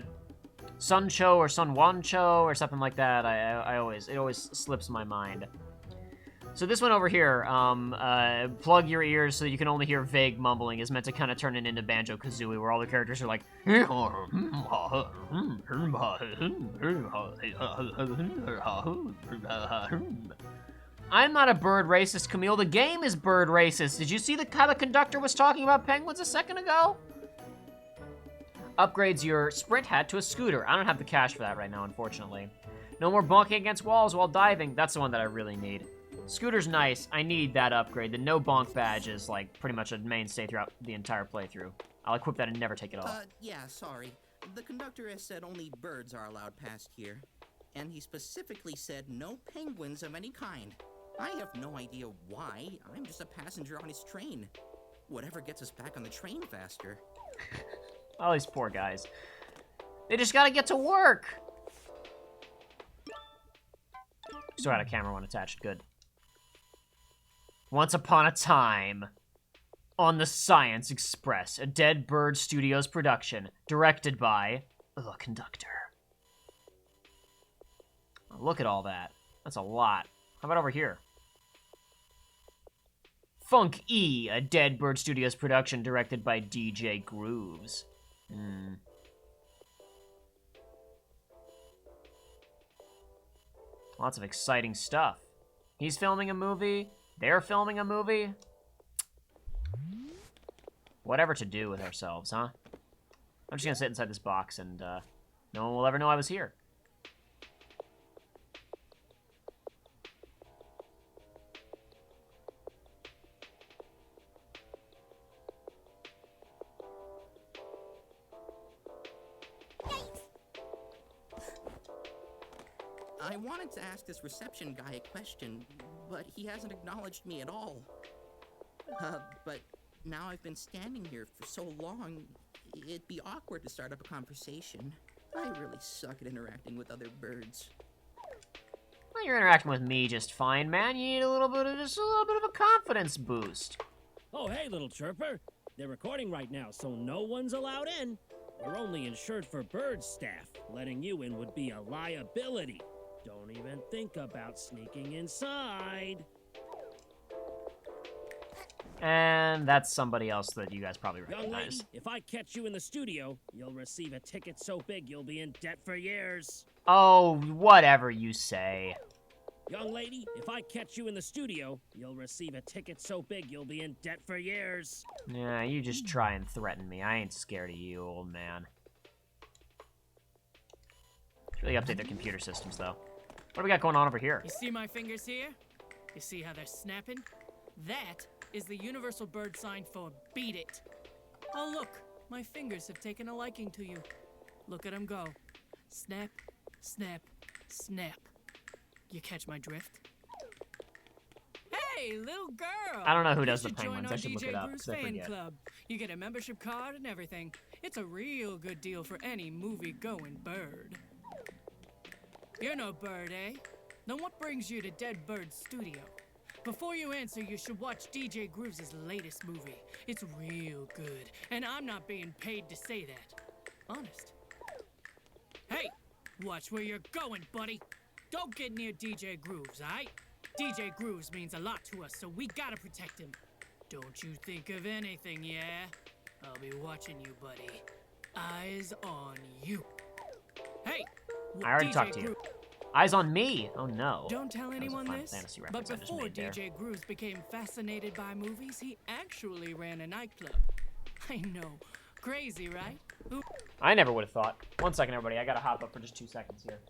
or Sunwancho or something like that. It always slips my mind. So this one over here, plug your ears so you can only hear vague mumbling, is meant to kind of turn it into Banjo-Kazooie, where all the characters are like... I'm not a bird racist, Camille. The game is bird racist. Did you see how the conductor was talking about penguins a second ago? Upgrades your sprint hat to a scooter. I don't have the cash for that right now, unfortunately. No more bonking against walls while diving. That's the one that I really need. Scooter's nice. I need that upgrade. The no bonk badge is like pretty much a mainstay throughout the entire playthrough. I'll equip that and never take it off. Yeah, sorry. The conductor has said only birds are allowed past here. And he specifically said no penguins of any kind. I have no idea why. I'm just a passenger on his train. Whatever gets us back on the train faster. Oh, these poor guys. They just gotta get to work. Still had a camera one attached. Good. Once upon a time, on the Science Express, a Dead Bird Studios production, directed by the conductor. Oh, look at all that. That's a lot. How about over here? Funk E, a Dead Bird Studios production directed by DJ Grooves. Lots of exciting stuff. He's filming a movie. They're filming a movie. Whatever to do with ourselves, huh? I'm just gonna sit inside this box and no one will ever know I was here. I wanted to ask this reception guy a question, but he hasn't acknowledged me at all. But now I've been standing here for so long, it'd be awkward to start up a conversation. I really suck at interacting with other birds. Well, you're interacting with me just fine, man. You need a little bit of a confidence boost. Oh, hey, little chirper. They're recording right now, so no one's allowed in. We're only insured for bird staff. Letting you in would be a liability. Don't even think about sneaking inside. And that's somebody else that you guys probably Young recognize. lady, if I catch you in the studio, you'll receive a ticket so big you'll be in debt for years. Oh, whatever you say. Young lady, if I catch you in the studio, you'll receive a ticket so big you'll be in debt for years. Yeah, you just try and threaten me. I ain't scared of you, old man. Should really update their computer systems, though. What do we got going on over here? You see my fingers here? You see how they're snapping? That is the universal bird sign for beat it. Oh look, my fingers have taken a liking to you. Look at them go. Snap, snap, snap. You catch my drift? Hey, little girl! I don't know who You does the should join penguins. our I should look DJ it up, Bruce 'cause I fan forget. club. You get a membership card and everything. It's a real good deal for any movie-going bird. You're no bird, eh? Then what brings you to Dead Bird Studio? Before you answer, you should watch DJ Grooves' latest movie. It's real good, and I'm not being paid to say that. Honest. Hey, watch where you're going, buddy. Don't get near DJ Grooves, aight? DJ Grooves means a lot to us, so we gotta protect him. Don't you think of anything, yeah? I'll be watching you, buddy. Eyes on you. Hey! I already talked to you. Eyes on me! Oh no. Don't tell anyone Final this, Fantasy but reference I just before made there. DJ Grooves became fascinated by movies, he actually ran a nightclub. I know. Crazy, right? Ooh. I never would have thought. 1 second, everybody. I gotta hop up for just 2 seconds here.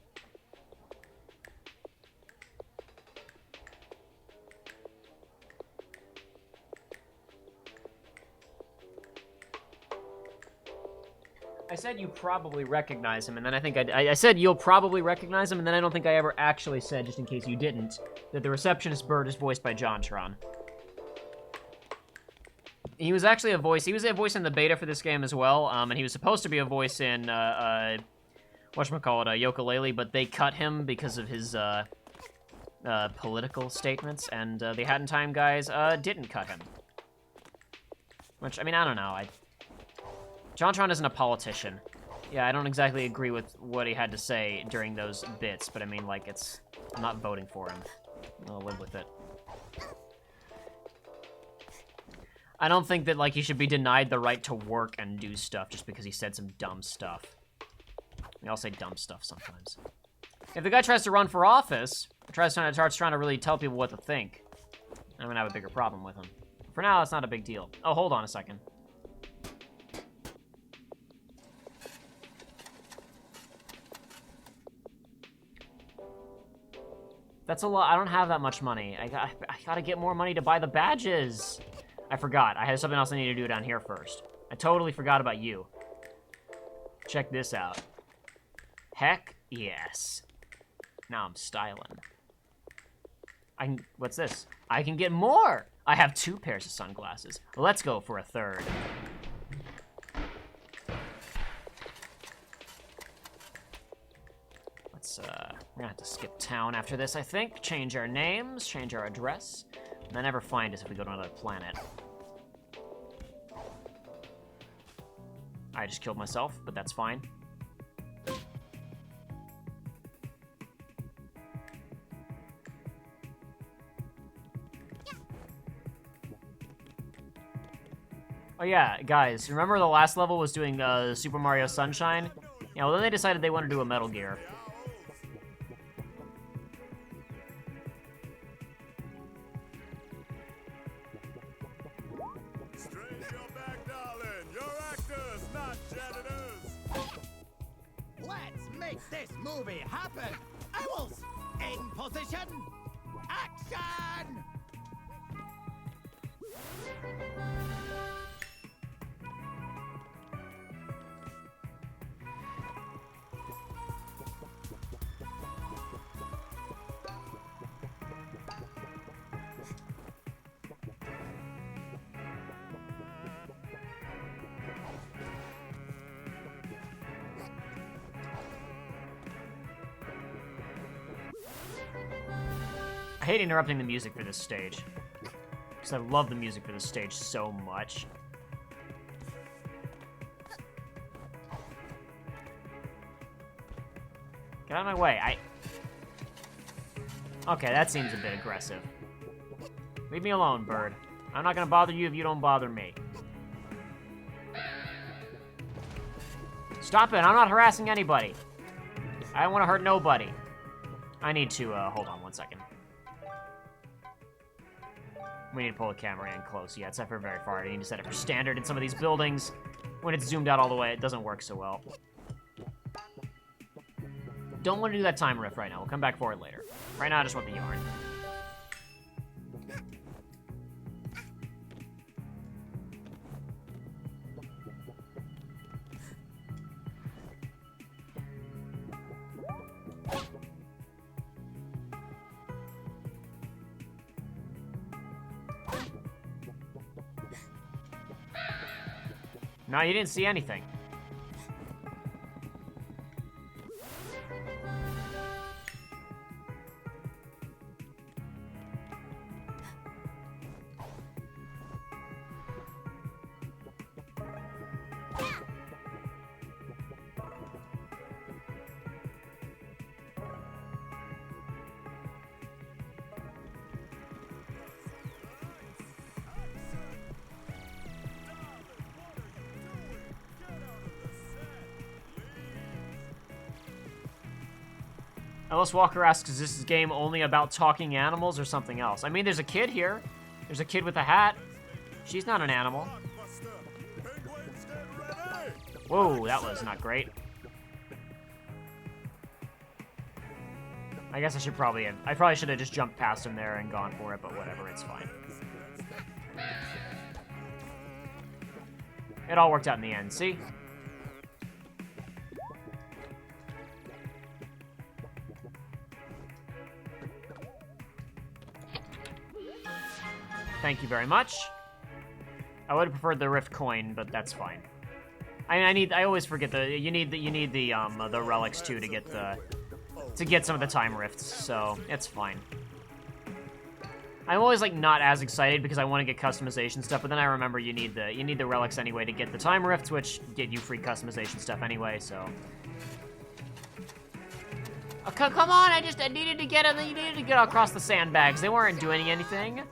I said you probably recognize him, and then I think I said you'll probably recognize him, and then I don't think I ever actually said, just in case you didn't, that the receptionist bird is voiced by JonTron. He was actually a voice. He was a voice in the beta for this game as well, and he was supposed to be a voice in whatchamacallit, Yooka-Laylee, but they cut him because of his political statements, and the Hat in Time guys didn't cut him. Which, I mean, I don't know. JonTron isn't a politician. Yeah, I don't exactly agree with what he had to say during those bits, but I mean, like, I'm not voting for him. I'll live with it. I don't think that, like, he should be denied the right to work and do stuff just because he said some dumb stuff. We all say dumb stuff sometimes. If the guy tries to run for office, or starts trying to really tell people what to think, I'm gonna have a bigger problem with him. For now, it's not a big deal. Oh, hold on a second. That's a lot. I don't have that much money. I gotta get more money to buy the badges. I forgot. I had something else I need to do down here first. I totally forgot about you. Check this out. Heck yes. Now I'm styling. What's this? I can get more. I have 2 pairs of sunglasses. Let's go for a 3rd. Let's we're gonna have to skip town after this, I think. Change our names, change our address, and then never find us if we go to another planet. I just killed myself, but that's fine. Oh yeah, guys, remember the last level was doing Super Mario Sunshine? Yeah, well then they decided they want to do a Metal Gear. Straighten your back, darling. You're actors, not janitors. Let's make this movie happen! Owls! In position! Action! I hate interrupting the music for this stage, because I love the music for this stage so much. Get out of my way, Okay, that seems a bit aggressive. Leave me alone, bird. I'm not gonna bother you if you don't bother me. Stop it, I'm not harassing anybody. I don't want to hurt nobody. I need to, hold on one second. We need to pull the camera in close. Yeah, it's set for very far. I need to set it for standard in some of these buildings. When it's zoomed out all the way, it doesn't work so well. Don't want to do that time riff right now. We'll come back for it later. Right now, I just want the yarn. No, you didn't see anything. Ellis Walker asks, is this game only about talking animals or something else? I mean, there's a kid here. There's a kid with a hat. She's not an animal. Whoa, that was not great. I guess I probably should have just jumped past him there and gone for it, but whatever, it's fine. It all worked out in the end, see? Thank you very much. I would have preferred the Rift coin, but that's fine. I always forget you need the relics too to get some of the time rifts, so it's fine. I'm always like not as excited because I want to get customization stuff, but then I remember you need the relics anyway to get the time rifts, which give you free customization stuff anyway, so. Oh, come on, I needed to get across the sandbags. They weren't doing anything.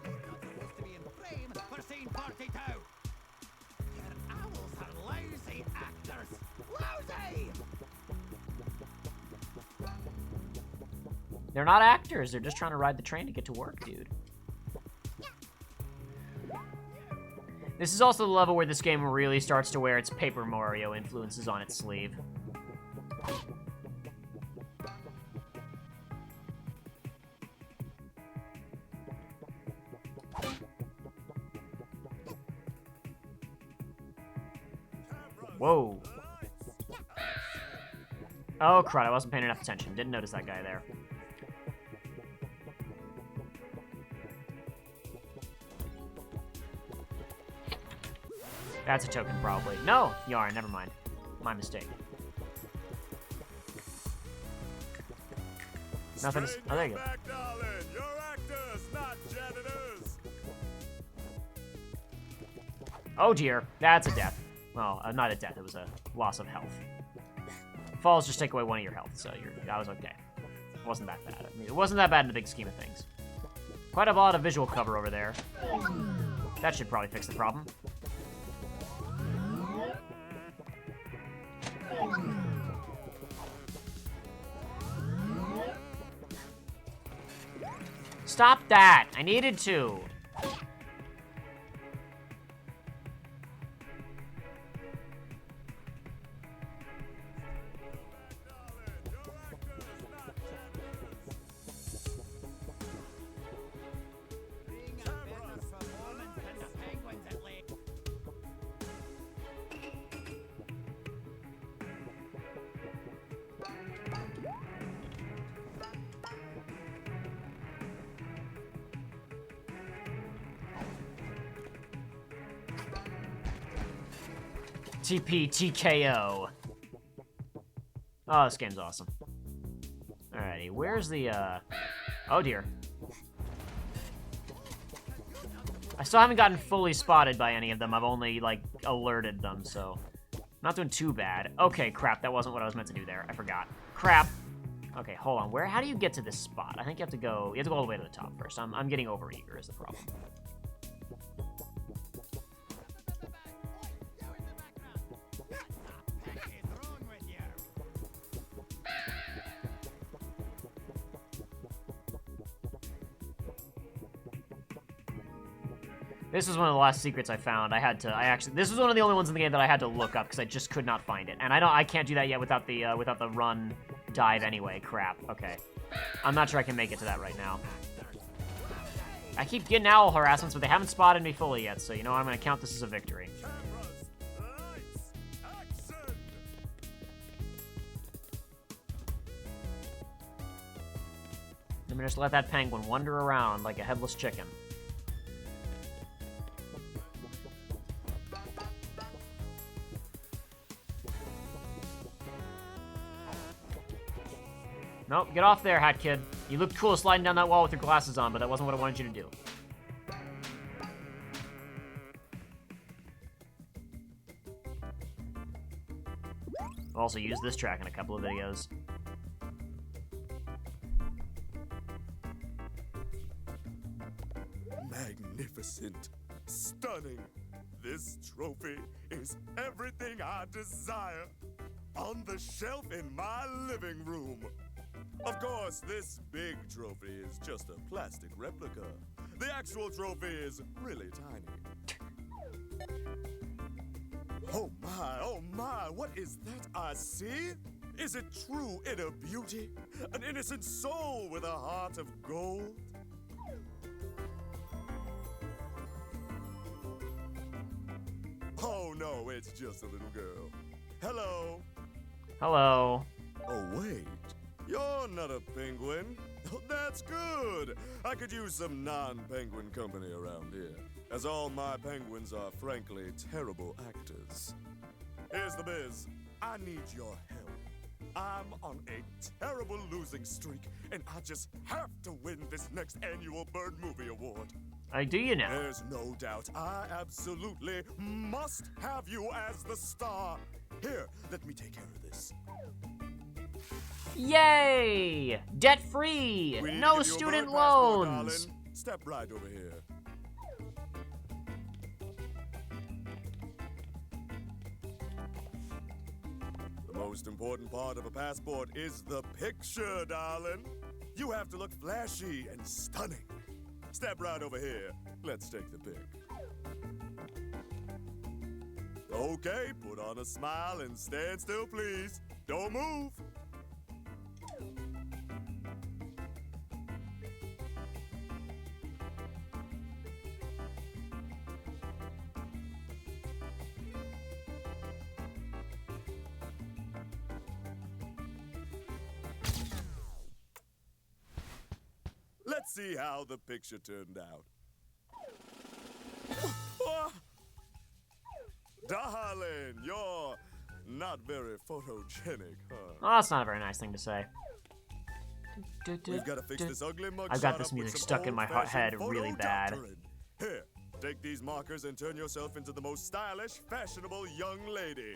They're not actors, they're just trying to ride the train to get to work, dude. This is also the level where this game really starts to wear its Paper Mario influences on its sleeve. Whoa. Oh, crud, I wasn't paying enough attention. Didn't notice that guy there. That's a token, probably. No! Yarn, never mind. My mistake. Nothing. Oh, there you go. Back, darling. You're actors, not janitors. Oh dear, that's a death. Well, not a death. It was a loss of health. Falls just take away one of your health, so that was okay. It wasn't that bad. I mean, it wasn't that bad in the big scheme of things. Quite a lot of visual cover over there. That should probably fix the problem. Stop that! I needed to! TP TKO. Oh, this game's awesome. Alrighty, where's the, oh dear. I still haven't gotten fully spotted by any of them. I've only, like, alerted them, so... I'm not doing too bad. Okay, crap, that wasn't what I was meant to do there. I forgot. Crap. Okay, hold on. How do you get to this spot? I think you have to go all the way to the top first. I'm getting overeager is the problem. This was one of the last secrets I found. This was one of the only ones in the game that I had to look up because I just could not find it. And I can't do that yet without the run dive anyway. Crap. Okay. I'm not sure I can make it to that right now. I keep getting owl harassments, but they haven't spotted me fully yet, so you know I'm gonna count this as a victory. I'm gonna just let that penguin wander around like a headless chicken. Nope, get off there, Hat Kid. You looked cool sliding down that wall with your glasses on, but that wasn't what I wanted you to do. I'll also use this track in a couple of videos. Magnificent. Stunning. This trophy is everything I desire. On the shelf in my living room. Of course, this big trophy is just a plastic replica. The actual trophy is really tiny. Oh my, what is that I see? Is it true inner beauty? An innocent soul with a heart of gold? Oh no, it's just a little girl. Hello. Hello. Oh wait, you're not a penguin. Oh, that's good. I could use some non-penguin company around here, as all my penguins are frankly terrible actors. Here's the biz. I need your help. I'm on a terrible losing streak, and I just have to win this next annual Bird Movie Award. Do you know? There's no doubt. I absolutely must have you as the star. Here, let me take care of this. Yay! Debt-free! No student loans! Step right over here. The most important part of a passport is the picture, darling. You have to look flashy and stunning. Step right over here. Let's take the pic. Okay, put on a smile and stand still, please. Don't move. Let's see how the picture turned out. Darling, you're not very photogenic, huh? Oh, that's not a very nice thing to say. We've got to fix this ugly mug I've got shot this up with music some stuck in my old-fashioned head really photo bad. doctoring. Here, take these markers and turn yourself into the most stylish, fashionable young lady.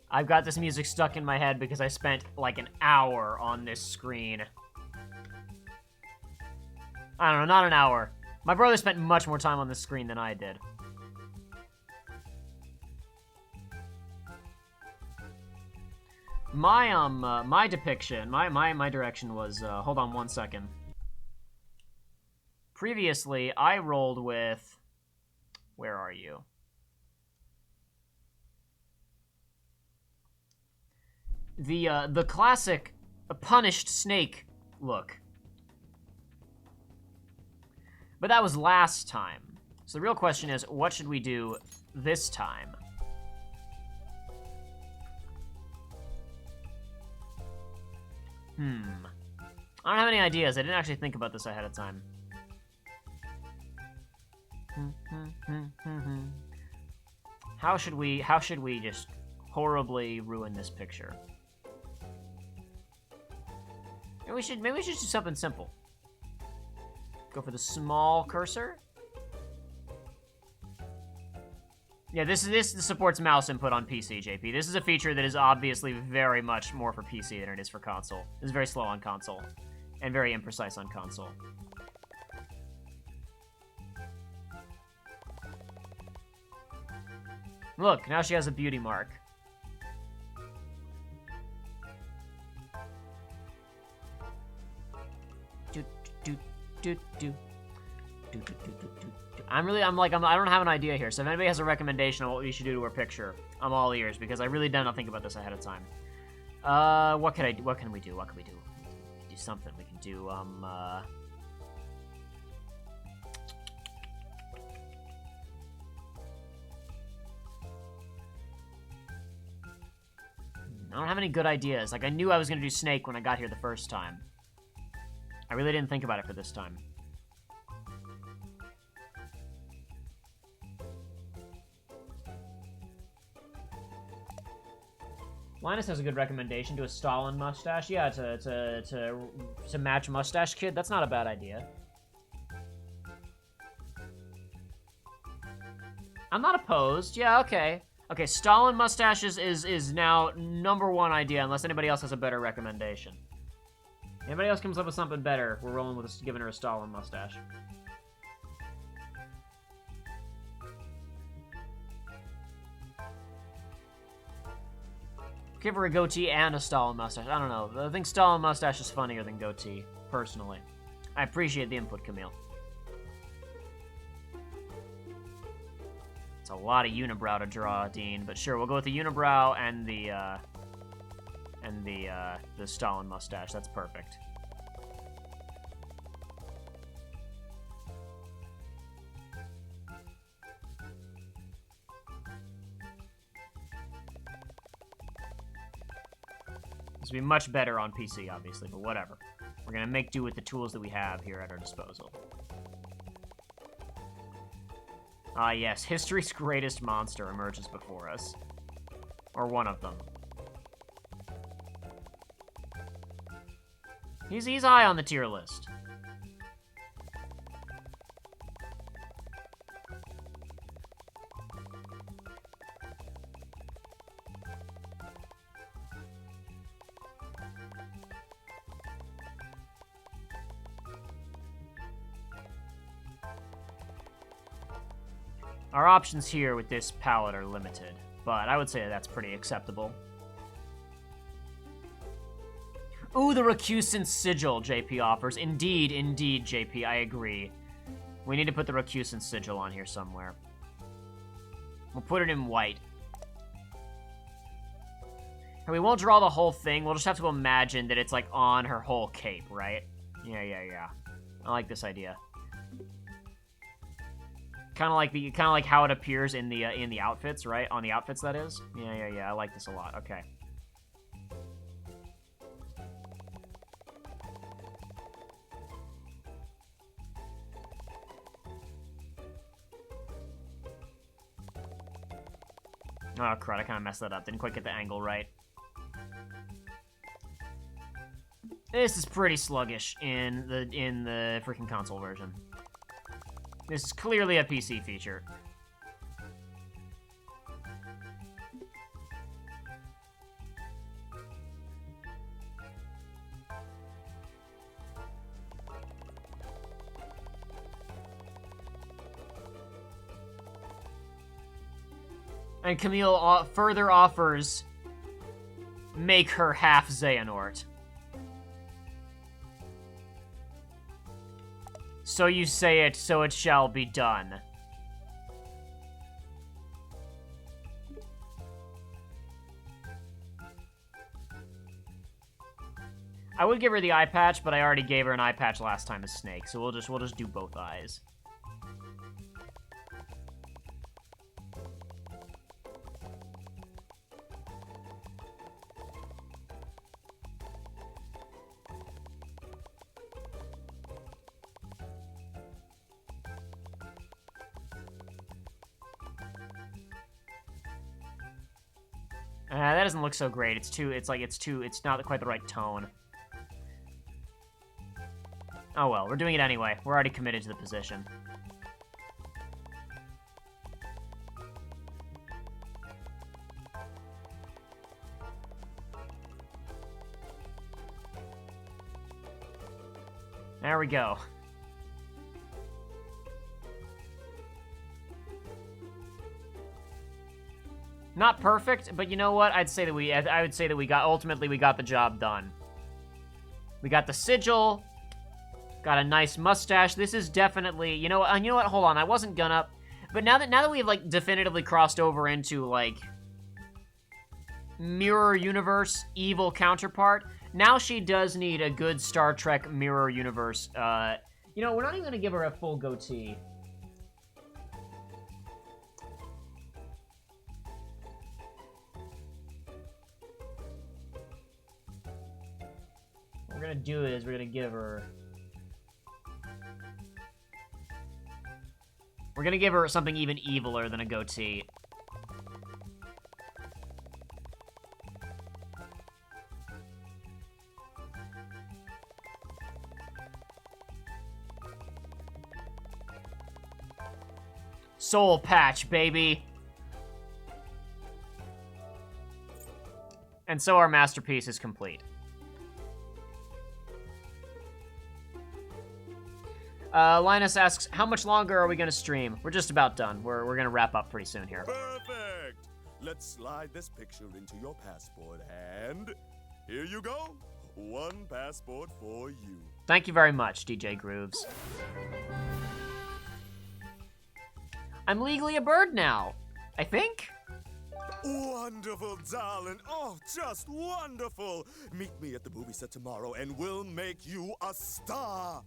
I've got this music stuck in my head because I spent like an hour on this screen. I don't know, not an hour. My brother spent much more time on this screen than I did. My depiction, my direction was, hold on one second. Previously, I rolled with, where are you? The classic punished snake look. But that was last time. So the real question is, what should we do this time? I don't have any ideas. I didn't actually think about this ahead of time. How should we just horribly ruin this picture? Maybe we should do something simple. Go for the small cursor. Yeah, this supports mouse input on PC, JP. This is a feature that is obviously very much more for PC than it is for console. It's very slow on console, and very imprecise on console. Look, now she has a beauty mark. I don't have an idea here, so if anybody has a recommendation on what we should do to her picture, I'm all ears, because I really did not think about this ahead of time. What can we do? What can we do? Do something. We can do, I don't have any good ideas. Like, I knew I was gonna do Snake when I got here the first time. I really didn't think about it for this time. Linus has a good recommendation. Do a Stalin mustache. Yeah, to match Mustache Kid. That's not a bad idea. I'm not opposed. Yeah, okay. Okay, Stalin mustaches is now #1 idea, unless anybody else has a better recommendation. Anybody else comes up with something better, we're rolling with giving her a Stalin mustache. Give her a goatee and a Stalin mustache. I don't know. I think Stalin mustache is funnier than goatee, personally. I appreciate the input, Camille. It's a lot of unibrow to draw, Dean, but sure, we'll go with the unibrow and the Stalin mustache. That's perfect. This will be much better on PC, obviously, but whatever. We're gonna make do with the tools that we have here at our disposal. Ah, yes, history's greatest monster emerges before us. Or one of them. He's high on the tier list. Our options here with this palette are limited, but I would say that's pretty acceptable. Ooh, the recusant sigil, JP offers. Indeed, indeed, JP, I agree. We need to put the recusant sigil on here somewhere. We'll put it in white. And we won't draw the whole thing, we'll just have to imagine that it's, like, on her whole cape, right? Yeah. I like this idea. Kind of like how it appears in the outfits, right? On the outfits, that is. Yeah. I like this a lot. Okay. Oh, crud, I kind of messed that up. Didn't quite get the angle right. This is pretty sluggish in the freaking console version. This is clearly a PC feature. And Camille further offers, make her half Xehanort. So you say it, so it shall be done. I would give her the eye patch, but I already gave her an eye patch last time as Snake, so we'll just do both eyes. That doesn't look so great. It's not quite the right tone. Oh well, we're doing it anyway. We're already committed to the position. There we go. Not perfect, but you know what? I would say that ultimately we got the job done. We got the sigil, got a nice mustache. This is definitely, you know what? Hold on, I wasn't gonna, but now that we've like definitively crossed over into like mirror universe evil counterpart, now she does need a good Star Trek mirror universe. You know, we're not even gonna give her a full goatee. What we're gonna do is we're gonna give her something even eviler than a goatee. Soul patch, baby. And so our masterpiece is complete. Linus asks, how much longer are we going to stream? We're just about done. We're going to wrap up pretty soon here. Perfect! Let's slide this picture into your passport, and here you go. One passport for you. Thank you very much, DJ Grooves. I'm legally a bird now, I think? Wonderful, darling. Oh, just wonderful. Meet me at the movie set tomorrow, and we'll make you a star.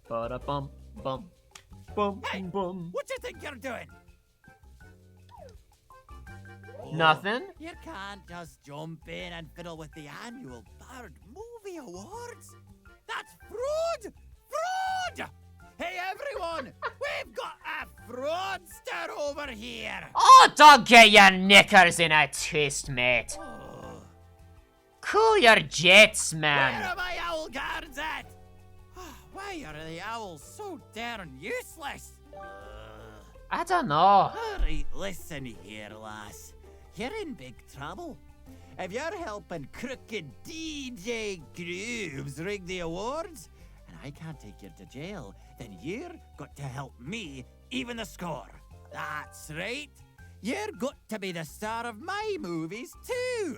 Ba-da-bum, bum. Bum, Hey, bum. what do you think you're doing? Nothing. You can't just jump in and fiddle with the annual Bird Movie Awards. That's fraud! Fraud! Hey, everyone! We've got a fraudster over here! Oh, don't get your knickers in a twist, mate. Oh. Cool your jets, Where man. are my owl guards at? Why are the owls so darn useless? I don't know. Alright, listen here, lass. You're in big trouble. If you're helping crooked DJ Grooves rig the awards, and I can't take you to jail, then you're got to help me even the score. That's right. You're got to be the star of my movies, too.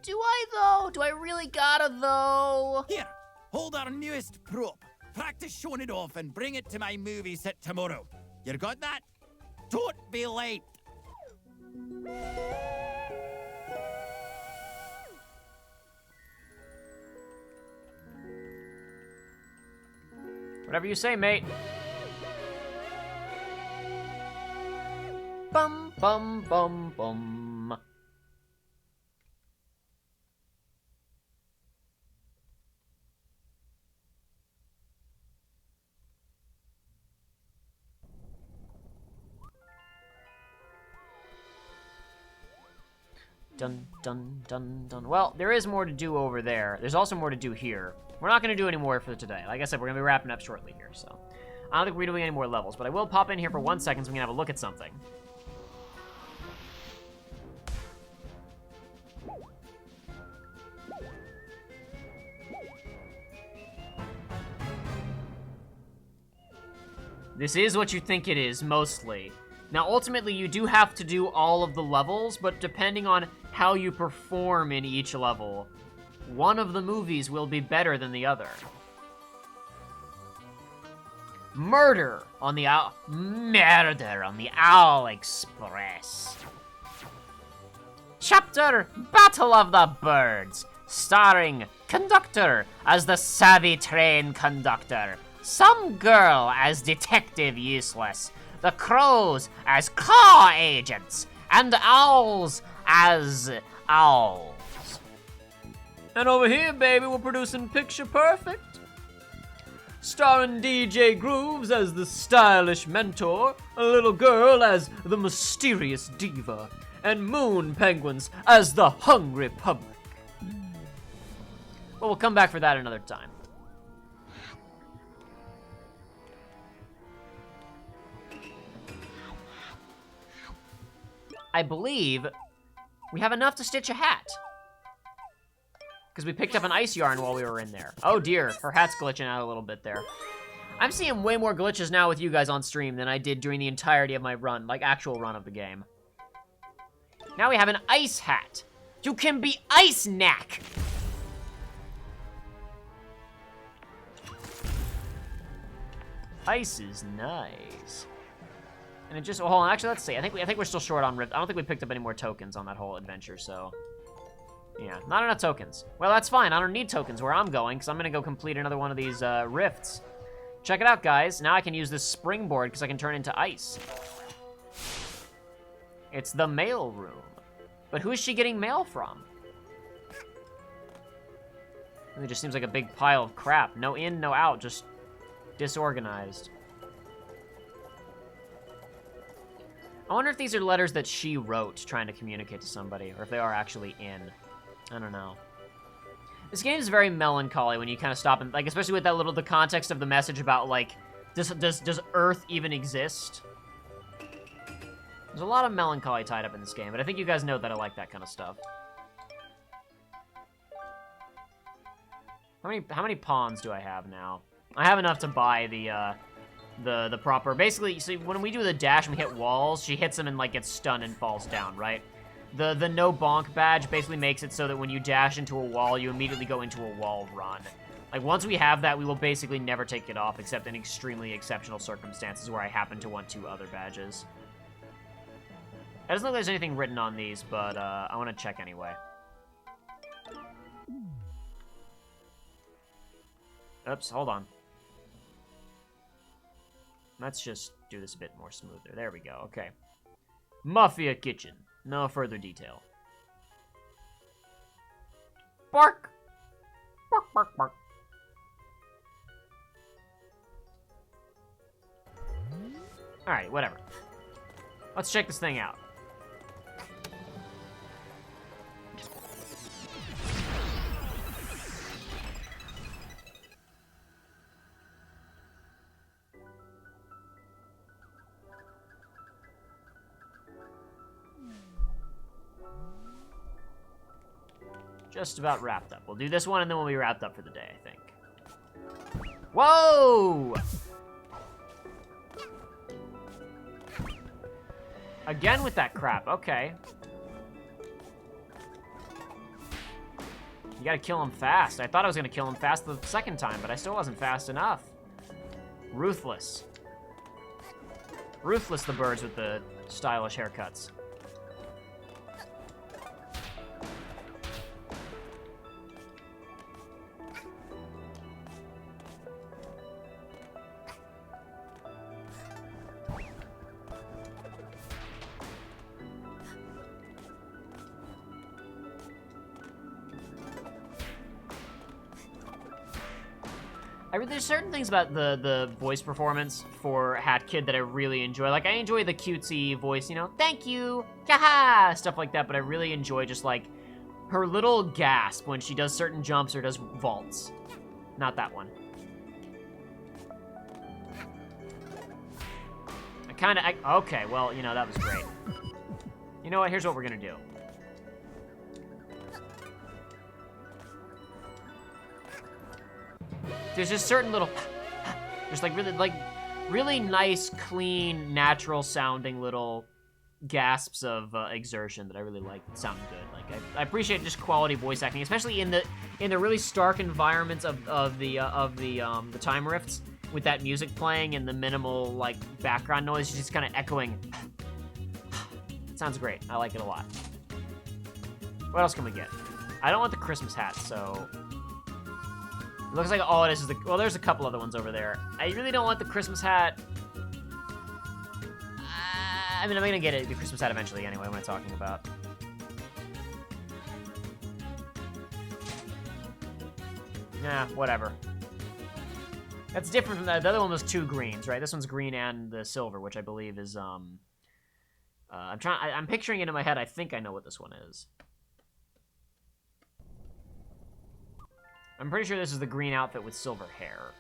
Do I, though? Do I really gotta, though? Here, hold our newest prop. Practice showing it off and bring it to my movie set tomorrow. You got that? Don't be late. Whatever you say, mate. Bum, bum, bum, bum. Dun, dun, dun, dun. Well, there is more to do over there. There's also more to do here. We're not going to do any more for today. Like I said, we're going to be wrapping up shortly here, so. I don't think we're doing any more levels, but I will pop in here for 1 second so we can have a look at something. This is what you think it is, mostly. Now, ultimately, you do have to do all of the levels, but depending on how you perform in each level, one of the movies will be better than the other. Murder on the Owl Express. Chapter Battle of the Birds, starring Conductor as the savvy train conductor, some girl as Detective Useless, the crows as car agents, and owls as owls. And over here, baby, we're producing Picture Perfect. Starring DJ Grooves as the stylish mentor, a little girl as the mysterious diva, and Moon Penguins as the hungry public. But we'll come back for that another time. I believe we have enough to stitch a hat. Because we picked up an ice yarn while we were in there. Oh dear, her hat's glitching out a little bit there. I'm seeing way more glitches now with you guys on stream than I did during the entirety of my run, like actual run of the game. Now we have an ice hat. You can be ice knack. Ice is nice. And it just, hold on, actually, let's see. I think we're still short on Rift. I don't think we picked up any more tokens on that whole adventure, so. Yeah, not enough tokens. Well, that's fine. I don't need tokens where I'm going, because I'm going to go complete another one of these rifts. Check it out, guys. Now I can use this springboard, because I can turn into ice. It's the mail room. But who is she getting mail from? It just seems like a big pile of crap. No in, no out, just disorganized. I wonder if these are letters that she wrote trying to communicate to somebody, or if they are actually in. I don't know. This game is very melancholy when you kind of stop and, like, especially with that the context of the message about, like, does Earth even exist? There's a lot of melancholy tied up in this game, but I think you guys know that I like that kind of stuff. How many pawns do I have now? I have enough to buy the proper, basically, see, when we do the dash and we hit walls, she hits them and, like, gets stunned and falls down, right? The no bonk badge basically makes it so that when you dash into a wall, you immediately go into a wall run. Like, once we have that, we will basically never take it off, except in extremely exceptional circumstances where I happen to want 2 other badges. It doesn't look like there's anything written on these, but I want to check anyway. Oops, hold on. Let's just do this a bit more smoother. There we go, okay. Mafia kitchen. No further detail. Bark! Bark, bark, bark. Alright, whatever. Let's check this thing out. Just about wrapped up. We'll do this one and then we'll be wrapped up for the day, I think. Whoa! Again with that crap, okay. You gotta kill him fast. I thought I was gonna kill him fast the second time, but I still wasn't fast enough. Ruthless. Ruthless, the birds with the stylish haircuts. There's certain things about the voice performance for Hat Kid that I really enjoy. Like, I enjoy the cutesy voice, you know, thank you, haha, stuff like that, but I really enjoy just, like, her little gasp when she does certain jumps or does vaults. Not that one. Okay, well, you know, that was great. You know what, here's what we're gonna do. There's just certain little, just like really nice, clean, natural sounding little gasps of exertion that I really like. That sound good. Like I appreciate just quality voice acting, especially in the really stark environments of the time rifts with that music playing and the minimal like background noise just kind of echoing. It sounds great. I like it a lot. What else can we get? I don't want the Christmas hat, so. It looks like all it is the... Well, there's a couple other ones over there. I really don't want the Christmas hat. I mean, I'm gonna get the Christmas hat eventually anyway, what I'm talking about. Nah, whatever. That's different from that. The other one was 2 greens, right? This one's green and the silver, which I believe is, I'm picturing it in my head. I think I know what this one is. I'm pretty sure this is the green outfit with silver hair.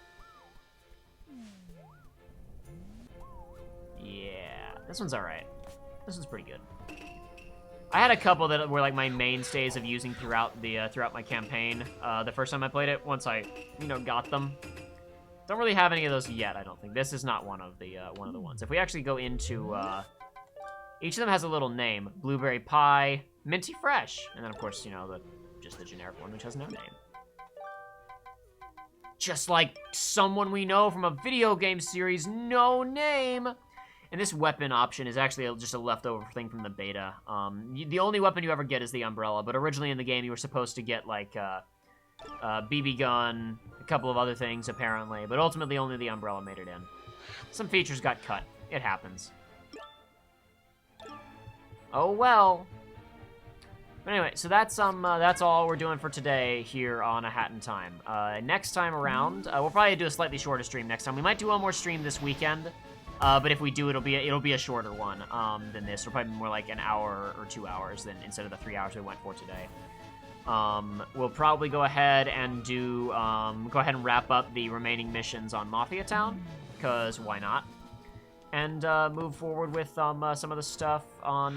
Yeah, this one's alright. This one's pretty good. I had a couple that were like my mainstays of using throughout my campaign. The first time I played it, once I, you know, got them. Don't really have any of those yet, I don't think. This is not one of the ones. If we actually go into, each of them has a little name. Blueberry Pie, Minty Fresh, and then of course, you know, just the generic one, which has no name. Just like someone we know from a video game series, no name. And this weapon option is actually just a leftover thing from the beta. The only weapon you ever get is the umbrella, but originally in the game you were supposed to get like a BB gun, a couple of other things apparently, but ultimately only the umbrella made it in. Some features got cut. It happens. Oh well. But anyway, so that's all we're doing for today here on A Hat in Time. Next time around, we'll probably do a slightly shorter stream next time. We might do one more stream this weekend, but if we do, it'll be a shorter one than this. It'll probably be more like an hour or 2 hours than instead of the 3 hours we went for today. We'll probably go ahead and wrap up the remaining missions on Mafia Town, because why not? And move forward with some of the stuff on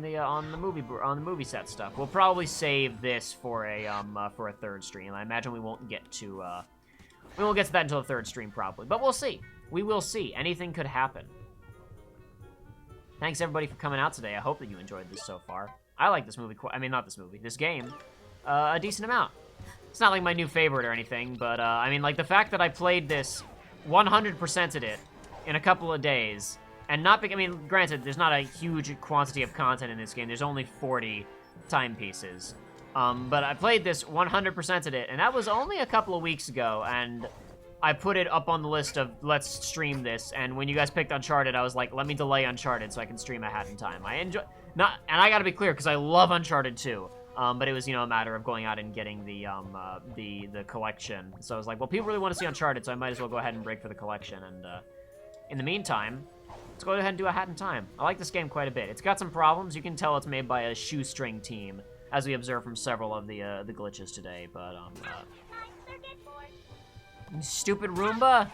the movie set stuff. We'll probably save this for a third stream. I imagine we won't get to that until the third stream probably, but we'll see. We will see. Anything could happen. Thanks everybody for coming out today. I hope that you enjoyed this so far. I like this movie. This game, a decent amount. It's not like my new favorite or anything, but I mean, like the fact that I played this 100%'d it in a couple of days, and I mean, granted, there's not a huge quantity of content in this game. There's only 40 timepieces. But I played this 100%'d it, and that was only a couple of weeks ago, and I put it up on the list of let's stream this, and when you guys picked Uncharted, I was like, let me delay Uncharted so I can stream A Hat in Time. And I gotta be clear, because I love Uncharted 2. But it was, you know, a matter of going out and getting the collection. So I was like, well, people really want to see Uncharted, so I might as well go ahead and break for the collection, and in the meantime, let's go ahead and do A Hat in Time. I like this game quite a bit. It's got some problems. You can tell it's made by a shoestring team, as we observed from several of the glitches today. But you stupid Roomba!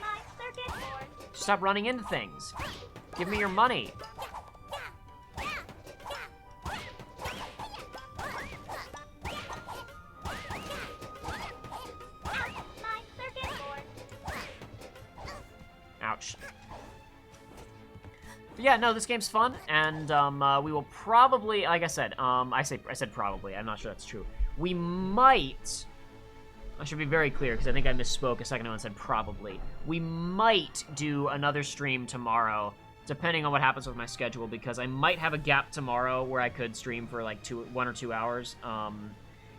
Stop running into things. Give me your money. Ouch. But yeah, no, this game's fun, and we will probably, like I said, I said probably, I'm not sure that's true. We might, I should be very clear, because I think I misspoke a second ago and said probably. We might do another stream tomorrow, depending on what happens with my schedule, because I might have a gap tomorrow where I could stream for like 1 or 2 hours.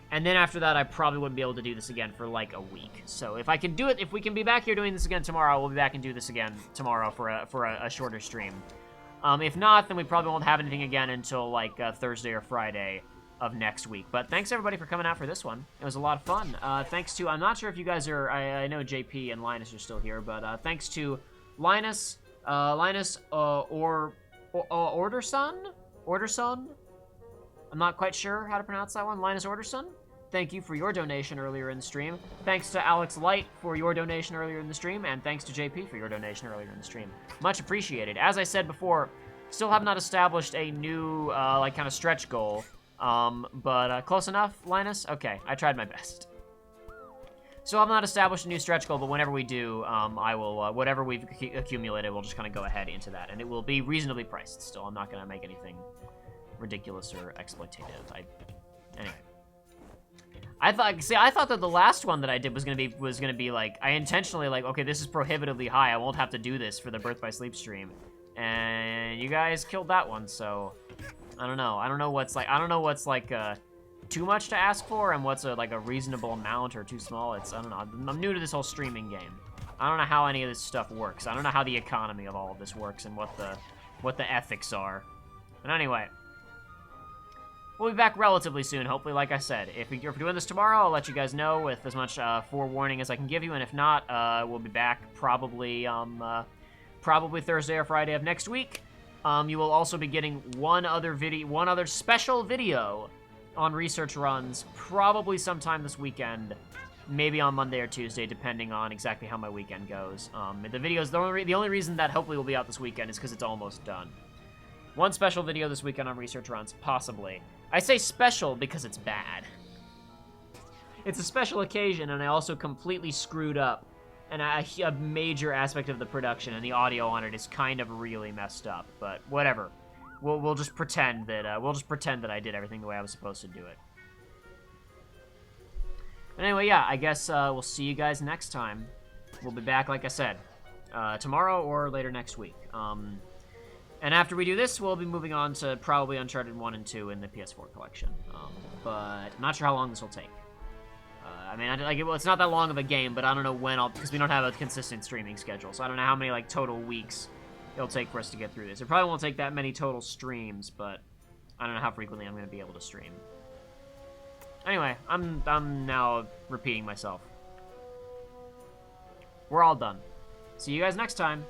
And then after that, I probably wouldn't be able to do this again for like a week. So if I can do it, if we can be back here doing this again tomorrow, we'll be back and do this again tomorrow for a shorter stream. If not, then we probably won't have anything again until like Thursday or Friday. of next week. But thanks everybody for coming out for this one. It was a lot of fun. Thanks to, I'm not sure if you guys are, I know JP and Linus are still here, but thanks to Linus, Orderson? I'm not quite sure how to pronounce that one. Linus Orderson? Thank you for your donation earlier in the stream. Thanks to Alex Light for your donation earlier in the stream, and thanks to JP for your donation earlier in the stream. Much appreciated. As I said before, still have not established a new, like, kind of stretch goal. But close enough, Linus? Okay, I tried my best. So I've not established a new stretch goal, but whenever we do, I will, whatever we've accumulated, we'll just kind of go ahead into that. And it will be reasonably priced still. I'm not going to make anything ridiculous or exploitative. Anyway. I thought that the last one that I did was gonna be like, I intentionally like, okay, this is prohibitively high. I won't have to do this for the Birth by Sleep stream. And you guys killed that one, so I don't know. I don't know what's like too much to ask for and what's like a reasonable amount or too small. I don't know. I'm new to this whole streaming game. I don't know how any of this stuff works. I don't know how the economy of all of this works and what the ethics are. But anyway, we'll be back relatively soon, hopefully, like I said. If we're doing this tomorrow, I'll let you guys know with as much forewarning as I can give you, and if not, we'll be back probably Thursday or Friday of next week. You will also be getting one other special video on research runs, probably sometime this weekend, maybe on Monday or Tuesday, depending on exactly how my weekend goes. The videos, the only reason that hopefully will be out this weekend is because it's almost done. One special video this weekend on research runs, possibly. I say special because it's bad. It's a special occasion, and I also completely screwed up a major aspect of the production, and the audio on it is kind of really messed up. But whatever, we'll just pretend that I did everything the way I was supposed to do it. But anyway, yeah, I guess we'll see you guys next time. We'll be back, like I said, tomorrow or later next week. And after we do this, we'll be moving on to probably Uncharted 1 and 2 in the PS4 collection. But I'm not sure how long this will take. I mean, it's not that long of a game, but I don't know when because we don't have a consistent streaming schedule, so I don't know how many, like, total weeks it'll take for us to get through this. It probably won't take that many total streams, but I don't know how frequently I'm going to be able to stream. Anyway, I'm now repeating myself. We're all done. See you guys next time.